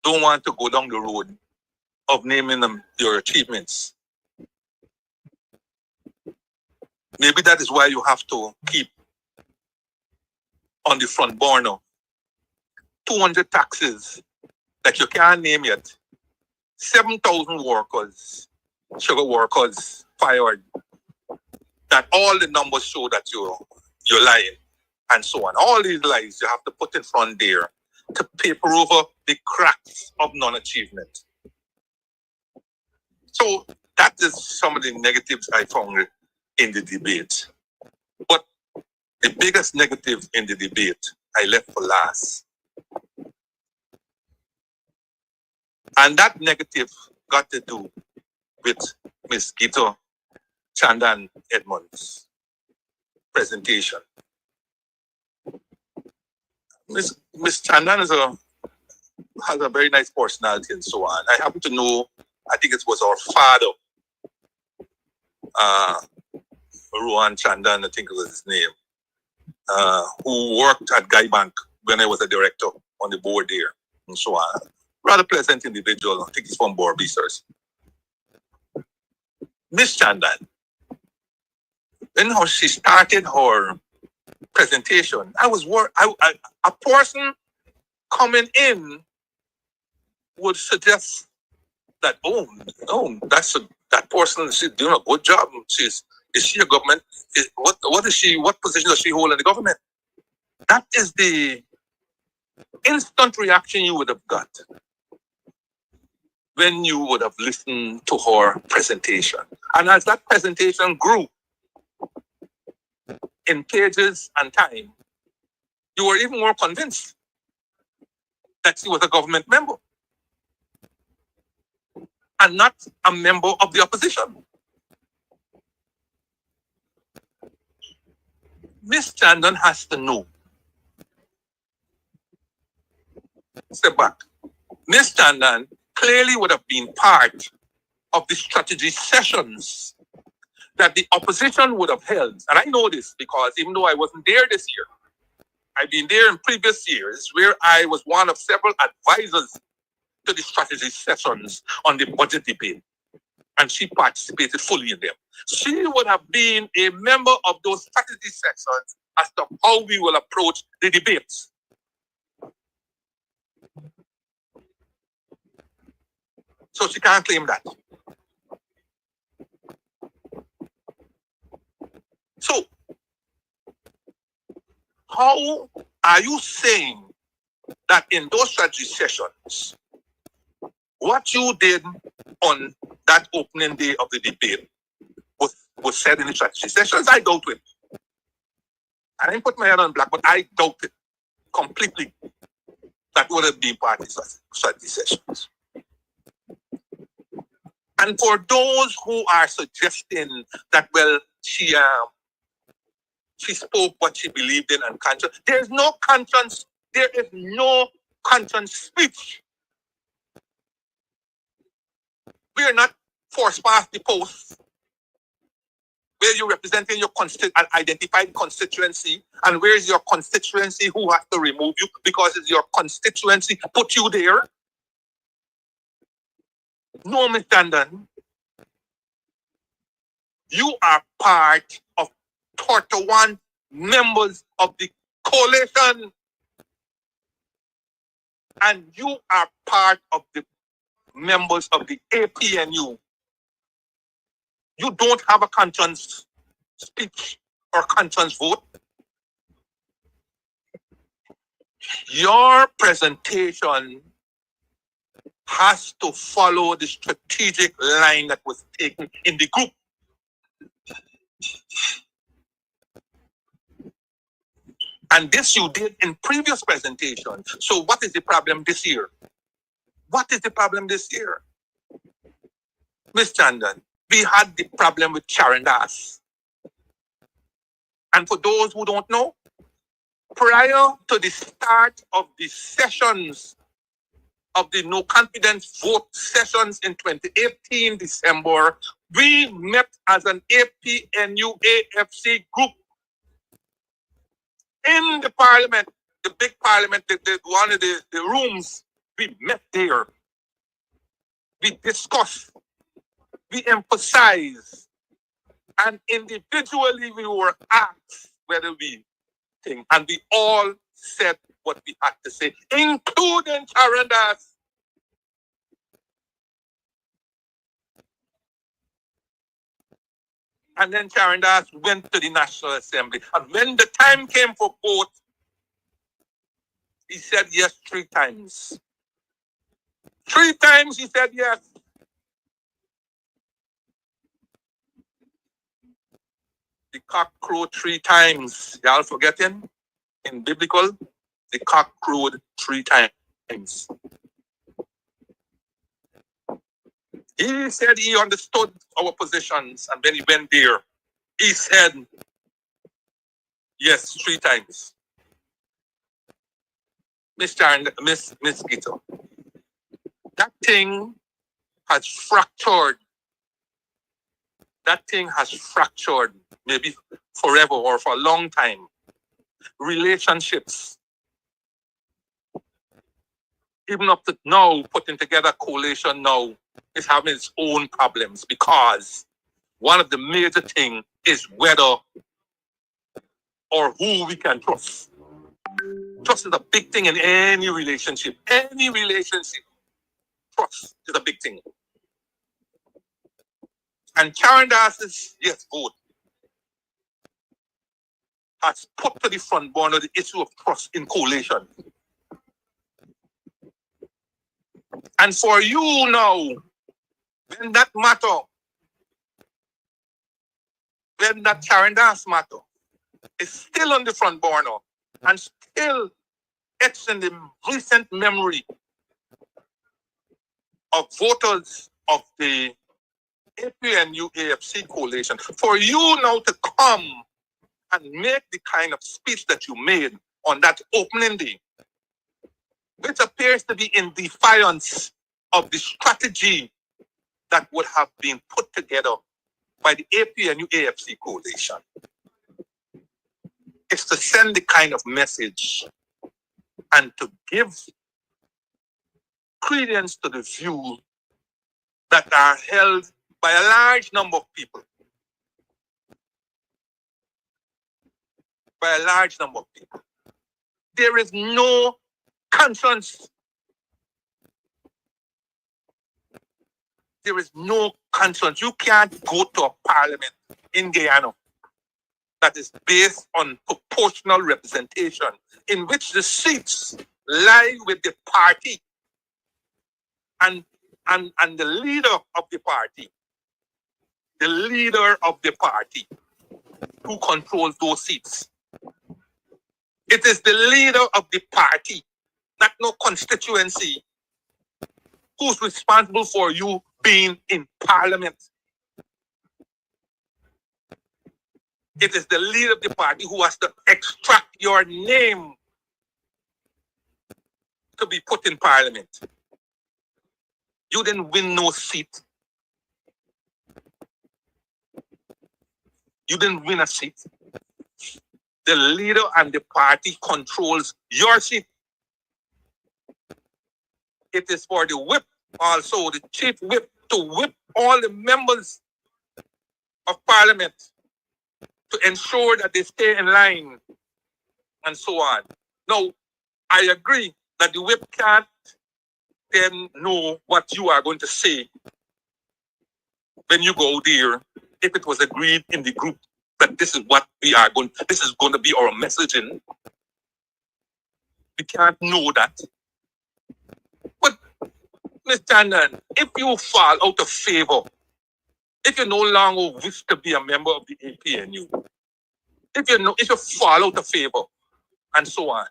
don't want to go down the road of naming them your achievements. Maybe that is why you have to keep on the front burner 200 taxes that you can't name yet, 7,000 workers, sugar workers fired, that all the numbers show that you're lying, and so on. All these lies you have to put in front there to paper over the cracks of non-achievement. So that is some of the negatives I found in the debate. But the biggest negative in the debate I left for last. And that negative got to do with Ms. Gita Chandan Edmonds' presentation. Ms. Chandan has a very nice personality and so on. I happen to know, I think it was our father, Rohan Chandan, I think it was his name, who worked at Guy Bank when I was a director on the board there and so on. Rather pleasant individual. I think he's from Borbisers. Miss Chandan, when she started her presentation, I was worried. A person coming in would suggest that that person is doing a good job. Is she a government? What is she? What position does she hold in the government? That is the instant reaction you would have got when you would have listened to her presentation. And as that presentation grew in pages and time, you were even more convinced that she was a government member and not a member of the opposition. Miss Chandon has to know. Step back. Miss Chandon clearly would have been part of the strategy sessions that the opposition would have held. And I know this because even though I wasn't there this year, I've been there in previous years where I was one of several advisors to the strategy sessions on the budget debate. And she participated fully in them. She would have been a member of those strategy sessions as to how we will approach the debates. So she can't claim that. So, how are you saying that in those strategy sessions, what you did on that opening day of the debate was said in the strategy sessions? I doubt it. I didn't put my head on black, but I doubt it completely. That would have been part of the strategy sessions. And for those who are suggesting that, well, she spoke what she believed in and conscience. There is no conscience. There is no conscience speech. We are not forced past the post where you're representing your an identified constituency, and where is your constituency who has to remove you because it's your constituency put you there. No, Ms. Chandon, you are part of 31 members of the coalition, and you are part of the members of the APNU. You don't have a conscience speech or conscience vote. Your presentation has to follow the strategic line that was taken in the group. And this you did in previous presentations. So what is the problem this year? What is the problem this year? Ms. Chandon, we had the problem with Sharon Das. And for those who don't know, prior to the start of the sessions of the no confidence vote sessions in 2018 December, we met as an APNU AFC group in the parliament, the big parliament, one of the rooms. We met there. We discussed. We emphasized. And individually we were asked whether we think. And we all said what we had to say, including Sharon Das. And then Sharon Das went to the National Assembly. And when the time came for vote, he said yes 3 times. 3 times he said yes. The cock crowed 3 times. Y'all forgetting? In biblical, the cock crowed 3 times. He said he understood our positions, and when he went there, he said yes 3 times. Miss Gito, that thing has fractured. That thing has fractured, maybe forever or for a long time. Relationships. Even up to now, putting together a coalition now is having its own problems, because one of the major things is whether or who we can trust. Trust is a big thing in any relationship. Any relationship. Trust is a big thing. And Karen Darcy's yes vote has put to the front burner the issue of trust in coalition. And for you now, when that matter, when that Karen Darcy matter is still on the front burner and still etched in the recent memory of voters of the APNU AFC coalition, for you now to come and make the kind of speech that you made on that opening day, which appears to be in defiance of the strategy that would have been put together by the APNU AFC coalition, is to send the kind of message and to give credence to the view that are held by a large number of people. By a large number of people. There is no conscience. There is no conscience. You can't go to a parliament in Guyana that is based on proportional representation, in which the seats lie with the party and the leader of the party. The leader of the party who controls those seats. It is the leader of the party, not no constituency, who's responsible for you being in parliament. It is the leader of the party who has to extract your name to be put in parliament. You didn't win no seat. You didn't win a seat. The leader and the party controls your seat. It is for the whip, also the chief whip, to whip all the members of parliament to ensure that they stay in line and so on. Now, I agree that the whip can't then know what you are going to say when you go there, if it was agreed in the group that this is what we are going, this is going to be our messaging. We can't know that. But, Ms. Chandan, if you fall out of favor, if you no longer wish to be a member of the APNU, if you fall out of favor, and so on,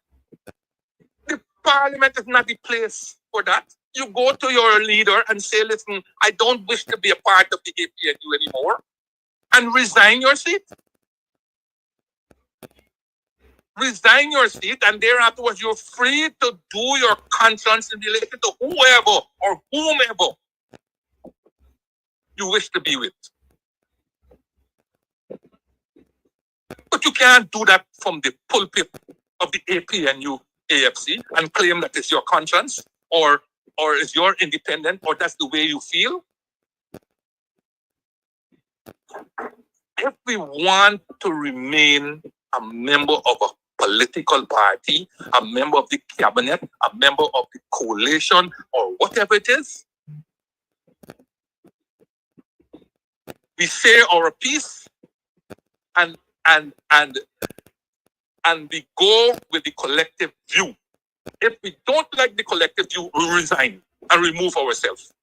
the parliament is not the place for that. You go to your leader and say, listen, I don't wish to be a part of the APNU anymore, and resign your seat. Resign your seat, and thereafter you're free to do your conscience in relation to whoever or whomever you wish to be with. But you can't do that from the pulpit of the APNU AFC and claim that it's your conscience or is your independent or that's the way you feel. If we want to remain a member of a political party, a member of the cabinet, a member of the coalition, or whatever it is, we say our piece and we go with the collective view. If we don't like the collective view, we resign and remove ourselves.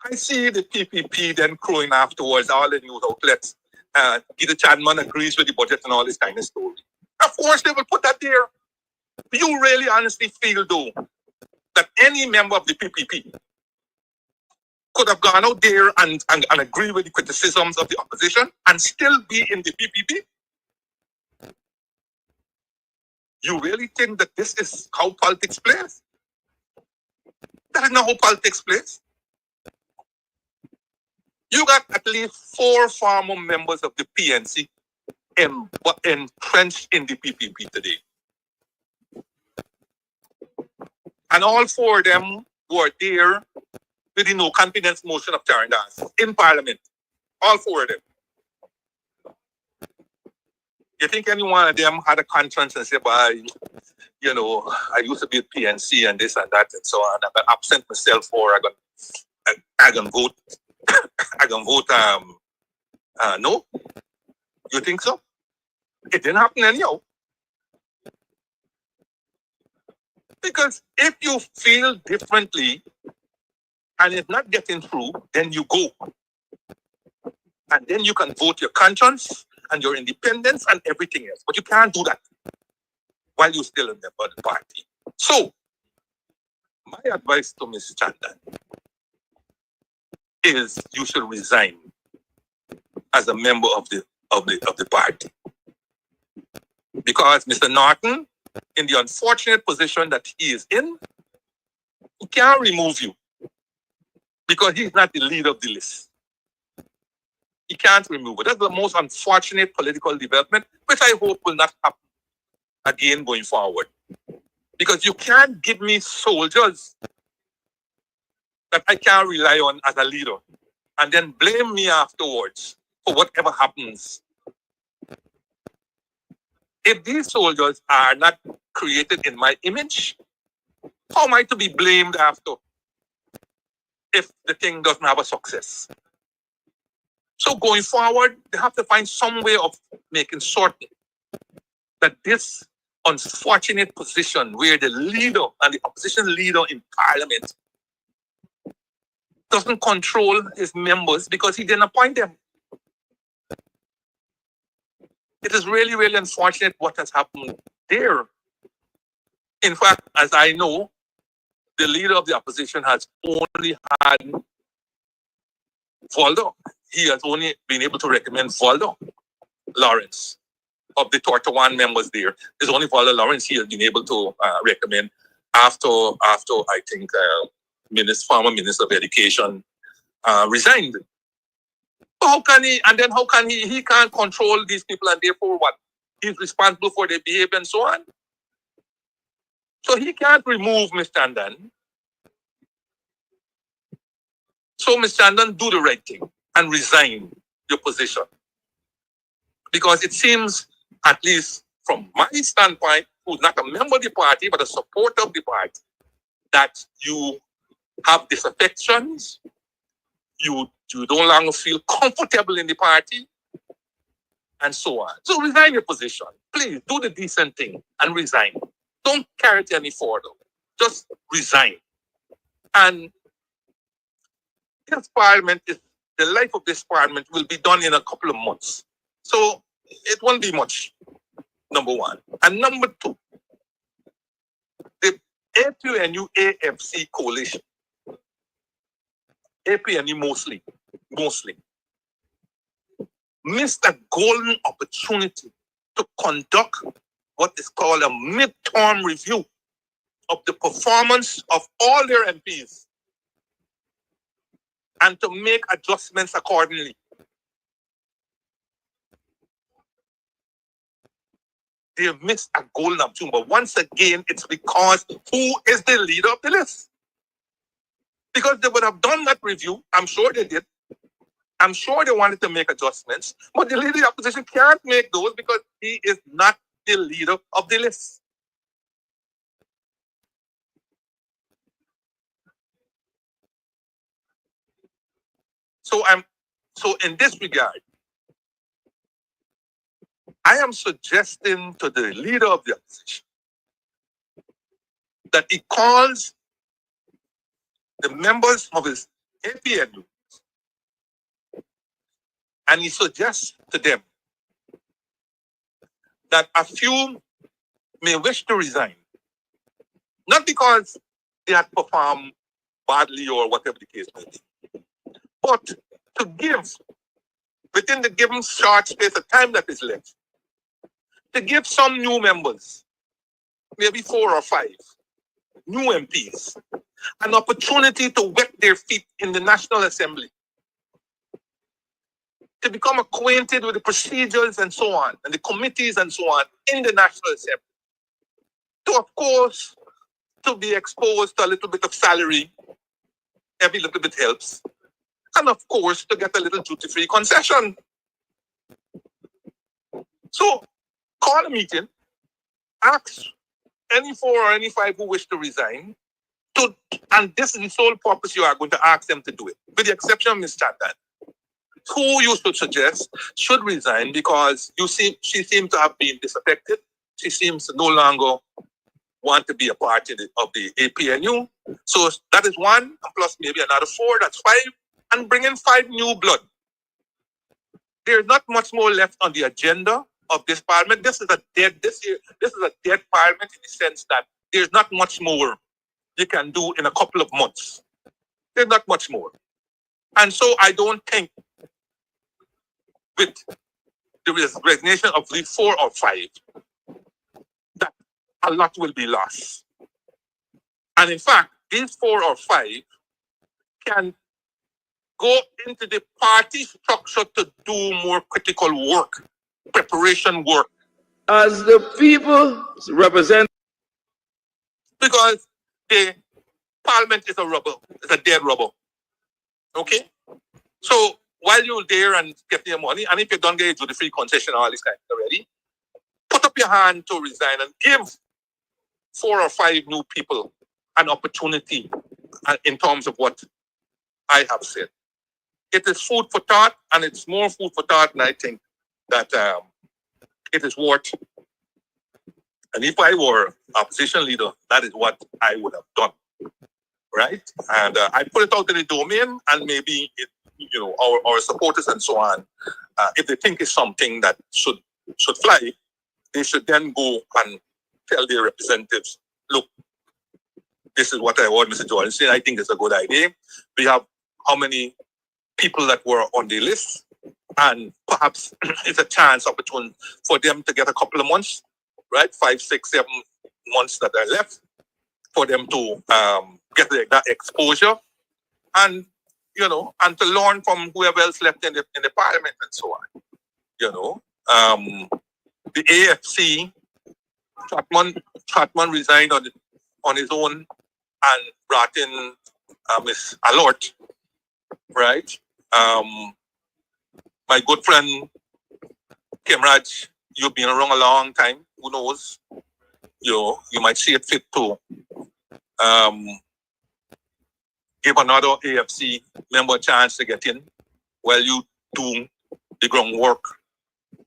I see the PPP then crowing afterwards, all the news outlets. Gita Chadman agrees with the budget and all this kind of story. Of course, they will put that there. You really honestly feel, though, that any member of the PPP could have gone out there and agree with the criticisms of the opposition and still be in the PPP? You really think that this is how politics plays? That is not how politics plays. You got at least 4 former members of the PNC entrenched in the PPP today. And all 4 of them were there with the no confidence motion of Charandas in Parliament. All 4 of them. You think any one of them had a conscience and said, well, you know, I used to be at PNC and this and that and so on. I'm going to absent myself or I'm going to vote. I'm going to vote, no? You think so? It didn't happen anyhow. Because if you feel differently and it's not getting through, then you go. And then you can vote your conscience and your independence and everything else. But you can't do that while you're still in the party. So, my advice to Ms. Chandan is you should resign as a member of the party. Because Mr. Norton, in the unfortunate position that he is in, he can't remove you because he's not the leader of the list. He can't remove it. That's the most unfortunate political development, which I hope will not happen again going forward. Because you can't give me soldiers that I can't rely on as a leader and then blame me afterwards for whatever happens. If these soldiers are not created in my image, how am I to be blamed after if the thing doesn't have a success? So going forward, they have to find some way of making certain that this unfortunate position where the leader and the opposition leader in parliament doesn't control his members because he didn't appoint them. It is really, really unfortunate what has happened there. In fact, as I know, the leader of the opposition has only had Voldo. He has only been able to recommend Voldo Lawrence. Of the 31 members there, there's only Voldo Lawrence he has been able to recommend after I think former Minister of Education resigned. So how can he, and then how can he can't control these people and therefore what? He's responsible for their behavior and so on. So he can't remove Mr. Andan. So Mr. Andan, do the right thing and resign your position. Because it seems, at least from my standpoint, who's not a member of the party but a supporter of the party, that you have disaffections, you no longer feel comfortable in the party, and so on. So resign your position. Please do the decent thing and resign. Don't carry it any further. Just resign. And this parliament is the life of this parliament will be done in a couple of months. So it won't be much, number one. And number two, the APNU AFC coalition, APNU mostly, missed a golden opportunity to conduct what is called a midterm review of the performance of all their MPs and to make adjustments accordingly. They have missed a golden opportunity, but once again, it's because who is the leader of the list? Because they would have done that review, I'm sure they did. I'm sure they wanted to make adjustments, but the leader of the opposition can't make those because he is not the leader of the list. So in this regard, I am suggesting to the leader of the opposition that he calls the members of his APNU and he suggests to them that a few may wish to resign, not because they had performed badly or whatever the case may be, but to give, within the given short space of time that is left, to give some new members, maybe 4 or 5 new MPs, an opportunity to wet their feet in the National Assembly, to become acquainted with the procedures and so on, and the committees and so on in the National Assembly. To, of course, to be exposed to a little bit of salary, every little bit helps, and of course, to get a little duty-free concession. So, call a meeting, ask any 4 or any 5 who wish to resign, and this is the sole purpose you are going to ask them to do it, with the exception of Ms. Chandan, who you should suggest should resign because she seems to have been disaffected. She seems to no longer want to be a part of the APNU. So that is 1, plus maybe another 4, that's 5, and bring in 5 new blood. There's not much more left on the agenda of this parliament. This is a dead parliament in the sense that there's not much more you can do in a couple of months. There's not much more. And so I don't think with the resignation of the 4 or 5, that a lot will be lost. And in fact, these 4 or 5 can go into the party structure to do more critical work, preparation work. As the people represent, because the parliament is a rubber, it's a dead rubber. Okay? So while you're there and getting your money, and if you don't get to the free concession all this kind already, put up your hand to resign and give 4 or 5 new people an opportunity in terms of what I have said. It is food for thought, and it's more food for thought, and I think that it is worth. And if I were opposition leader, that is what I would have done, right? And I put it out in the domain, and maybe our supporters and so on, if they think it's something that should fly, they should then go and tell their representatives, look, this is what I want Mr. Jordan saying. I think it's a good idea. We have how many people that were on the list, and perhaps it's a chance opportunity for them to get a couple of months, right? 5, 6, 7 months that are left for them to get that exposure, and and to learn from whoever else left in the parliament and so on. The AFC, Chapman resigned on his own and brought in Miss Alort, right? My good friend Kimraj, you've been around a long time. Who knows? You might see it fit to give another AFC member a chance to get in while you do the groundwork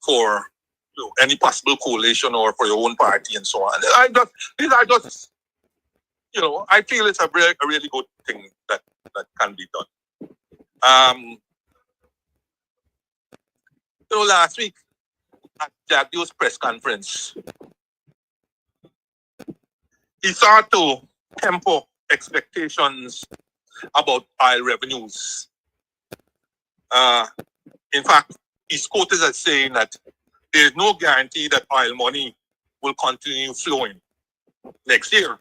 for any possible coalition or for your own party and so on. These are just, I feel it's a really good thing that can be done. Last week at Jagdio's press conference, he sought to temper expectations about oil revenues. In fact, he's quoted as saying that there is no guarantee that oil money will continue flowing next year.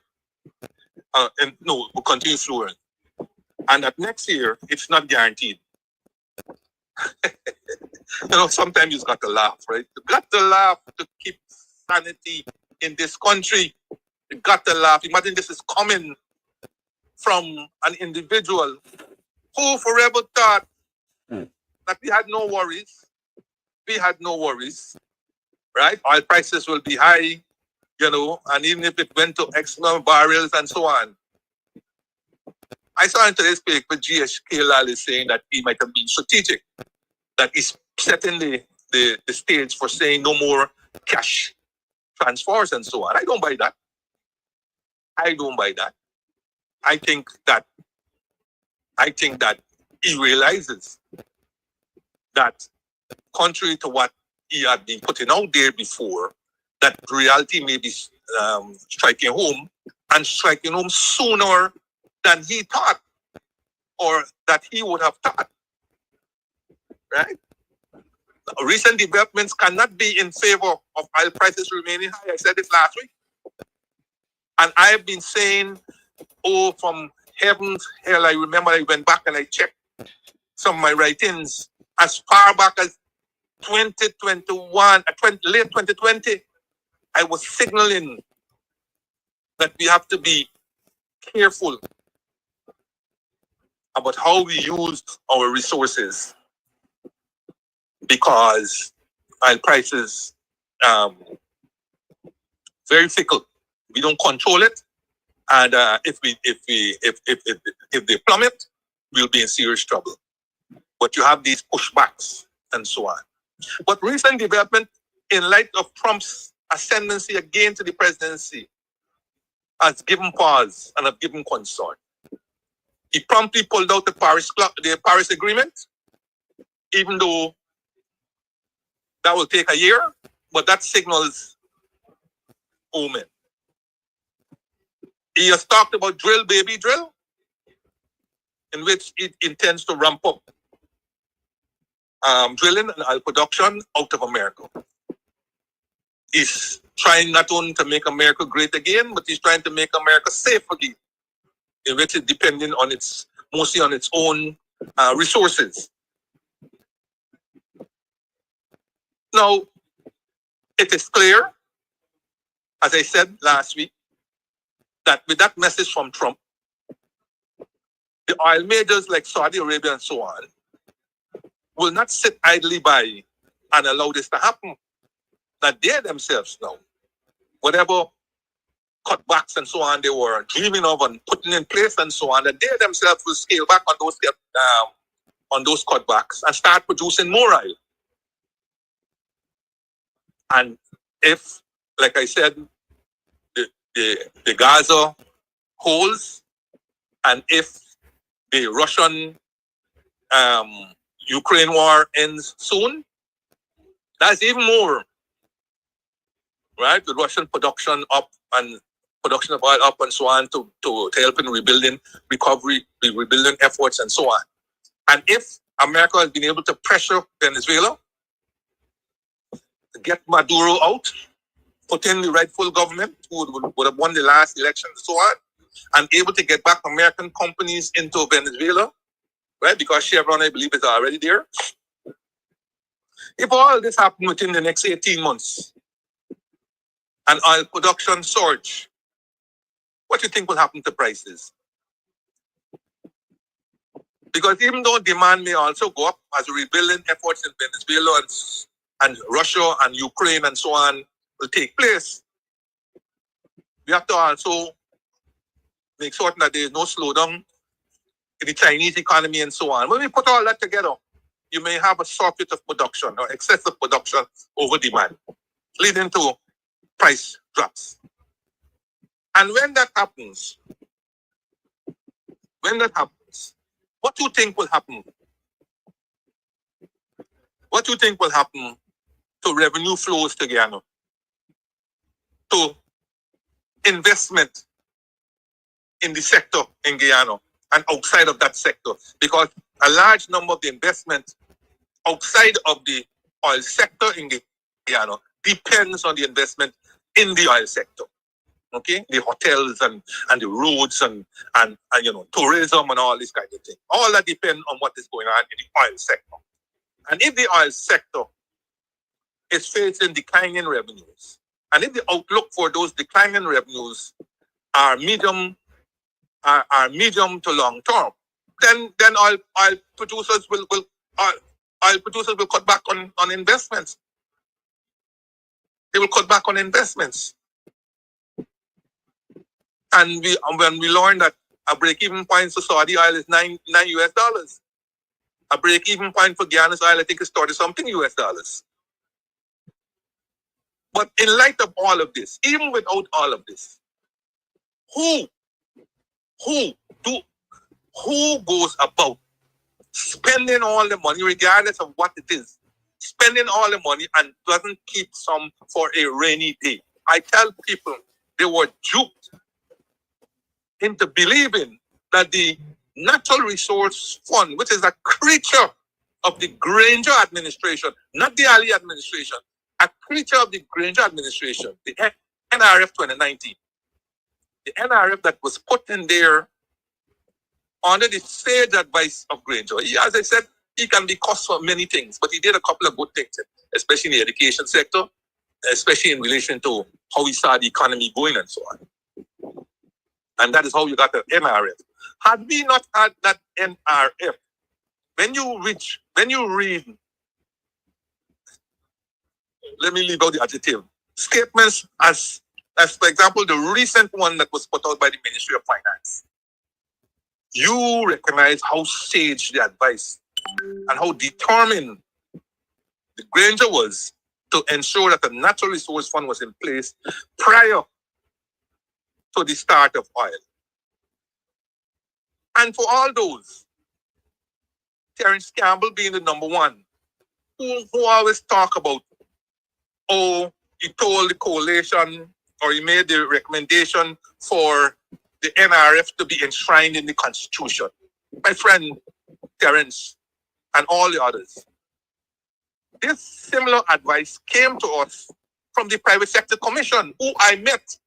Will continue flowing. And that next year, it's not guaranteed. Sometimes you've got to laugh, right? You've got to laugh to keep sanity in this country. You've got to laugh. Imagine this is coming from an individual who forever thought that we had no worries. We had no worries, right? Oil prices will be high, and even if it went to X number of barrels and so on. I saw in today's paper GSK Lal is saying that he might have been strategic, that he's setting the stage for saying no more cash transfers and so on. I don't buy that. I don't buy that. I think that he realizes that contrary to what he had been putting out there before, that reality may be striking home and striking home sooner than he thought or that he would have thought. Right? Recent developments cannot be in favor of oil prices remaining high. I said it last week. And I've been saying, from heaven's hell, I remember I went back and I checked some of my writings as far back as 2021, late 2020. I was signaling that we have to be careful about how we use our resources because oil prices very fickle. We don't control it, and if they plummet, we'll be in serious trouble. But you have these pushbacks and so on. But recent development, in light of Trump's ascendancy again to the presidency, has given pause and have given concern. He promptly pulled out the Paris Agreement, even though that will take a year, but that signals omen. He has talked about drill, baby, drill, in which it intends to ramp up drilling and oil production out of America. He's trying not only to make America great again, but he's trying to make America safe again, in which is depending on mostly on its own resources. Now, it is clear, as I said last week, that with that message from Trump, the oil majors like Saudi Arabia and so on will not sit idly by and allow this to happen. That they themselves now, whatever cutbacks and so on they were dreaming of and putting in place and so on, that they themselves will scale back on those cutbacks and start producing more oil. And if, like I said, the Gaza holds, and if the Russian Ukraine war ends soon, that's even more, right? The Russian production up and production of oil up and so on to help in rebuilding, recovery, the rebuilding efforts and so on. And if America has been able to pressure Venezuela to get Maduro out, put in the rightful government who would have won the last election and so on, and able to get back American companies into Venezuela, right? Because Chevron, I believe, is already there. If all this happens within the next 18 months and oil production surge, what do you think will happen to prices? Because even though demand may also go up as rebuilding efforts in Venezuela and Russia and Ukraine and so on will take place, we have to also make certain that there is no slowdown in the Chinese economy and so on. When we put all that together, you may have a surplus of production or excessive production over demand, leading to price drops. And when that happens, what do you think will happen? What do you think will happen to revenue flows to Guyana? To investment in the sector in Guyana and outside of that sector? Because a large number of the investment outside of the oil sector in Guyana depends on the investment in the oil sector. Okay, the hotels and the roads and tourism and all this kind of thing. All that depends on what is going on in the oil sector. And if the oil sector is facing declining revenues, and if the outlook for those declining revenues are medium to long term, then oil producers will cut back on investments. They will cut back on investments. And when we learned that a break-even point for Saudi oil is $9 US, a break-even point for Guyane's oil, I think, is $30-something US. But in light of all of this, even without all of this, who goes about spending all the money, regardless of what it is, spending all the money and doesn't keep some for a rainy day? I tell people they were duped into believing that the Natural Resource Fund, which is a creature of the Granger administration, not the Ali administration, a creature of the Granger administration, the NRF 2019, the NRF that was put in there under the sage advice of Granger. As I said, he can be cussed for many things, but he did a couple of good things, especially in the education sector, especially in relation to how he saw the economy going and so on. And that is how you got the NRF. Had we not had that NRF, when you read, let me leave out the adjective, statements as for example, the recent one that was put out by the Ministry of Finance, you recognize how sage the advice and how determined the Granger was to ensure that the Natural Resource Fund was in place prior to the start of oil. And for all those, Terence Campbell being the number one, who always talk about, oh, he told the coalition or he made the recommendation for the NRF to be enshrined in the Constitution. My friend Terence and all the others, This similar advice came to us from the Private Sector Commission, who I met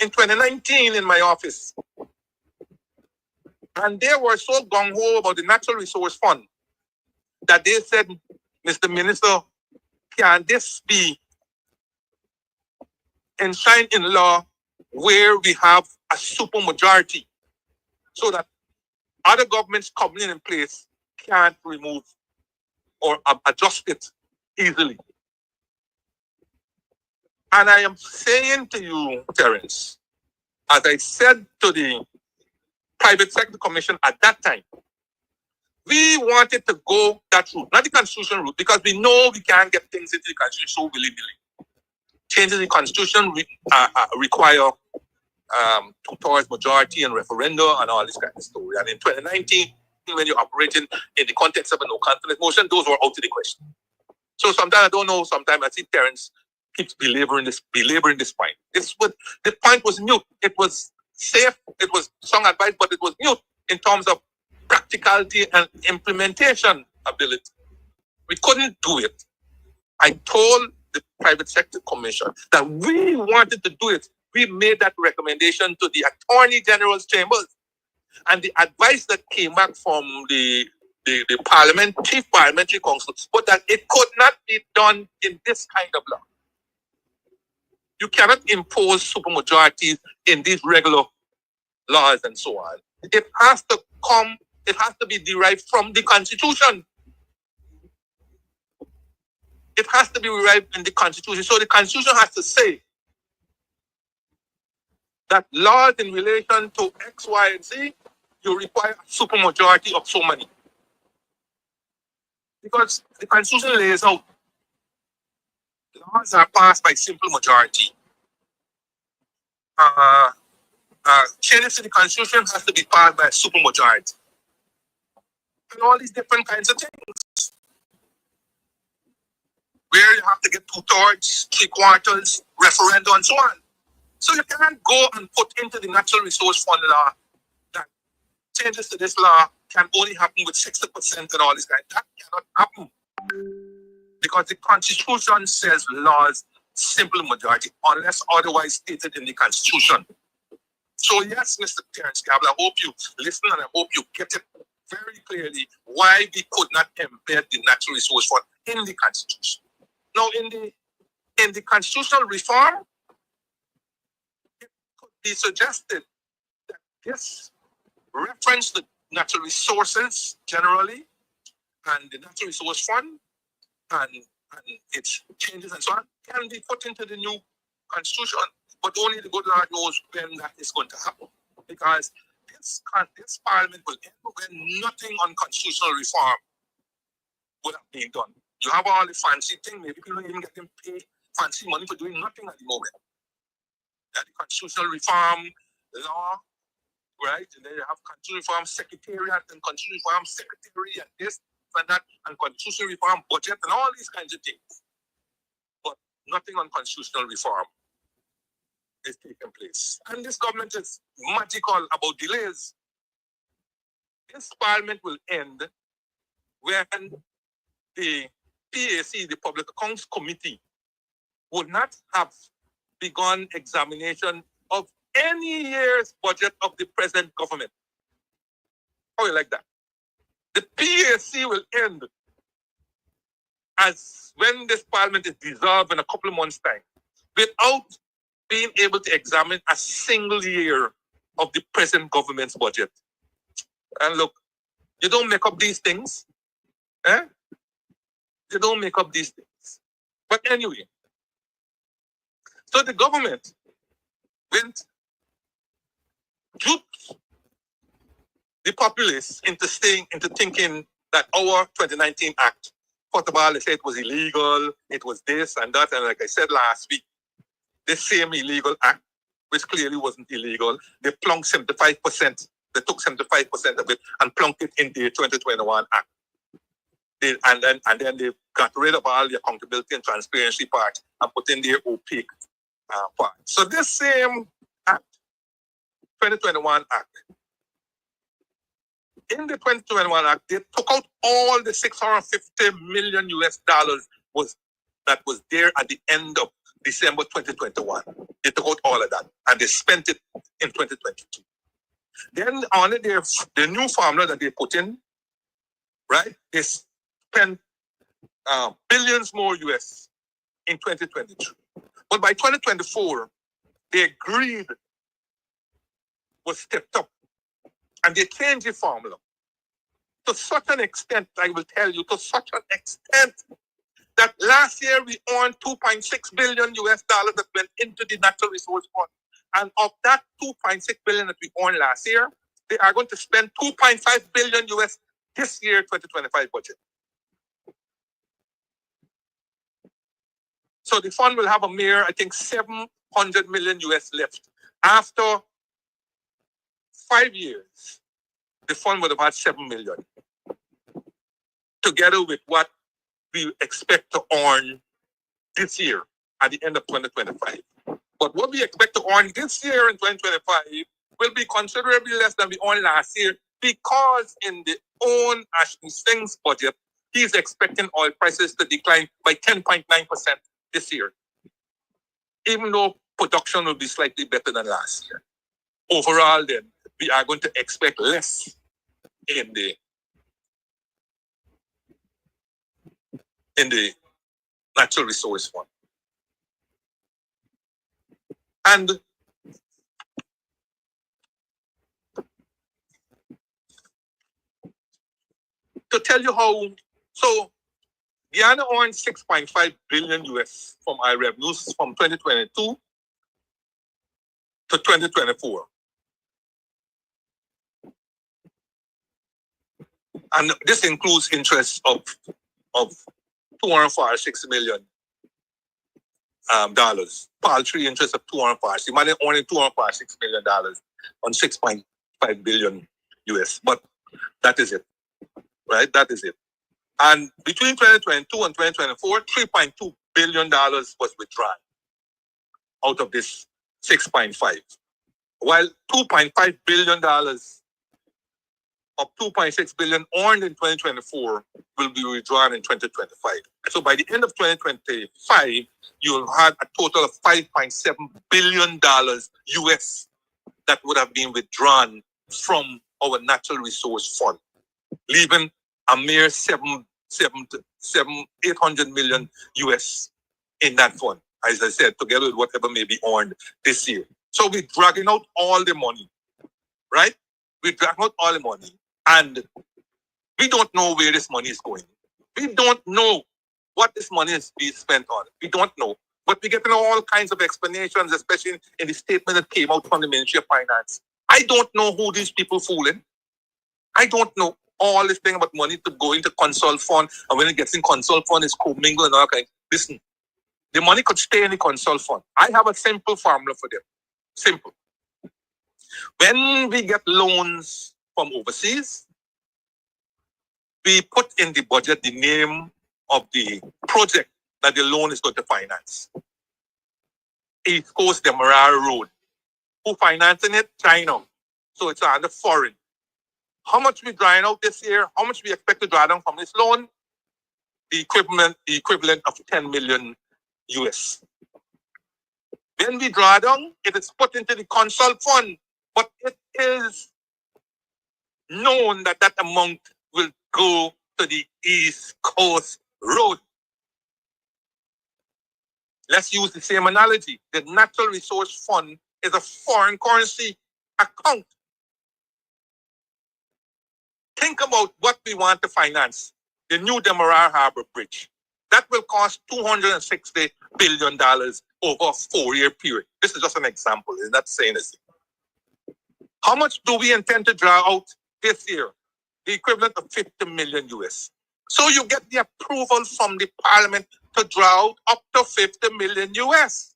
in 2019 in my office. And they were so gung-ho about the Natural Resource Fund that they said, Mr. Minister, can this be enshrined in law where we have a supermajority so that other governments coming in place can't remove or adjust it easily? And I am saying to you, Terence, as I said to the Private Sector Commission at that time, we wanted to go that route, not the constitution route, because we know we can't get things into the constitution so willy-nilly. Changes in the constitution require two-thirds majority and referenda and all this kind of story. And in 2019, when you're operating in the context of a no-confidence motion, those were out of the question. So sometimes I don't know, sometimes I see Terence keeps belaboring this point. The point was mute. It was safe, it was strong advice, but it was mute in terms of practicality and implementation ability. We couldn't do it. I told the Private Sector Commission that we wanted to do it. We made that recommendation to the Attorney General's chambers. And the advice that came back from the Chief Parliamentary Council was that it could not be done in this kind of law. You cannot impose supermajorities in these regular laws and so on. It has to be derived from the Constitution. It has to be derived in the Constitution. So the Constitution has to say that laws in relation to X, Y, and Z, you require a supermajority of so many. Because the Constitution lays out laws are passed by simple majority. Changes to the Constitution has to be passed by a supermajority. And all these different kinds of things. Where you have to get 2/3, 3/4, referendum, and so on. So you can't go and put into the Natural Resource Fund law that changes to this law can only happen with 60% and all this kind. That cannot happen. Because the Constitution says laws simple majority, unless otherwise stated in the Constitution. So yes, Mr. Terence Gabble, I hope you listen and I hope you get it very clearly why we could not embed the Natural Resource Fund in the Constitution. Now, in the constitutional reform, it could be suggested that this reference to natural resources generally and the Natural Resource Fund and its changes and so on can be put into the new constitution, but only the good Lord knows when that is going to happen. Because this parliament will end when nothing on constitutional reform would have been done. You have all the fancy thing, maybe people don't even get them paid fancy money for doing nothing at the moment. The constitutional reform law, right? And then you have constitutional reform secretariat and constitutional reform secretary and this and that and constitutional reform budget and all these kinds of things. But nothing on constitutional reform is taking place. And this government is magical about delays. This parliament will end when the PAC, the Public Accounts Committee, would not have begun examination of any year's budget of the present government. How you like that? The PAC will end as when this parliament is dissolved in a couple of months' time, without being able to examine a single year of the present government's budget. And look, you don't make up these things. You don't make up these things. But anyway, so the government went, duped the populace into thinking that our 2019 Act, first of all, they said it was illegal, it was this and that, and like I said last week, the same illegal act, which clearly wasn't illegal, they plunked 75%, they took 75% of it and plunked it in the 2021 Act. And then they got rid of all the accountability and transparency part and put in their opaque part. So this same Act, 2021 Act, in the 2021 Act, they took out all the $650 million was there at the end of December 2021. They took out all of that and they spent it in 2022. Then on it, the new formula that they put in, right? They spent billions more US in 2022. But by 2024, their greed was stepped up and they changed the formula to such an extent, I will tell you, to such an extent that last year we earned 2.6 billion US dollars that went into the natural resource fund. And of that 2.6 billion that we earned last year, they are going to spend 2.5 billion US this year, 2025 budget. So the fund will have a mere, I think, 700 million US left. After 5 years, the fund would have had 7 million. Together with what we expect to earn this year at the end of 2025. But what we expect to earn this year in 2025 will be considerably less than we earned last year, because in the own Ashley Singh's budget, he's expecting oil prices to decline by 10.9% this year, even though production will be slightly better than last year. Overall, then, we are going to expect less in the natural resource fund. And to tell you how, so Guyana earned 6.5 billion US from our revenues from 2022 to 2024. And this includes interest of $246 million dollars. Paltry interest of $246 million, only $246 million on 6.5 billion US. But that is it, right? That is it. And between 2022 and 2024, $3.2 billion was withdrawn out of this 6.5, while $2.5 billion of 2.6 billion earned in 2024 will be withdrawn in 2025. So by the end of 2025, you'll have a total of $5.7 billion US that would have been withdrawn from our natural resource fund, leaving a mere 800 million US in that fund, as I said, together with whatever may be earned this year. So we're dragging out all the money, right? We're dragging out all the money, and we don't know where this money is going. We don't know what this money is being spent on. We don't know. But we're getting all kinds of explanations, especially in the statement that came out from the Ministry of Finance. I don't know who these people fooling. I don't know. All this thing about money to go into consult fund, and when it gets in consult fund, it's commingled and all kinds. Listen, the money could stay in the consult fund. I have a simple formula for them. Simple. When we get loans from overseas, we put in the budget the name of the project that the loan is going to finance. East Coast Demerara Road. Who financing it? China. So it's under foreign. How much we drawing out this year? How much we expect to draw down from this loan? The equivalent of 10 million US. When we draw down, it is put into the consult fund, but it is known that that amount will go to the East Coast Road. Let's use the same analogy. The Natural Resource Fund is a foreign currency account. Think about what we want to finance. The new Demerara Harbor Bridge. That will cost $260 billion over a 4-year period. This is just an example. It's not saying this. How much do we intend to draw out this year? The equivalent of 50 million US. So you get the approval from the parliament to draw out up to 50 million US.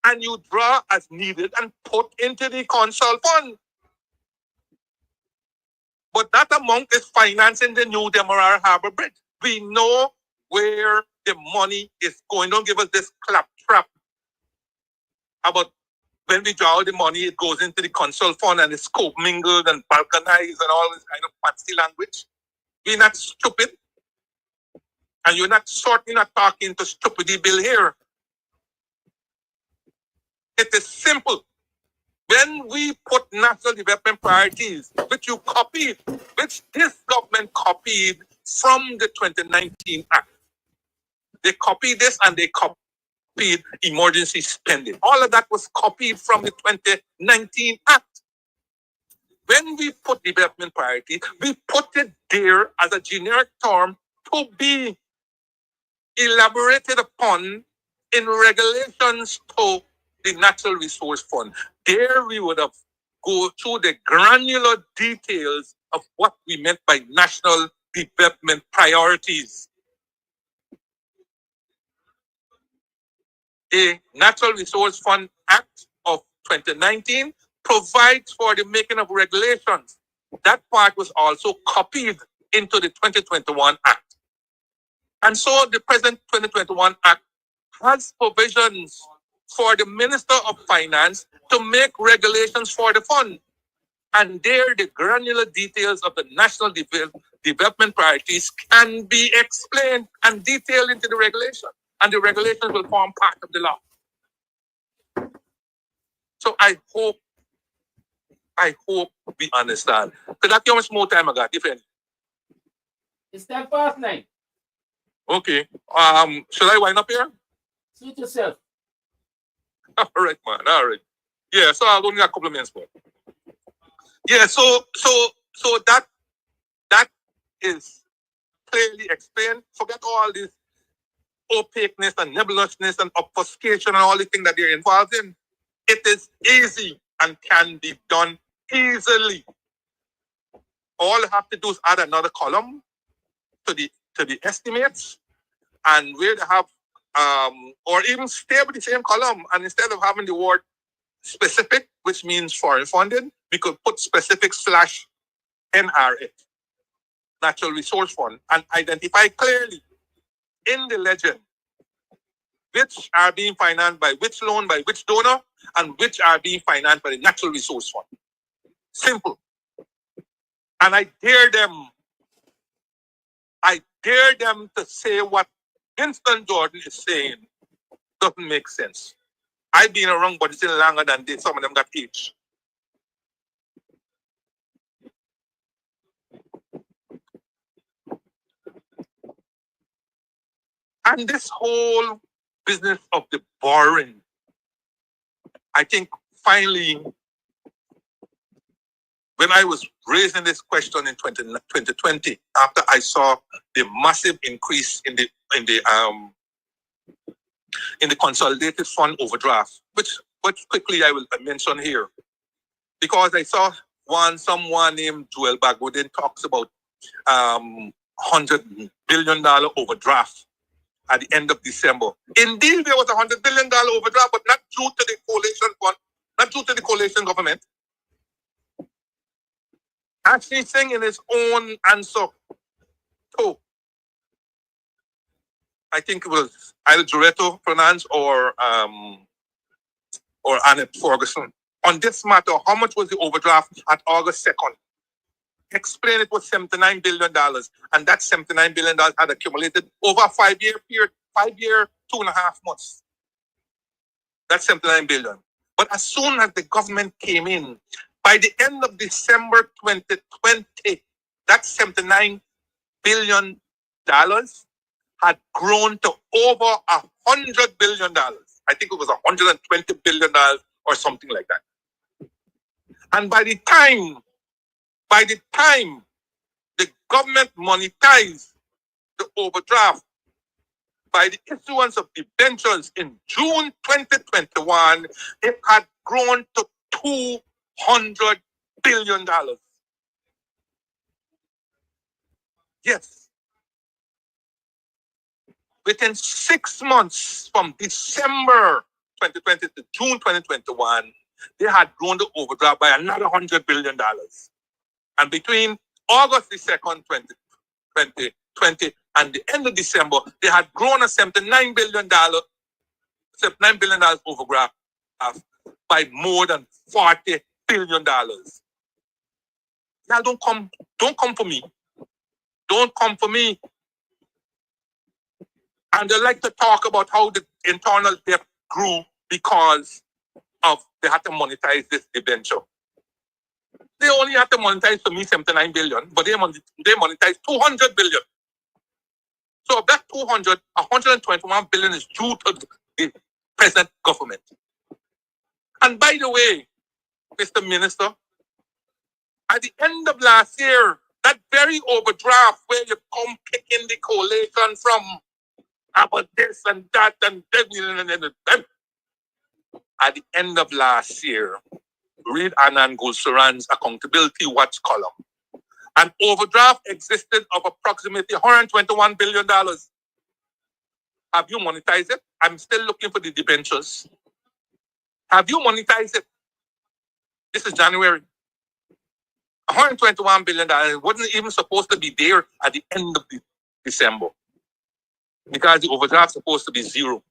And you draw as needed and put into the consult fund. But that amount is financing the new Demerara Harbor Bridge. We know where the money is going. Don't give us this claptrap about when we draw the money, it goes into the consult fund and it's co-mingled and balkanized and all this kind of fancy language. We're not stupid. And you're certainly not talking to stupidity bill here. It is simple. When we put national development priorities, which you copied, which this government copied from the 2019 Act. They copied this and they copied emergency spending. All of that was copied from the 2019 Act. When we put development priority, we put it there as a generic term to be elaborated upon in regulations to the Natural Resource Fund. There we would have go through the granular details of what we meant by national development priorities. The Natural Resource Fund Act of 2019 provides for the making of regulations. That part was also copied into the 2021 Act. And so the present 2021 Act has provisions for the Minister of Finance to make regulations for the fund. And there the granular details of the national development priorities can be explained and detailed into the regulation. And the regulations will form part of the law. So I hope we understand. So that's how much more time I got, if any. It's 9:10. Okay. Should I wind up here? Suit yourself. All right, man. All right. Yeah, so I've only got a couple of minutes more. Yeah, so that is clearly explained. Forget all this opaqueness and nebulousness and obfuscation and all the things that they're involved in. It is easy and can be done easily. All you have to do is add another column to the estimates, and where they have or even stay with the same column, and instead of having the word specific, which means foreign funded, we could put specific /NRF, Natural Resource Fund, and identify clearly in the legend which are being financed by which loan, by which donor, and which are being financed by the Natural Resource Fund. Simple. And I dare them to say what Winston Jordan is saying doesn't make sense. I've been around, but it's still longer than this. Some of them got age. And this whole business of the borrowing, I think finally, when I was raising this question in 2020, after I saw the massive increase in the consolidated fund overdraft, which quickly I will mention here, because I saw someone named Joel Bagwodin talks about $100 billion overdraft at the end of December. Indeed, there was $100 billion overdraft, but not due to the coalition fund, not due to the coalition government. Actually saying in his own answer to, I think it was either Duretto Fernandes or Annette Ferguson, on this matter, how much was the overdraft at August 2nd? Explain it was $79 billion, and that $79 billion had accumulated over a 5-year period, 5 year, 2.5 months. That's $79 billion. But as soon as the government came in, by the end of December 2020, that $79 billion had grown to over $100 billion. I think it was $120 billion or something like that. And by the time the government monetized the overdraft by the issuance of debentures in June 2021, it had grown to $200 billion. Yes. Within 6 months from December 2020 to June 2021, they had grown the overdraft by another $100 billion. And between August the 2nd, 2020 and the end of December, they had grown a $79 billion overdraft by more than $40 billion. Now don't come for me. Don't come for me. And they like to talk about how the internal debt grew because of they had to monetize this debenture. They only had to monetize to me 79 billion, but they monetized 200 billion. So of that 200, 121 billion is due to the present government. And by the way, Mr. Minister, at the end of last year, that very overdraft where you come kicking the coalition from about this and that and at the end of last year, read Anand Gulsaran's accountability watch column. An overdraft existed of approximately $121 billion. Have you monetized it? I'm still looking for the debentures. Have you monetized it? This is January. $121 billion wasn't even supposed to be there at the end of December because the overdraft is supposed to be zero.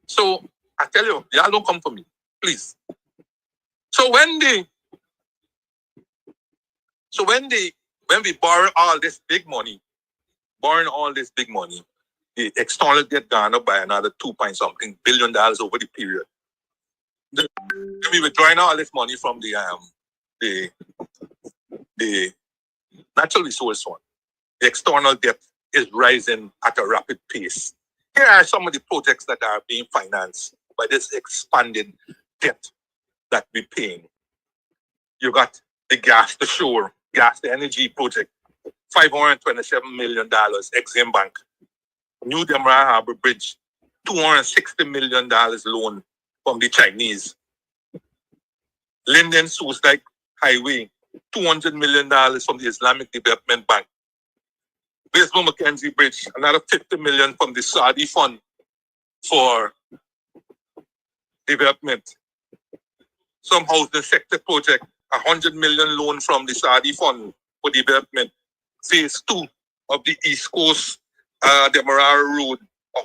So I tell you, y'all don't come for me, please. So when we borrow all this big money, the external debt gone up by another 2-point-something billion over the period. We were drawing all this money from the natural resource fund. The external debt is rising at a rapid pace. Here are some of the projects that are being financed by this expanded debt that we're paying. You got the gas to shore, gas to energy project, $527 million, Exim Bank. New Demerara Harbor Bridge, $260 million loan from the Chinese. Linden Soosdijk Highway, $200 million from the Islamic Development Bank. Bismarck Mackenzie Bridge, another $50 million from the Saudi Fund for Development. Some housing sector project, $100 million loan from the Saudi Fund for Development. Phase 2 of the East Coast Demerara Road,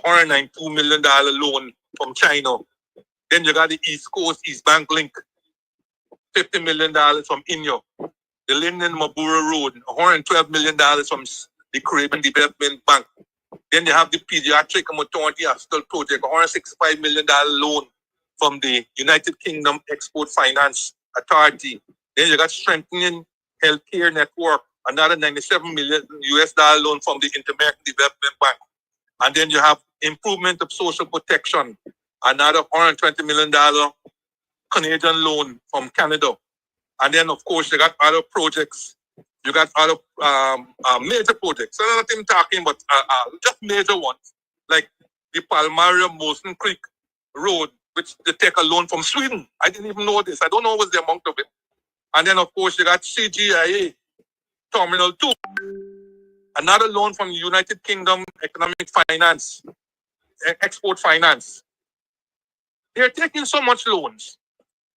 $192 million loan from China. Then you got the East Coast East Bank Link, $50 million from India. The Linden Mabura Road, $112 million from the Caribbean Development Bank. Then you have the Pediatric and Maternity Hospital Project, $165 million loan from the United Kingdom Export Finance Authority. Then you got Strengthening Healthcare Network, another $97 million loan from the Inter-American Development Bank. And then you have Improvement of Social Protection, another $120 million Canadian loan from Canada. And then, of course, you got other projects. You got other major projects. So I'm not even talking about just major ones, like the Palmaria Molson Creek Road, which they take a loan from Sweden. I didn't even know this. I don't know what's the amount of it. And then, of course, you got CGIA Terminal 2, another loan from the United Kingdom Economic Finance, Export Finance. They're taking so much loans.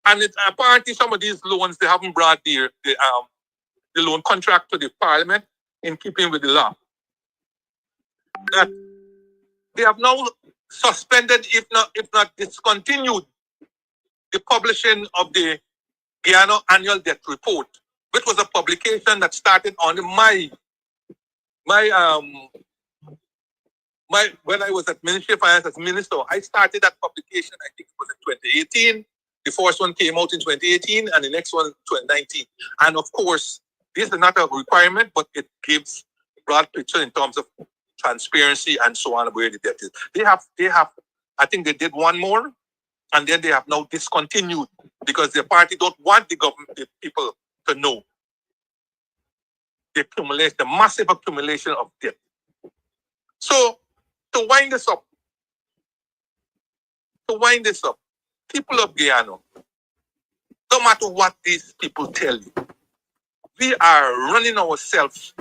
And apparently some of these loans, they haven't brought the loan contract to the parliament in keeping with the law. That they have now suspended, if not discontinued, the publishing of the Guyana Annual Debt Report, which was a publication that started on when I was at Ministry of Finance as minister. I started that publication, I think it was in 2018. The first one came out in 2018 and the next one in 2019. And of course, this is not a requirement, but it gives a broad picture in terms of transparency and so on where the debt is. They have, I think they did one more, and then they have now discontinued because their party don't want the government, the people to know the massive accumulation of debt. So to wind this up, people of Guyana, no matter what these people tell you, we are running ourselves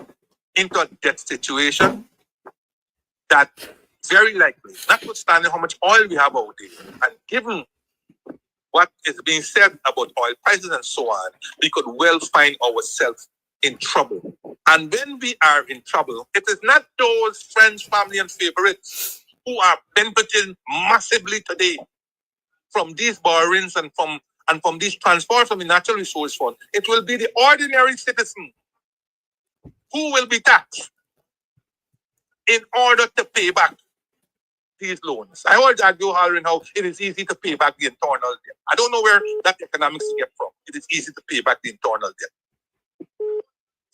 into a debt situation that very likely, notwithstanding how much oil we have out there, and given what is being said about oil prices and so on, we could well find ourselves in trouble. And when we are in trouble, it is not those friends, family, and favorites who are benefiting massively today from these borrowings and from these transfers from the Natural Resource Fund. It will be the ordinary citizen who will be taxed. in order to pay back these loans. I heard that you hollering how it is easy to pay back the internal debt. I don't know where that economics get from. It is easy to pay back the internal debt.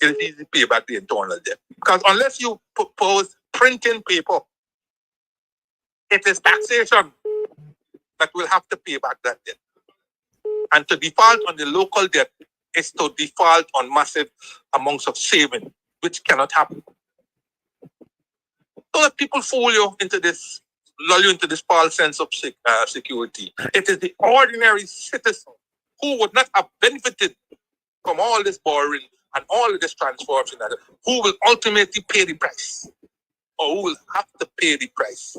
It is easy to pay back the internal debt. Because unless you propose printing paper, it is taxation that will have to pay back that debt. And to default on the local debt is to default on massive amounts of saving, which cannot happen. Don't let people fool you into this, lull you into this false sense of security. It is the ordinary citizen who would not have benefited from all this borrowing and all of this transformation who will ultimately pay the price, or who will have to pay the price.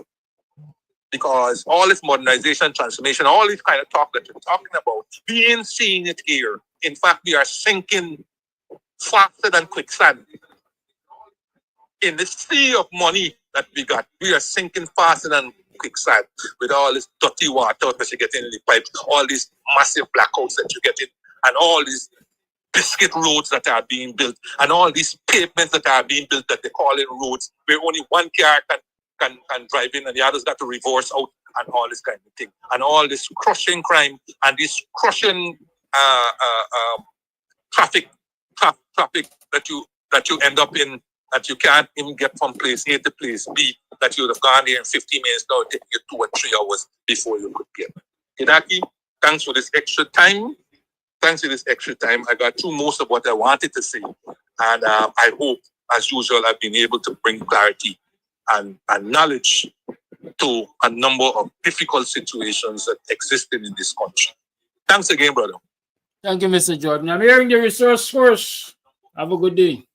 Because all this modernization, transformation, all this kind of talk that you're talking about, we ain't seeing it here. In fact, we are sinking faster than quicksand. In the sea of money that we got, we are sinking faster than quicksand with all this dirty water that you get in the pipes, all these massive blackouts that you get in, and all these biscuit roads that are being built, and all these pavements that are being built that they call in roads, where only one car can drive in and the others got to reverse out, and all this kind of thing. And all this crushing crime and this crushing traffic that you end up in, that you can't even get from place A to place B, that you would have gone there in 50 minutes, now taking you 2 or 3 hours before you could get. Hidaki, thanks for this extra time. Thanks for this extra time. I got through most of what I wanted to say. And I hope, as usual, I've been able to bring clarity and knowledge to a number of difficult situations that existed in this country. Thanks again, brother. Thank you, Mr. Jordan. I'm hearing the resource first. Have a good day.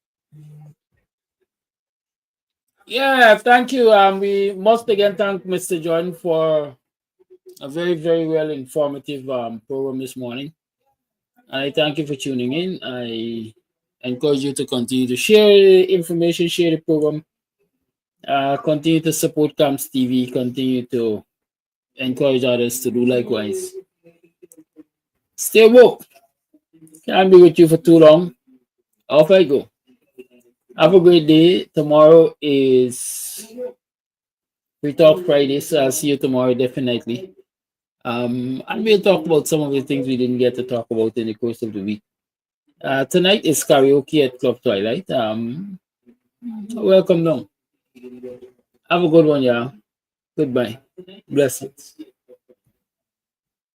Yeah, thank you. We must again thank Mr. Jordan for a very, very well informative program this morning. And I thank you for tuning in. I encourage you to continue to share information, share the program. Continue to support CAMS TV. Continue to encourage others to do likewise. Stay woke. Can't be with you for too long. Off I go. Have a great day. Tomorrow is Free Talk Friday, so I'll see you tomorrow definitely. And we'll talk about some of the things we didn't get to talk about in the course of the week. Tonight is karaoke at Club Twilight. Welcome down. Have a good one, y'all. Goodbye. Blessings.